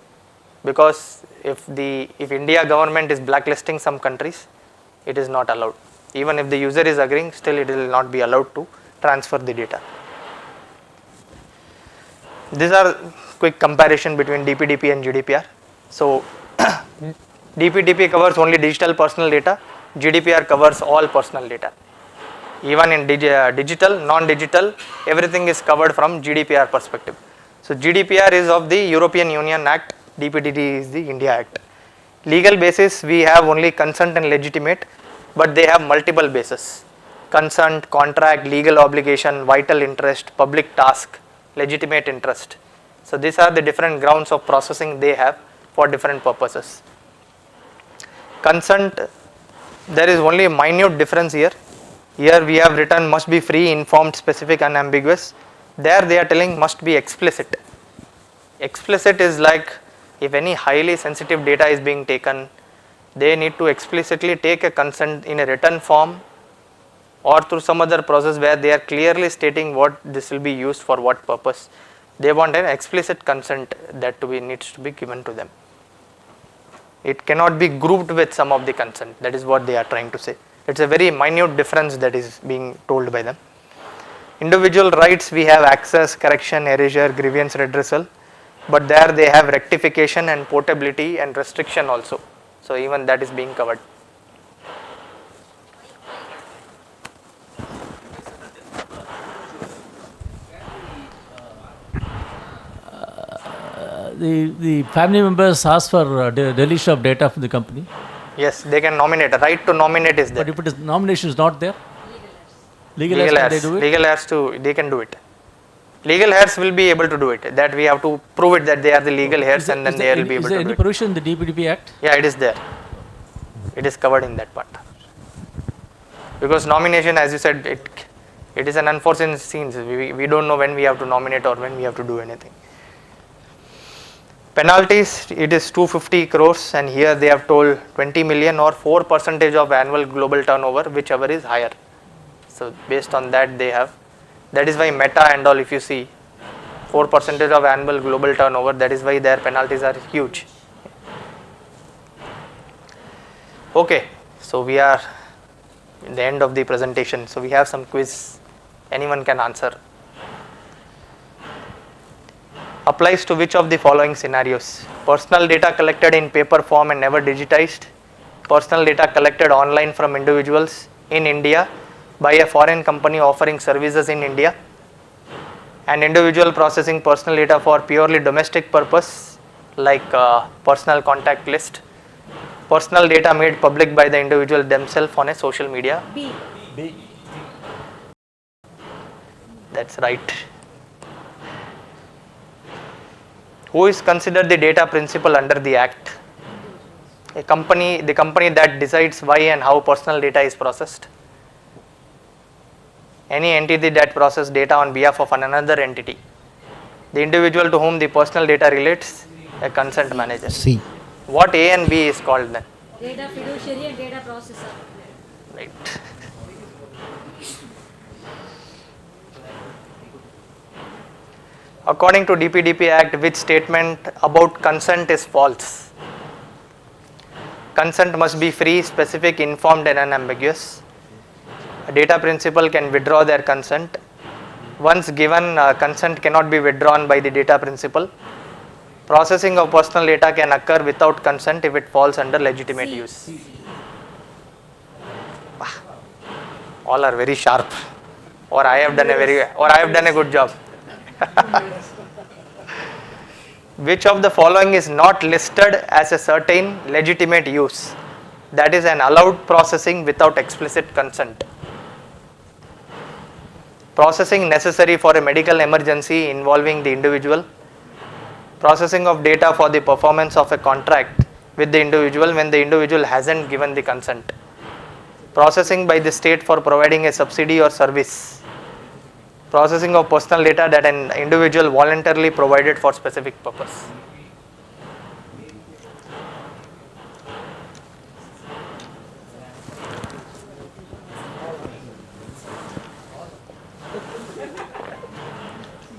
because if India government is blacklisting some countries, it is not allowed. Even if the user is agreeing, still it will not be allowed to transfer the data. These are quick comparison between DPDP and GDPR. So DPDP covers only digital personal data, GDPR covers all personal data. Even in digital, non-digital, everything is covered from GDPR perspective. So GDPR is of the European Union Act, DPDP is the India Act. Legal basis, we have only consent and legitimate, but they have multiple bases. Consent, contract, legal obligation, vital interest, public task, legitimate interest. So these are the different grounds of processing they have for different purposes. Consent, there is only a minute difference here. Here we have written must be free, informed, specific, unambiguous. There they are telling must be explicit. Explicit is like, if any highly sensitive data is being taken, they need to explicitly take a consent in a written form or through some other process where they are clearly stating what this will be used for what purpose. They want an explicit consent that needs to be given to them. It cannot be grouped with some of the consent. That is what they are trying to say. It's a very minute difference that is being told by them. Individual rights, we have access, correction, erasure, grievance redressal, but there they have rectification and portability and restriction also. So even that is being covered. the family members ask for deletion of data from the company. Yes, they can nominate. Right to nominate is there. But if it is nomination is not there, legal Legal heirs, can they heirs. do it? Legal heirs to they can do it. Legal heirs will be able to do it. That we have to prove it that they are the legal heirs, and then they will be able to do it. Is there any provision in the DPDP Act? Yeah, it is there. It is covered in that part. Because nomination, as you said, it is an unforeseen scenes. We don't know when we have to nominate or when we have to do anything. Penalties, it is 250 crores, and here they have told 20 million or 4% of annual global turnover, whichever is higher. So based on that they have, that is why Meta and all, if you see 4% of annual global turnover, that is why their penalties are huge. Okay, so we are in the end of the presentation. So we have some quiz, anyone can answer. Applies to which of the following scenarios? Personal data collected in paper form and never digitized. Personal data collected online from individuals in India by a foreign company offering services in India. An individual processing personal data for purely domestic purpose, like personal contact list. Personal data made public by the individual themselves on a social media. B. That's right. Who is considered the data principal under the Act? The company that decides why and how personal data is processed. Any entity that processes data on behalf of another entity. The individual to whom the personal data relates, a consent manager. C. What A and B is called then? Data fiduciary and data processor. Right. According to DPDP Act, which statement about consent is false? Consent must be free, specific, informed and unambiguous. A data principal can withdraw their consent. Once given, consent cannot be withdrawn by the data principal. Processing of personal data can occur without consent if it falls under legitimate use. All are very sharp. Or I have done a good job. Which of the following is not listed as a certain legitimate use? That is an allowed processing without explicit consent. Processing necessary for a medical emergency involving the individual. Processing of data for the performance of a contract with the individual when the individual hasn't given the consent. Processing by the state for providing a subsidy or service. Processing of personal data that an individual voluntarily provided for specific purpose.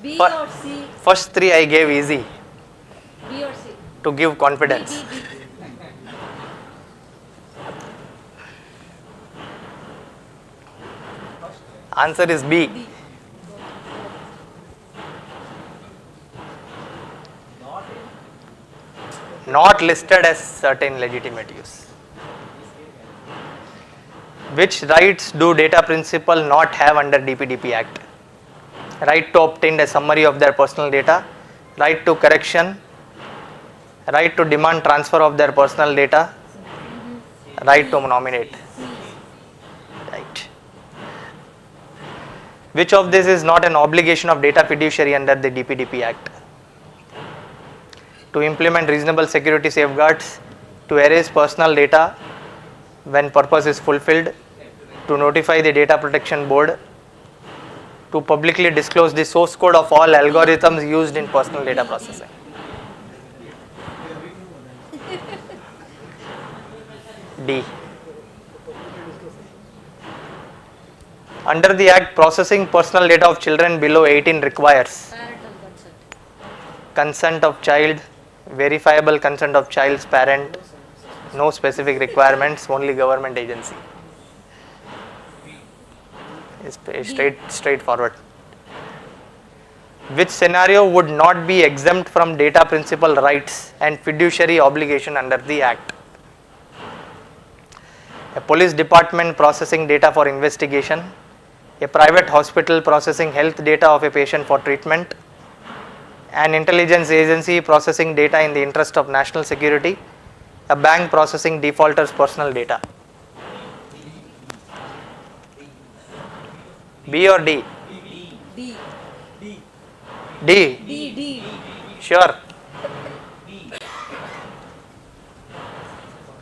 B or C? First three I gave easy B or C? to give confidence. B. Answer is B. Not listed as certain legitimate use. Which rights do data principal not have under DPDP Act? Right to obtain a summary of their personal data, right to correction, right to demand transfer of their personal data, right to nominate. Right. Which of this is not an obligation of data fiduciary under the DPDP Act? To implement reasonable security safeguards, to erase personal data when purpose is fulfilled, to notify the data protection board, to publicly disclose the source code of all algorithms used in personal data processing. D. Under the Act, processing personal data of children below 18 requires consent of child, verifiable consent of child's parent, no specific requirements, only government agency. It's straightforward. Which scenario would not be exempt from data principal rights and fiduciary obligation under the Act? A police department processing data for investigation, a private hospital processing health data of a patient for treatment, an intelligence agency processing data in the interest of national security, a bank processing defaulters' personal data. B or D? D. D. D. Sure.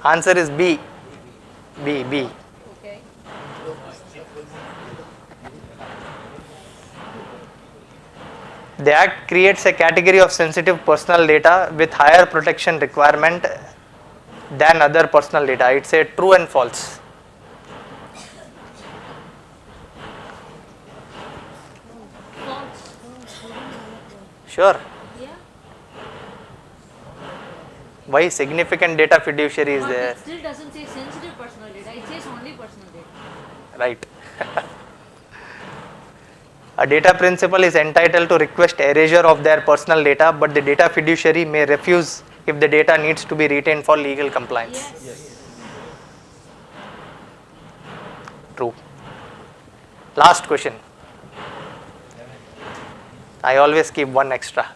Answer is B. B. Okay. The Act creates a category of sensitive personal data with higher protection requirement than other personal data. It's a true and false. False. Sure. Yeah. Why significant data fiduciary is But there? it still doesn't say sensitive personal data. It says only personal data. Right. A data principal is entitled to request erasure of their personal data, but the data fiduciary may refuse if the data needs to be retained for legal compliance. Yes. True. Last question. I always keep one extra.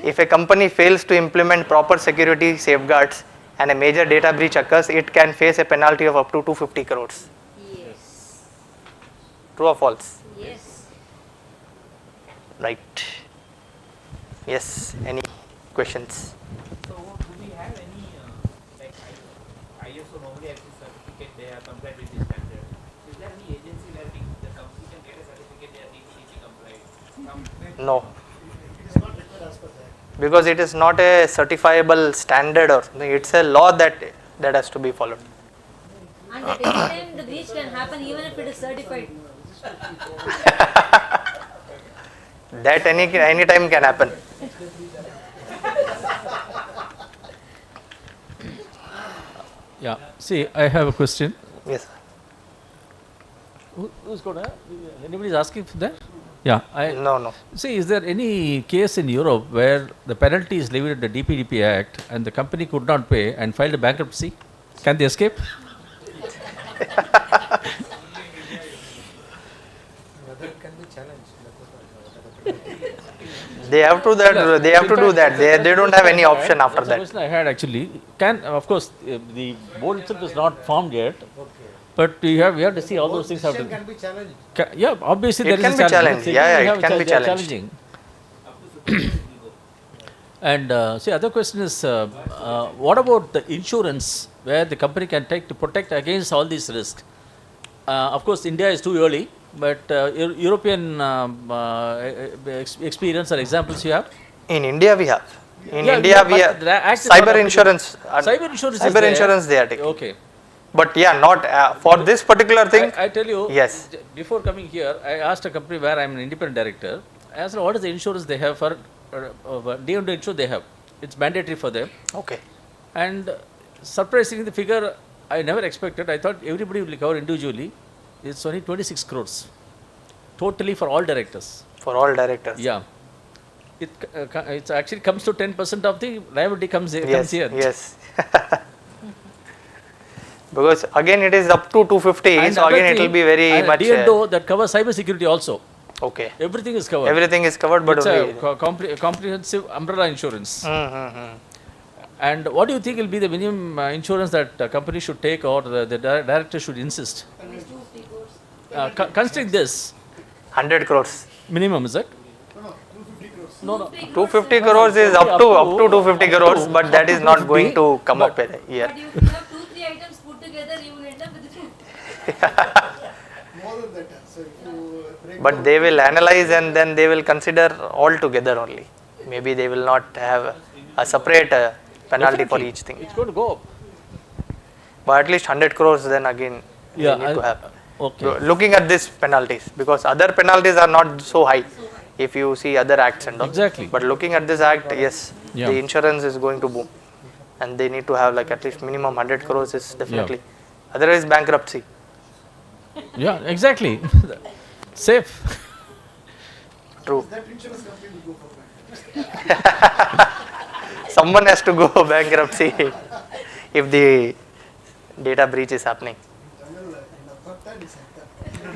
If a company fails to implement proper security safeguards and a major data breach occurs, it can face a penalty of up to 250 crores. Yes. True or false? Yes. Right. Yes. Any questions? So, do we have any, like ISO normally has this certificate, they are complied with this standard. Is there any agency where the company can get a certificate they are DPDP compliant? No. Because it is not a certifiable standard, or it's a law that has to be followed. And at any time the breach can happen even if it is certified. That any time can happen. Yeah. See, I have a question. Yes. Who's going to? Anybody is asking for that? Yeah. No. See, is there any case in Europe where the penalty is levied at the DPDP Act and the company could not pay and filed a bankruptcy? Can they escape? They have to that. They have to do that. They don't have any option after That's that. the question I had actually. Can, of course, the board itself is not formed yet. But we have to see all those things have to. Can be challenged. Yeah, obviously It there is can a be challenged. Yeah, it can be challenged. challenging. And see, other question is, what about the insurance where the company can take to protect against all these risks? Of course, India is too early, but European experience or examples you have? In India we have. In Yeah, India we have but the act is not cyber insurance. Cyber insurance is Cyber there. insurance they are taking. Okay. But yeah, not for this particular thing. I tell you, yes. Before coming here, I asked a company where I am an independent director. I asked, what is the insurance they have for D&O insurance they have? It's mandatory for them. Okay. And surprisingly, the figure I never expected. I thought everybody will cover individually. It's only 26 crores. Totally for all directors. For all directors. Yeah. It actually comes to 10% of the liability comes here. Yes. Because again it is up to 250, And so again it will be very much. D&O that covers cyber security also. Okay. Everything is covered. Everything is covered, but it's only a comprehensive umbrella insurance. And what do you think will be the minimum insurance that a company should take or the director should insist? Considering this, 100 crores. Minimum, is it? No. 250 crores is up to 250 crores, but that is not going to come up here. But if you have 2-3 items put together, you will end up with the truth. More than that. So if you break But they will analyze and then they will consider all together only. Maybe they will not have a separate penalty for each thing. It's going to go up. But at least 100 crores then again Yeah, they need to have. Okay. Looking at these penalties, because other penalties are not so high if you see other acts and all. Exactly. But looking at this act, yes, Yeah. the insurance is going to boom. And they need to have like at least minimum 100 crores is definitely. Otherwise bankruptcy. Yeah, exactly. Safe. True. that insurance company will go for bankruptcy. Someone has to go bankruptcy if the data breach is happening.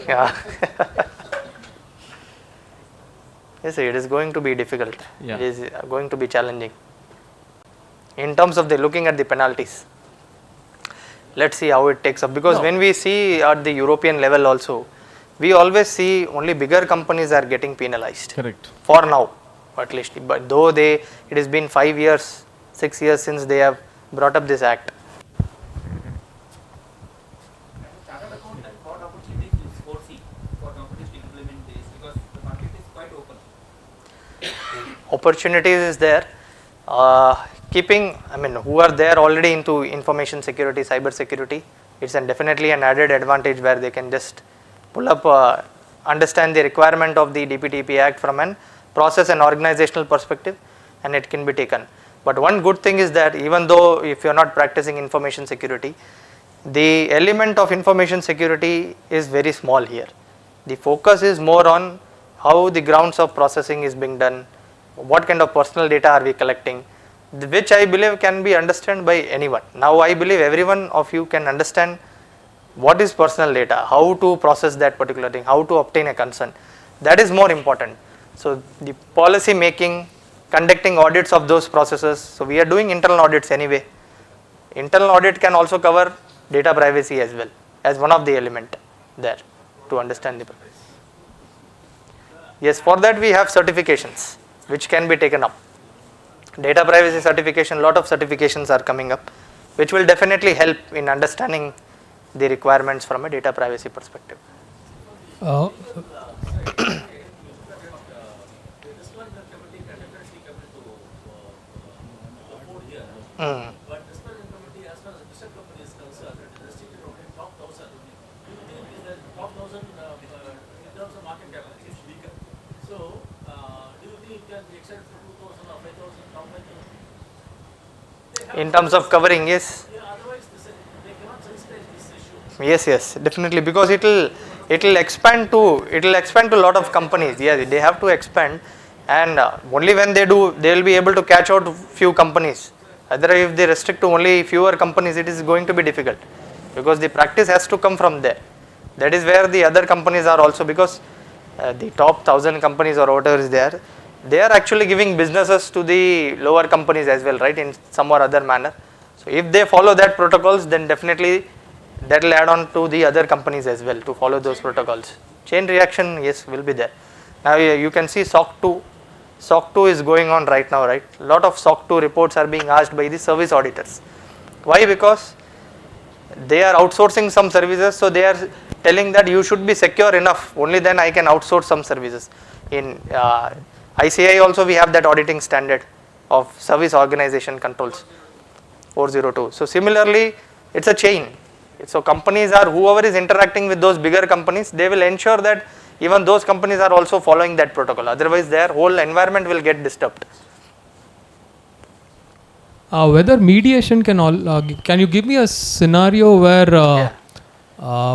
Yeah. Yes, it is going to be difficult. Yeah. It is going to be challenging. In terms of the looking at the penalties, let's see how it takes up, because when we see at the European level also, we always see only bigger companies are getting penalized. Correct. For now, at least. But though it has been 5 years, 6 years since they have brought up this act. Chartered accountant, what opportunities do you foresee for companies to implement this, because the market is quite open? Opportunities is there. Who are there already into information security, cyber security, it's definitely an added advantage where they can just pull up, understand the requirement of the DPDP Act from an process and organizational perspective, and it can be taken. But one good thing is that even though if you are not practicing information security, the element of information security is very small here. The focus is more on how the grounds of processing is being done, what kind of personal data are we collecting, which I believe can be understood by anyone. Now I believe everyone of you can understand what is personal data, how to process that particular thing, how to obtain a consent. That is more important. So the policy making, conducting audits of those processes. So we are doing internal audits anyway. Internal audit can also cover data privacy as well as one of the element there to understand the purpose. Yes, for that we have certifications which can be taken up. Data privacy certification, lot of certifications are coming up, which will definitely help in understanding the requirements from a data privacy perspective. Mm. But this committee, as far as the listed company is concerned, it is restricted only to top 1,000. Do you think is that top 1,000 in terms of market cap is weaker? So, do you think it can be extended to 2,000 or 5,000 top 5,000? In terms of covering, yes. Yeah, otherwise they cannot sensitize this issue. Yes, definitely, because it will expand to a lot of companies. Yeah, they have to expand, and only when they do, they will be able to catch out few companies. Otherwise, if they restrict to only fewer companies, it is going to be difficult, because the practice has to come from there. That is where the other companies are also, because the top 1,000 companies or whatever is there, they are actually giving businesses to the lower companies as well, right, in some or other manner. So if they follow that protocols, then definitely that will add on to the other companies as well to follow those protocols. Chain reaction, yes, will be there. Now you can see SOC 2. SOC 2 is going on right now, right? A lot of SOC 2 reports are being asked by the service auditors. Why? Because they are outsourcing some services, so they are telling that you should be secure enough, only then I can outsource some services. In ICAI also we have that auditing standard of service organization controls 402. So similarly, it's a chain. So companies are, whoever is interacting with those bigger companies, they will ensure that even those companies are also following that protocol. Otherwise, their whole environment will get disturbed. Whether mediation can you give me a scenario where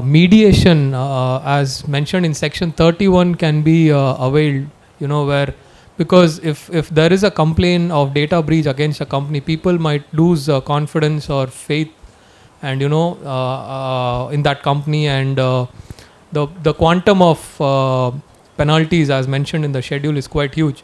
mediation, as mentioned in section 31, can be availed? Where, because if there is a complaint of data breach against a company, people might lose confidence or faith, and in that company, and the quantum of penalties as mentioned in the schedule is quite huge.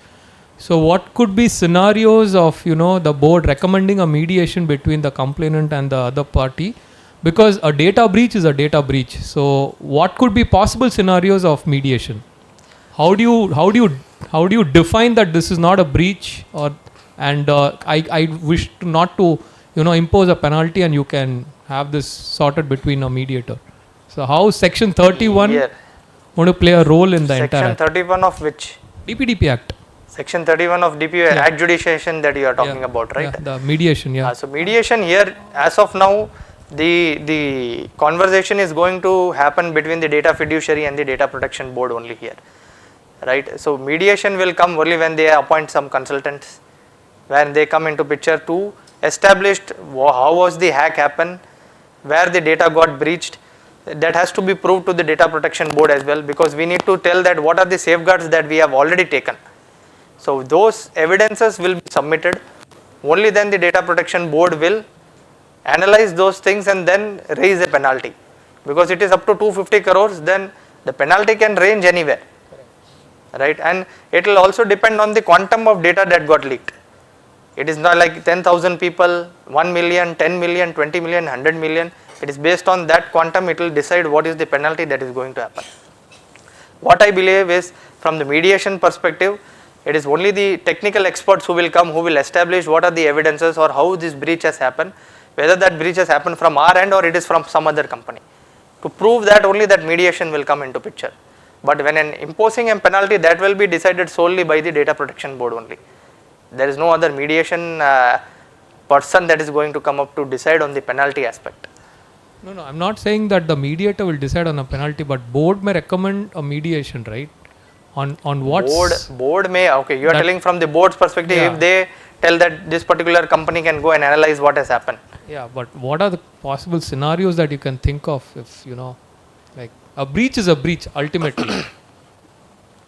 So what could be scenarios of the board recommending a mediation between the complainant and the other party, because a data breach is a data breach. So what could be possible scenarios of mediation? How do you define that this is not a breach, I wish not to impose a penalty, and you can have this sorted between a mediator? So how section 31 going to play a role in the entire Section 31 of which? DPDP Act. Section 31 of DPDP adjudication that you are talking about, right? Yeah, the mediation, so mediation here, as of now, the conversation is going to happen between the data fiduciary and the data protection board only here, right? So mediation will come only when they appoint some consultants, when they come into picture to establish how was the hack happen, where the data got breached. That has to be proved to the data protection board as well, because we need to tell that what are the safeguards that we have already taken. So those evidences will be submitted. Only then the data protection board will analyze those things and then raise a penalty, because it is up to 250 crores, then the penalty can range anywhere. right? And it will also depend on the quantum of data that got leaked. It is not like 10,000 people, 1 million, 10 million, 20 million, 100 million. It is based on that quantum, it will decide what is the penalty that is going to happen. What I believe is, from the mediation perspective, it is only the technical experts who will come, who will establish what are the evidences or how this breach has happened, whether that breach has happened from our end or it is from some other company. To prove that, only that mediation will come into picture. But when imposing a penalty, that will be decided solely by the data protection board only. There is no other mediation person that is going to come up to decide on the penalty aspect. No, I'm not saying that the mediator will decide on a penalty, but board may recommend a mediation, right? On what? Board may, okay, you are telling from the board's perspective, Yeah. if they tell that this particular company can go and analyze what has happened. Yeah, but what are the possible scenarios that you can think of if, like a breach is a breach ultimately.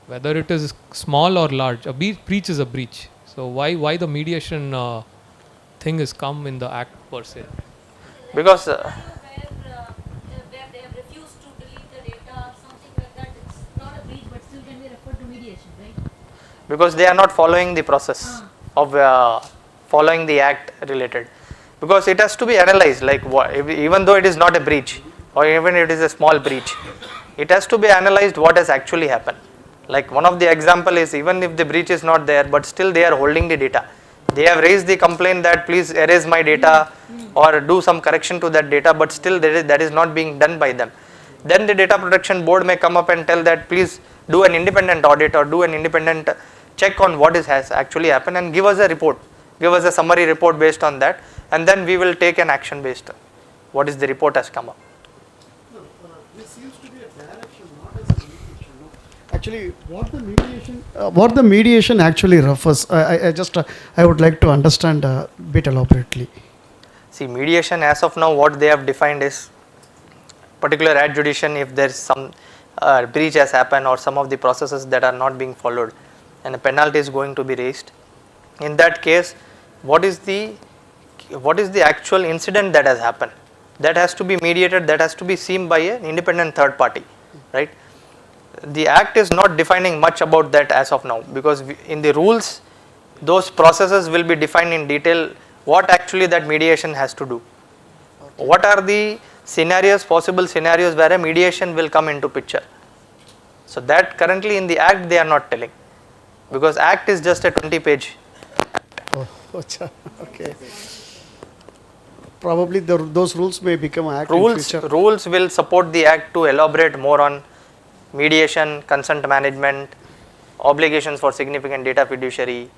Whether it is small or large, a breach is a breach. So why the mediation thing is come in the act per se? Because where they have refused to delete the data, something like that, it's not a breach but still can be referred to mediation, right? Because they are not following the process of following the act related. Because it has to be analyzed, like even though it is not a breach or even it is a small breach, it has to be analyzed what has actually happened. Like one of the example is, even if the breach is not there, but still they are holding the data. They have raised the complaint that please erase my data or do some correction to that data, but still that is not being done by them. Then the data protection board may come up and tell that please do an independent audit or do an independent check on what has actually happened and give us a report, give us a summary report based on that, and then we will take an action based on what is the report has come up. This seems to be a direction, not as a mediation. No? Actually, what the mediation actually refers, I would like to understand a bit elaborately. See, mediation as of now, what they have defined is particular adjudication if there is some breach has happened or some of the processes that are not being followed and a penalty is going to be raised. In that case, what is the actual incident that has happened? That has to be mediated, that has to be seen by an independent third party, right? The act is not defining much about that as of now, because in the rules, those processes will be defined in detail what actually that mediation has to do. Okay. What are the scenarios, possible scenarios where a mediation will come into picture? So that currently in the act they are not telling, because act is just a 20-page act. Oh, okay. Probably those rules may become act in future. Rules will support the act to elaborate more on mediation, consent management, obligations for significant data fiduciary,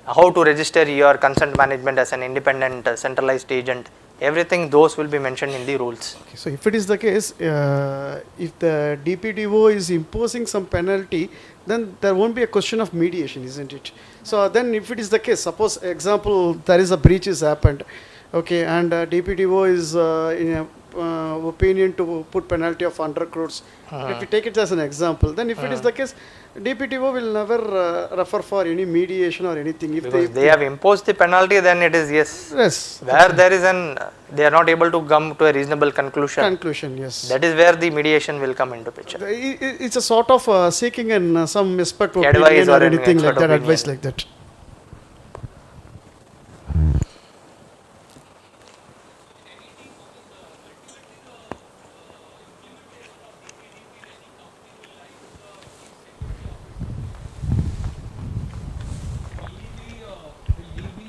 how to register your consent management as an independent centralized agent. Everything those will be mentioned in the rules. Okay, so if it is the case, if the DPDO is imposing some penalty, then there won't be a question of mediation, isn't it? So then if it is the case, suppose example there is a breach has happened, okay, and DPDO is in a opinion to put penalty of 100 crores. If you take it as an example, then if it is the case, DPDO will never refer for any mediation or anything. If they have imposed the penalty, then it is yes. Where there is they are not able to come to a reasonable conclusion. Yes. That is where the mediation will come into picture. It's a sort of seeking in some expert opinion advice or anything like that, opinion. advice like that.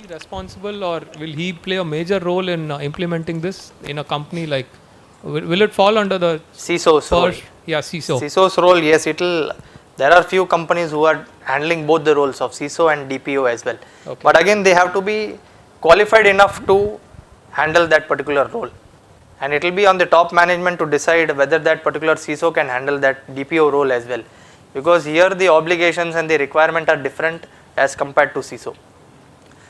Responsible, or will he play a major role in implementing this in a company like, will it fall under the CISO's role? Yeah, CISO. CISO's role, yes, there are few companies who are handling both the roles of CISO and DPO as well. Okay. But again, they have to be qualified enough to handle that particular role. And it will be on the top management to decide whether that particular CISO can handle that DPO role as well. Because here the obligations and the requirement are different as compared to CISO.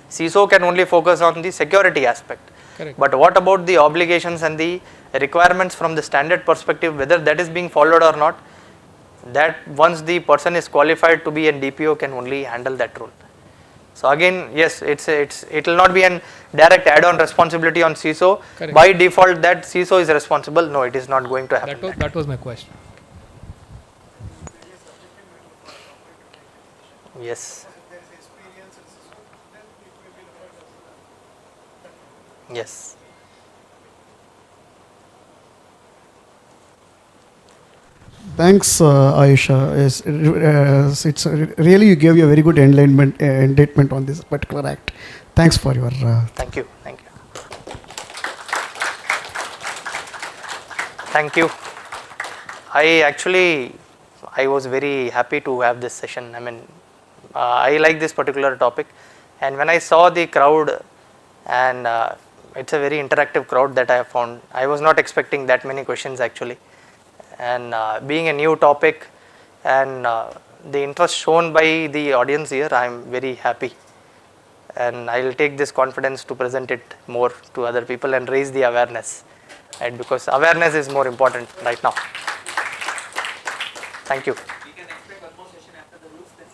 CISO can only focus on the security aspect. Correct. But what about the obligations and the requirements from the standard perspective, whether that is being followed or not? That once the person is qualified to be a DPO can only handle that role. So again, yes, it will not be an direct add-on responsibility on CISO. Correct. By default that CISO is responsible. No, it is not going to happen. That was my question. Yes. Because if there is experience, so then it may be referred as Yes. Thanks, Ayush. It's really you gave you a very good enlightenment on this particular act. Thanks for your. Thank you. Thank you. Thank you. I was very happy to have this session. I mean, I like this particular topic, and when I saw the crowd, and it's a very interactive crowd that I have found. I was not expecting that many questions actually, and being a new topic, and the interest shown by the audience here, I am very happy, and I will take this confidence to present it more to other people and raise the awareness, right? Because awareness is more important right now. Thank you. We can expect one more session after the rules then.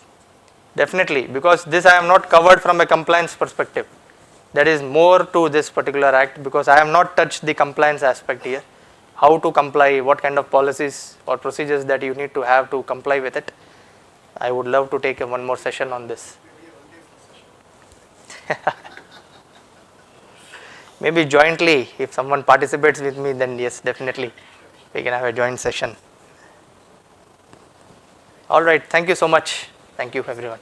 Definitely, because this I am not covered from a compliance perspective. There is more to this particular act because I have not touched the compliance aspect here. How to comply, what kind of policies or procedures that you need to have to comply with it. I would love to take one more session on this. Maybe jointly, if someone participates with me, then yes, definitely we can have a joint session. All right, thank you so much. Thank you, everyone.